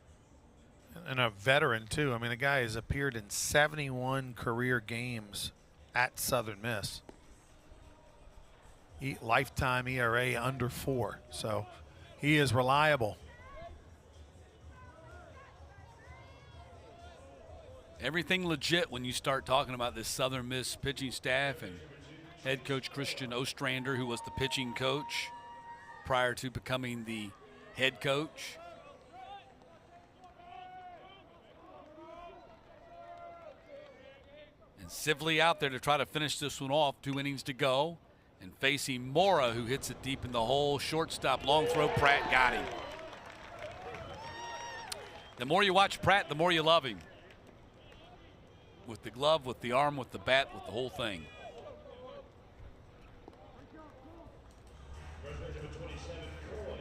And a veteran, too. I mean, the guy has appeared in 71 career games at Southern Miss. Lifetime ERA under 4. So he is reliable. Everything legit when you start talking about this Southern Miss pitching staff and head coach Christian Ostrander, who was the pitching coach prior to becoming the head coach. And Sibley out there to try to finish this one off. 2 innings to go. And facing Mora, who hits it deep in the hole. Shortstop, long throw. Pratt got him. The more you watch Pratt, the more you love him. With the glove, with the arm, with the bat, with the whole thing.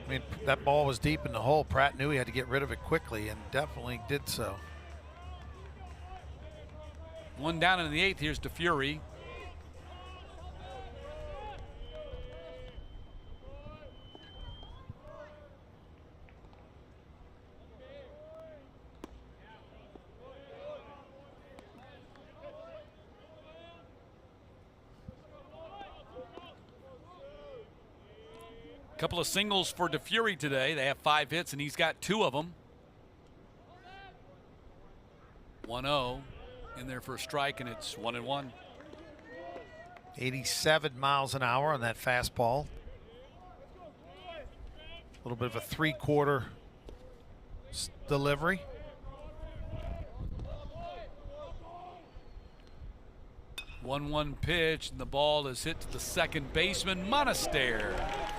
I mean, that ball was deep in the hole. Pratt knew he had to get rid of it quickly, and definitely did so. 1 down in the 8th. Here's DeFury. Couple of singles for DeFury today. They have 5 hits, and he's got 2 of them. 1-0 in there for a strike, and it's 1-1. 87 miles an hour on that fastball. A little bit of a 3/4 delivery. One pitch, and the ball is hit to the second baseman, Monaster.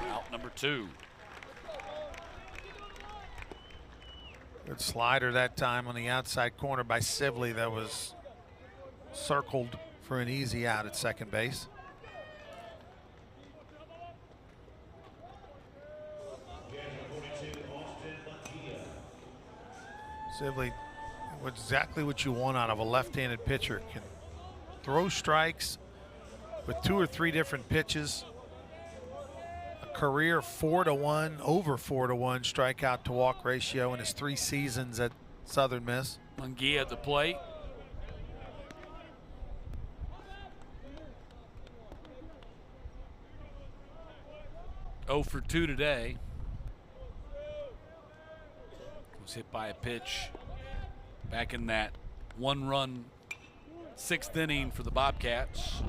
Out number 2. Good slider that time on the outside corner by Sibley that was circled for an easy out at second base. Sibley, exactly what you want out of a left-handed pitcher. Can throw strikes with 2 or 3 different pitches. A career 4-1, over 4-1 strikeout to walk ratio in his 3 seasons at Southern Miss. Munguia at the plate. Oh for 2 today. Was hit by a pitch back in that 1-run 6th inning for the Bobcats.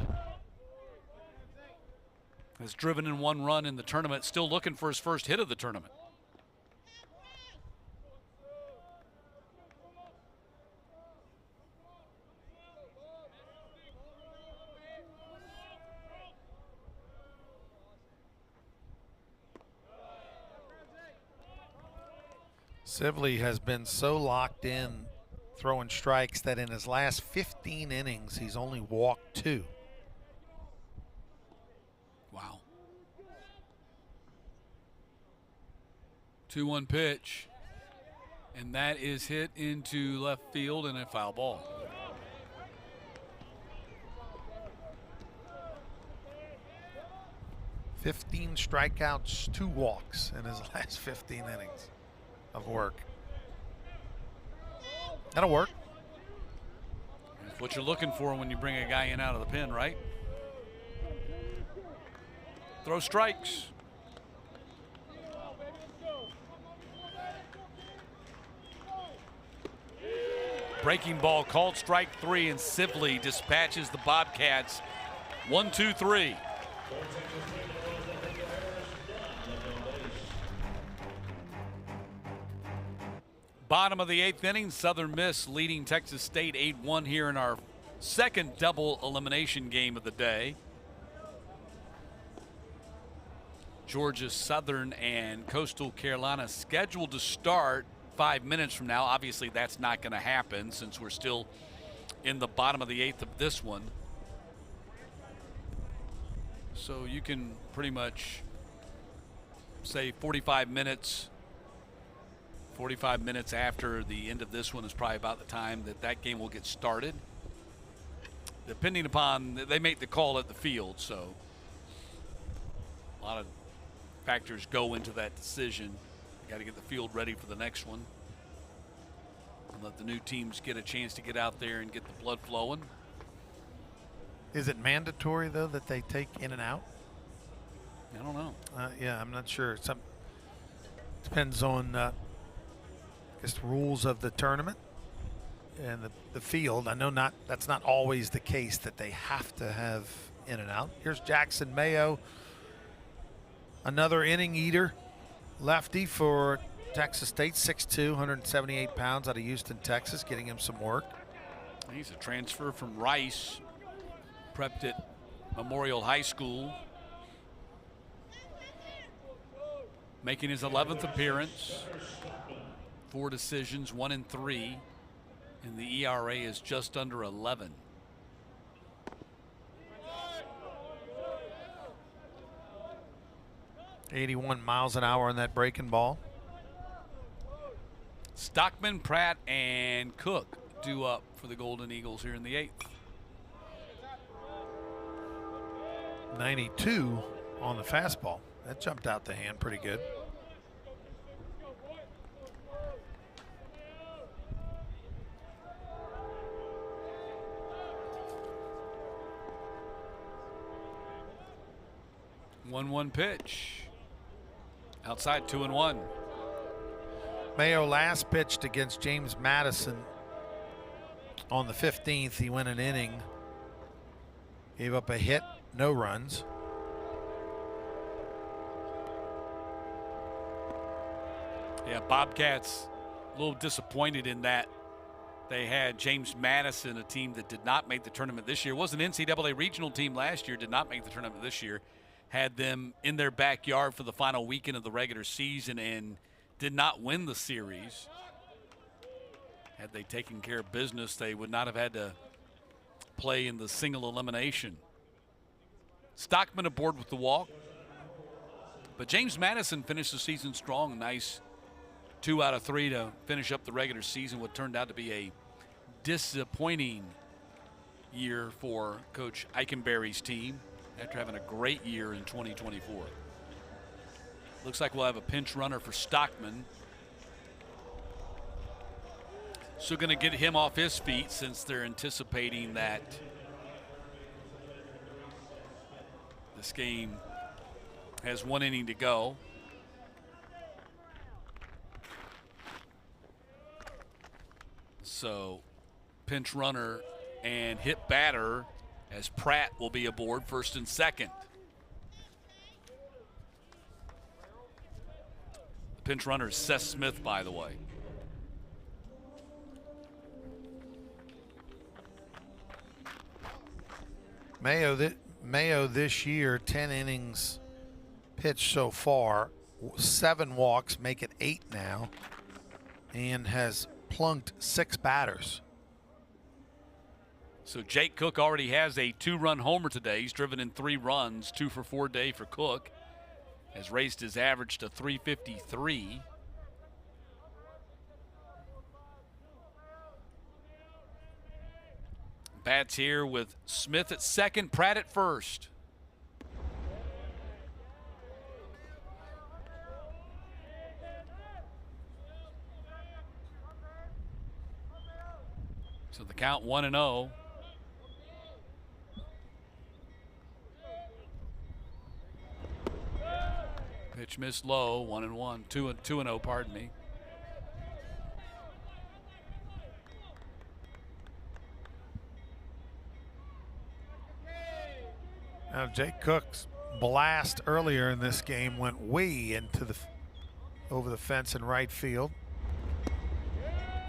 Has driven in 1 run in the tournament, still looking for his first hit of the tournament. Sibley has been so locked in throwing strikes that in his last 15 innings, he's only walked 2. Wow. 2-1 pitch. And that is hit into left field and a foul ball. "15 strikeouts, 2 walks in his last 15 innings of work." That'll work. That's what you're looking for when you bring a guy in out of the pen, right? Throw strikes. Breaking ball called strike 3, and Sibley dispatches the Bobcats 1-2-3. Bottom of the 8th inning, Southern Miss leading Texas State 8-1 here in our second double elimination game of the day. Georgia Southern and Coastal Carolina scheduled to start 5 minutes from now. Obviously, that's not going to happen since we're still in the bottom of the 8th of this one. So you can pretty much say 45 minutes after the end of this one is probably about the time that game will get started. Depending upon, they make the call at the field, so a lot of factors go into that decision. Got to get the field ready for the next one and let the new teams get a chance to get out there and get the blood flowing. Is it mandatory, though, that they take in and out? I don't know. Yeah, I'm not sure. Depends on the rules of the tournament and the field. I know that's not always the case that they have to have in and out. Here's Jackson Mayo, another inning eater, lefty for Texas State, 6'2", 178 pounds, out of Houston, Texas, getting him some work. He's a transfer from Rice, prepped at Memorial High School, making his 11th appearance. 4 decisions, 1-3, and the ERA is just under 11. .81 miles an hour on that breaking ball. Stockman, Pratt, and Cook due up for the Golden Eagles here in the 8th. 92 on the fastball. That jumped out the hand pretty good. One pitch. Outside 2-1. Mayo last pitched against James Madison on the 15th. He went an inning, gave up a hit, no runs. Yeah, Bobcats a little disappointed in that they had James Madison, a team that did not make the tournament this year. Was an NCAA regional team last year, did not make the tournament this year. Had them in their backyard for the final weekend of the regular season and did not win the series. Had they taken care of business, they would not have had to play in the single elimination. Stockman aboard with the walk. But James Madison finished the season strong. A nice 2 out of 3 to finish up the regular season. What turned out to be a disappointing year for Coach Eikenberry's team after having a great year in 2024. Looks like we'll have a pinch runner for Stockman. So going to get him off his feet since they're anticipating that this game has 1 inning to go. So pinch runner and hit batter as Pratt will be aboard first and second. The pinch runner is Seth Smith, by the way. Mayo this year, 10 innings pitched so far, 7 walks, make it 8 now, and has plunked 6 batters. So Jake Cook already has a 2-run homer today. He's driven in 3 runs, 2 for 4 day for Cook. Has raised his average to 353. Bats here with Smith at second, Pratt at first. So the count 1-0. Pitch missed low, 1-1, 2-0, pardon me. Now Jake Cook's blast earlier in this game went way into over the fence in right field.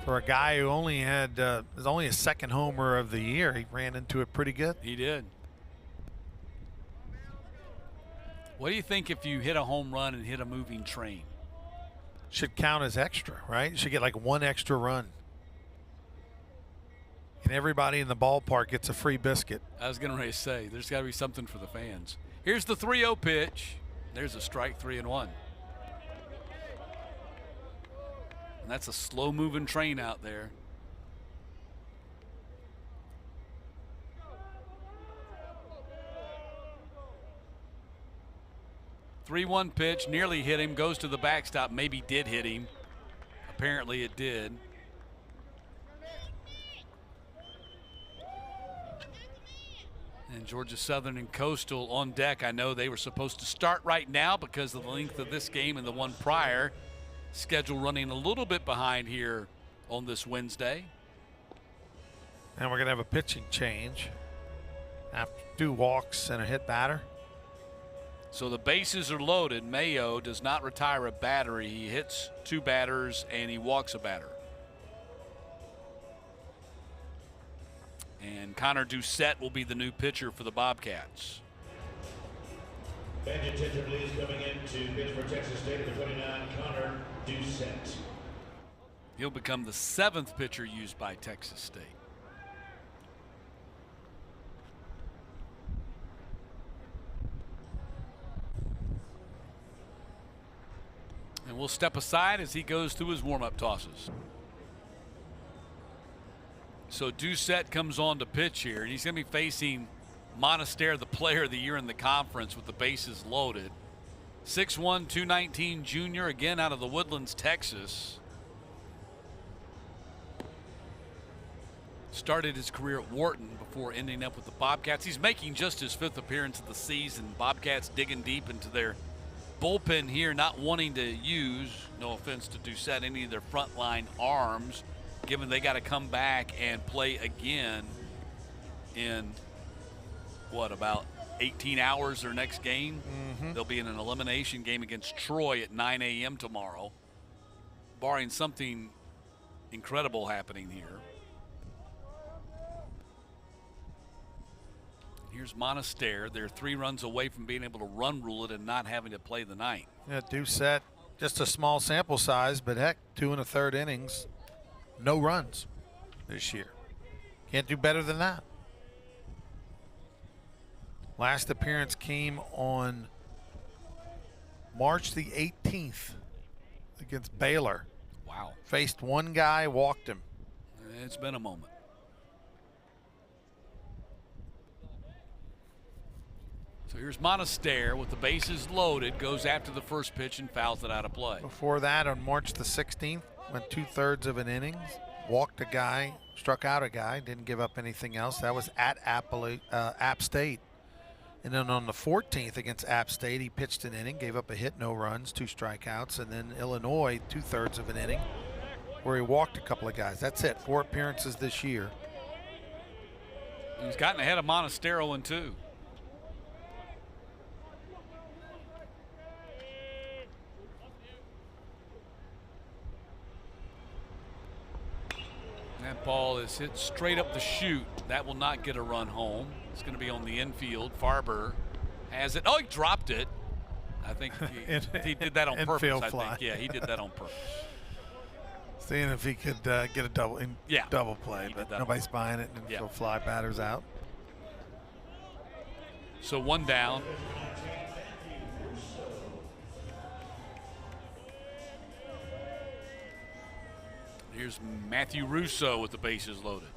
For a guy who only had was only his 2nd homer of the year, he ran into it pretty good. He did. What do you think if you hit a home run and hit a moving train? Should count as extra, right? You should get like 1 extra run. And everybody in the ballpark gets a free biscuit. I was going to say, there's got to be something for the fans. Here's the 3-0 pitch. There's a strike, 3-1. And that's a slow-moving train out there. Three-one pitch, nearly hit him, goes to the backstop, maybe did hit him. Apparently it did. And Georgia Southern and Coastal on deck. I know they were supposed to start right now because of the length of this game and the one prior. Schedule running a little bit behind here on this Wednesday. And we're going to have a pitching change after 2 walks and a hit batter. So the bases are loaded. Mayo does not retire a batter. He hits 2 batters and he walks a batter. And Connor Doucette will be the new pitcher for the Bobcats. Bench attention please, coming in to pitch for Texas State, the 29, Connor Doucette. He'll become the 7th pitcher used by Texas State. And we'll step aside as he goes through his warm-up tosses. So Doucette comes on to pitch here, and he's going to be facing Monastere, the player of the year in the conference, with the bases loaded. 6'1", 219 junior, again out of the Woodlands, Texas. Started his career at Wharton before ending up with the Bobcats. He's making just his 5th appearance of the season. Bobcats digging deep into their bullpen here not wanting to use, no offense to Doucette, any of their frontline arms, given they got to come back and play again in, what, about 18 hours their next game? They'll be in an elimination game against Troy at 9 a.m. tomorrow, barring something incredible happening here. Here's Monaster. They're 3 runs away from being able to run rule it and not having to play the ninth. Yeah, Doucette, just a small sample size, but heck, 2 1/3 innings, no runs this year. Can't do better than that. Last appearance came on March the 18th against Baylor. Wow. Faced one guy, walked him. It's been a moment. So here's Monaster with the bases loaded, goes after the first pitch and fouls it out of play. Before that, on March the 16th, went 2/3 of an innings, walked a guy, struck out a guy, didn't give up anything else. That was at App State. And then on the 14th against App State, he pitched an inning, gave up a hit, no runs, 2 strikeouts. And then Illinois, 2/3 of an inning, where he walked a couple of guys. That's it, 4 appearances this year. He's gotten ahead of Monastero in 2. That ball is hit straight up the chute. That will not get a run home. It's going to be on the infield. Farber has it. Oh, he dropped it. I think he did that on purpose. Infield I fly. think. Yeah, he did that on purpose. Seeing if he could get a double play, but nobody's buying it, and she'll fly batters out. So 1 down. Here's Matthew Russo with the bases loaded.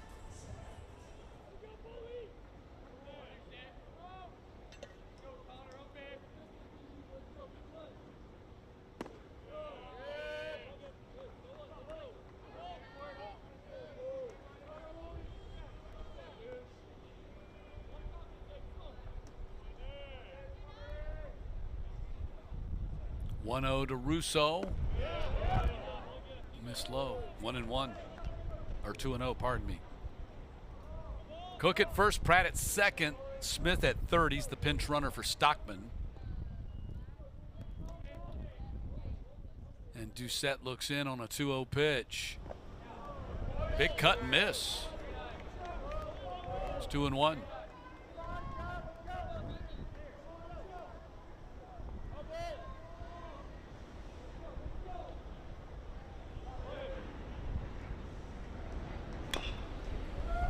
One-0 to Russo. Missed low. 1-1. Or 2-0, pardon me. Cook at first, Pratt at second, Smith at third. He's the pinch runner for Stockman. And Doucette looks in on a 2-0 pitch. Big cut and miss. It's 2-1.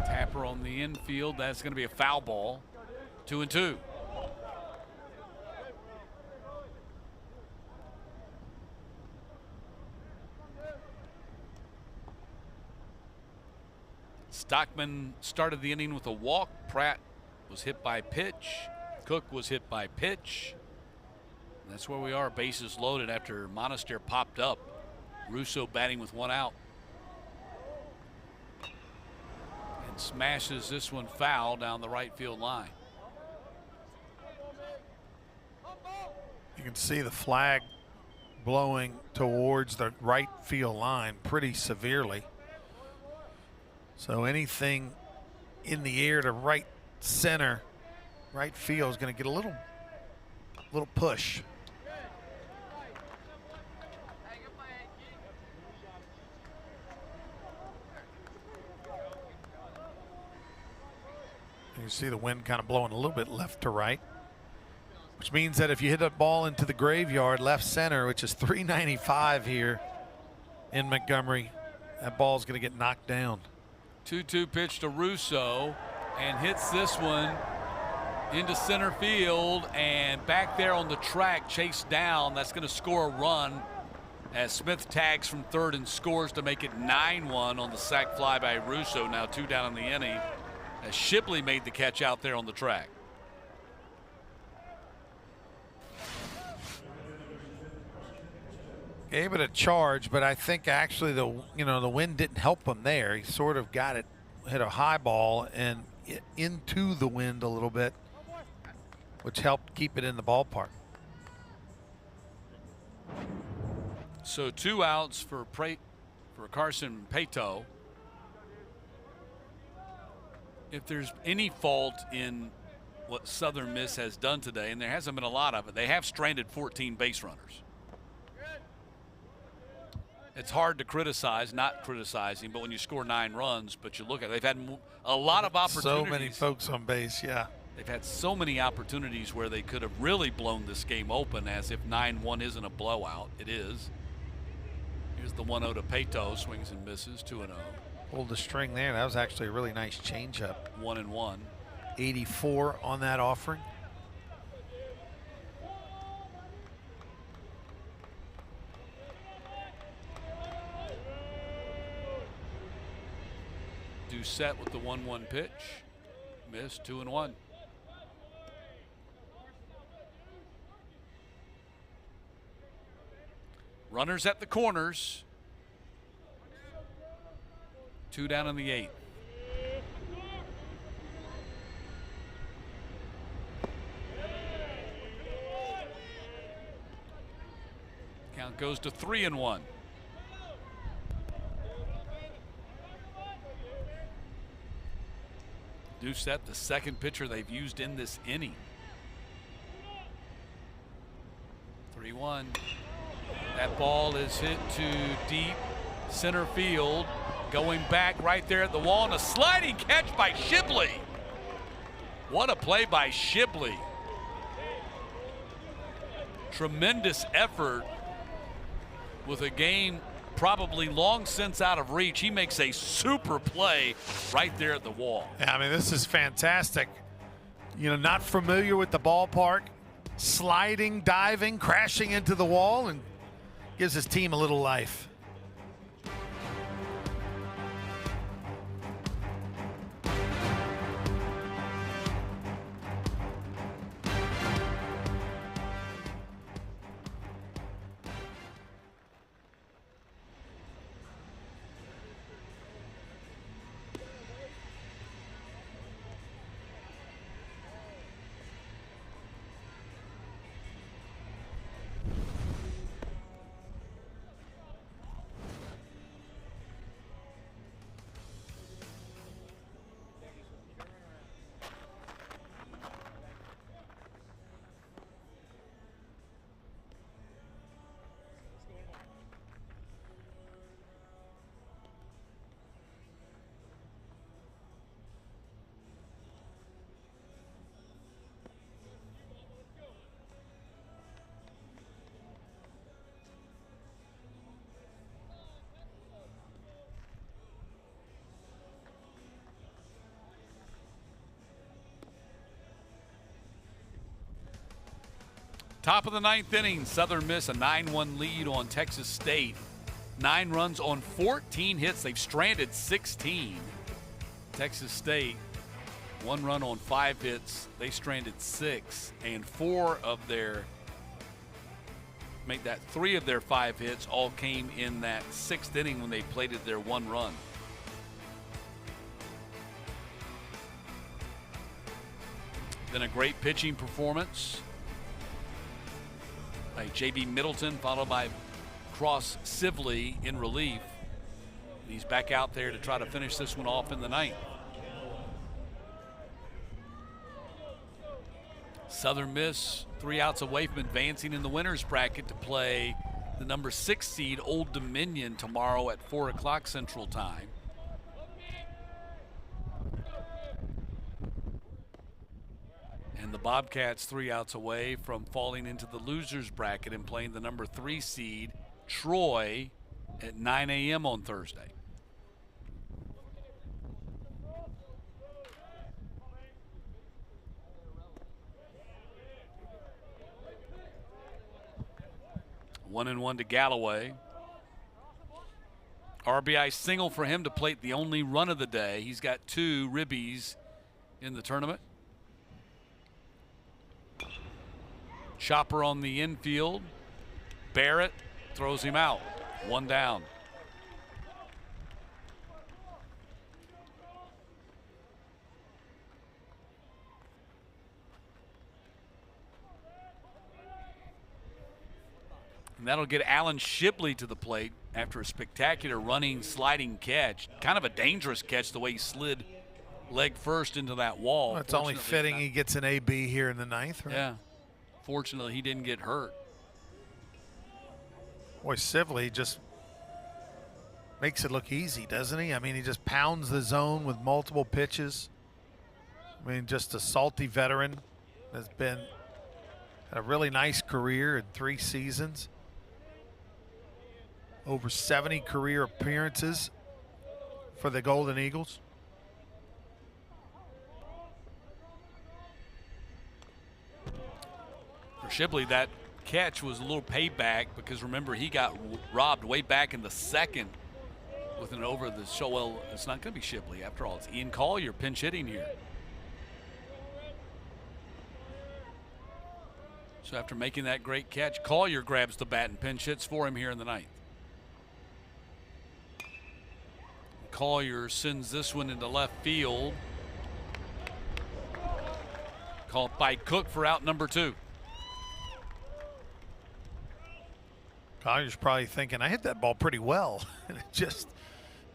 Tapper on the infield. That's going to be a foul ball. 2-2. Stockman started the inning with a walk. Pratt was hit by pitch. Cook was hit by pitch. And that's where we are. Bases loaded after Monaster popped up. Russo batting with 1 out. And smashes this one foul down the right field line. You can see the flag blowing towards the right field line pretty severely. So anything in the air to right center, right field is going to get a little push. You see the wind kind of blowing a little bit left to right, which means that if you hit that ball into the graveyard left center, which is 395 here in Montgomery, that ball's going to get knocked down. 2-2 pitch to Russo, and hits this one into center field, and back there on the track, chased down. That's going to score a run as Smith tags from third and scores to make it 9-1 on the sac fly by Russo. Now 2 down in the inning as Shipley made the catch out there on the track. Gave it a charge, but I think actually the wind didn't help him there. He sort of got it, hit a high ball and into the wind a little bit, which helped keep it in the ballpark. So 2 outs for Carson Pato. If there's any fault in what Southern Miss has done today, and there hasn't been a lot of it, they have stranded 14 base runners. It's hard to criticize, not criticizing, but when you score 9 runs, but you look at it, they've had a lot of opportunities. So many folks on base, yeah. They've had so many opportunities where they could have really blown this game open, as if 9-1 isn't a blowout. It is. Here's the 1-0 to Pato, swings and misses, 2-0. Pulled the string there. That was actually a really nice changeup. 1-1. 84 on that offering. Doucette with the 1-1 pitch. Missed, 2-1. Runners at the corners. 2 down in the 8th. Count goes to 3-1. Doucette, the second pitcher they've used in this inning. 3-1. That ball is hit to deep center field. Going back right there at the wall, and a sliding catch by Shibley. What a play by Shibley. Tremendous effort with a game probably long since out of reach. He makes a super play right there at the wall. Yeah, I mean, this is fantastic. You know, not familiar with the ballpark, sliding, diving, crashing into the wall, and gives his team a little life. Top of the 9th inning, Southern Miss a 9-1 lead on Texas State. 9 runs on 14 hits. They've stranded 16. Texas State, 1 run on 5 hits. They stranded 6, and 3 of their 5 hits all came in that 6th inning when they plated their 1 run. Then a great pitching performance by J.B. Middleton, followed by Cross Sibley in relief. He's back out there to try to finish this one off in the 9th. Southern Miss 3 outs away from advancing in the winners bracket to play the number 6 seed Old Dominion tomorrow at 4 o'clock Central Time. And the Bobcats 3 outs away from falling into the losers bracket and playing the number 3 seed Troy at 9 a.m. on Thursday. One and one to Galloway. RBI single for him to plate the only run of the day. He's got 2 ribbies in the tournament. Chopper on the infield. Barrett throws him out. 1 down. And that'll get Alan Shibley to the plate after a spectacular running, sliding catch. Kind of a dangerous catch the way he slid leg first into that wall. Well, it's only fitting he gets an AB here in the ninth, right? Yeah. Fortunately, he didn't get hurt. Boy, Sibley just makes it look easy, doesn't he? I mean, he just pounds the zone with multiple pitches. I mean, just a salty veteran. Has been had a really nice career in 3 seasons. Over 70 career appearances for the Golden Eagles. For Shibley, that catch was a little payback because remember he got robbed way back in the second with an over the show. Well, it's not going to be Shibley after all. It's Ian Collier pinch hitting here. So after making that great catch, Collier grabs the bat and pinch hits for him here in the ninth. Collier sends this one into left field. Called by Cook for out number 2. Collier's probably thinking, I hit that ball pretty well. And it just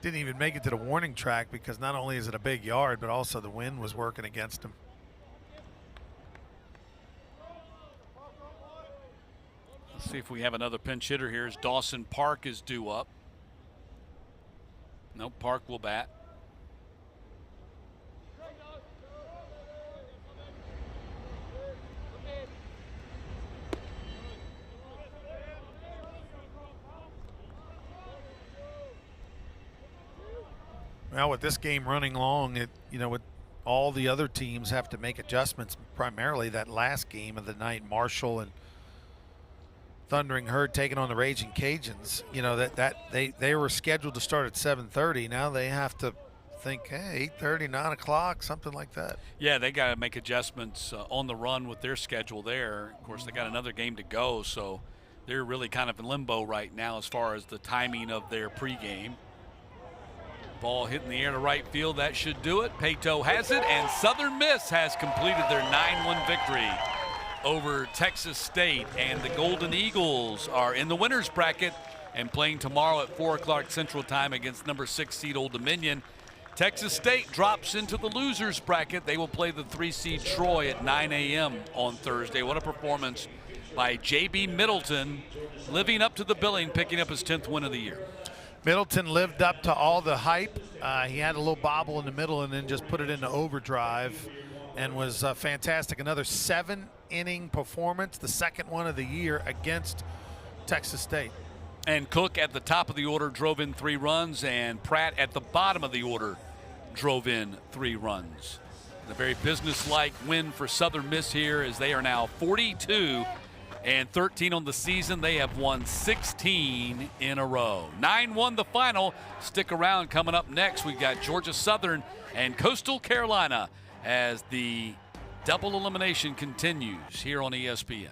didn't even make it to the warning track because not only is it a big yard, but also the wind was working against him. Let's see if we have another pinch hitter here as Dawson Park is due up. No, Park will bat. Well, with this game running long, with all the other teams have to make adjustments. Primarily that last game of the night, Marshall and Thundering Herd taking on the Raging Cajuns. They were scheduled to start at 7:30. Now they have to think, hey, 8:30, 9 o'clock, something like that. Yeah, they got to make adjustments on the run with their schedule there. Of course, they got another game to go, so they're really kind of in limbo right now as far as the timing of their pregame. Ball hit in the air to right field. That should do it. Pato has it, and Southern Miss has completed their 9-1 victory over Texas State. And the Golden Eagles are in the winner's bracket and playing tomorrow at 4 o'clock Central Time against number 6 seed Old Dominion. Texas State drops into the loser's bracket. They will play the 3 seed Troy at 9 a.m. on Thursday. What a performance by J.B. Middleton, living up to the billing, picking up his 10th win of the year. Middleton lived up to all the hype. He had a little bobble in the middle and then just put it into overdrive and was fantastic. Another 7-inning performance, the second one of the year against Texas State. And Cook at the top of the order drove in 3 runs, and Pratt at the bottom of the order drove in 3 runs. A very business-like win for Southern Miss here as they are now 42-13 on the season. They have won 16 in a row. 9-1 the final. Stick around. Coming up next, we've got Georgia Southern and Coastal Carolina as the double elimination continues here on ESPN.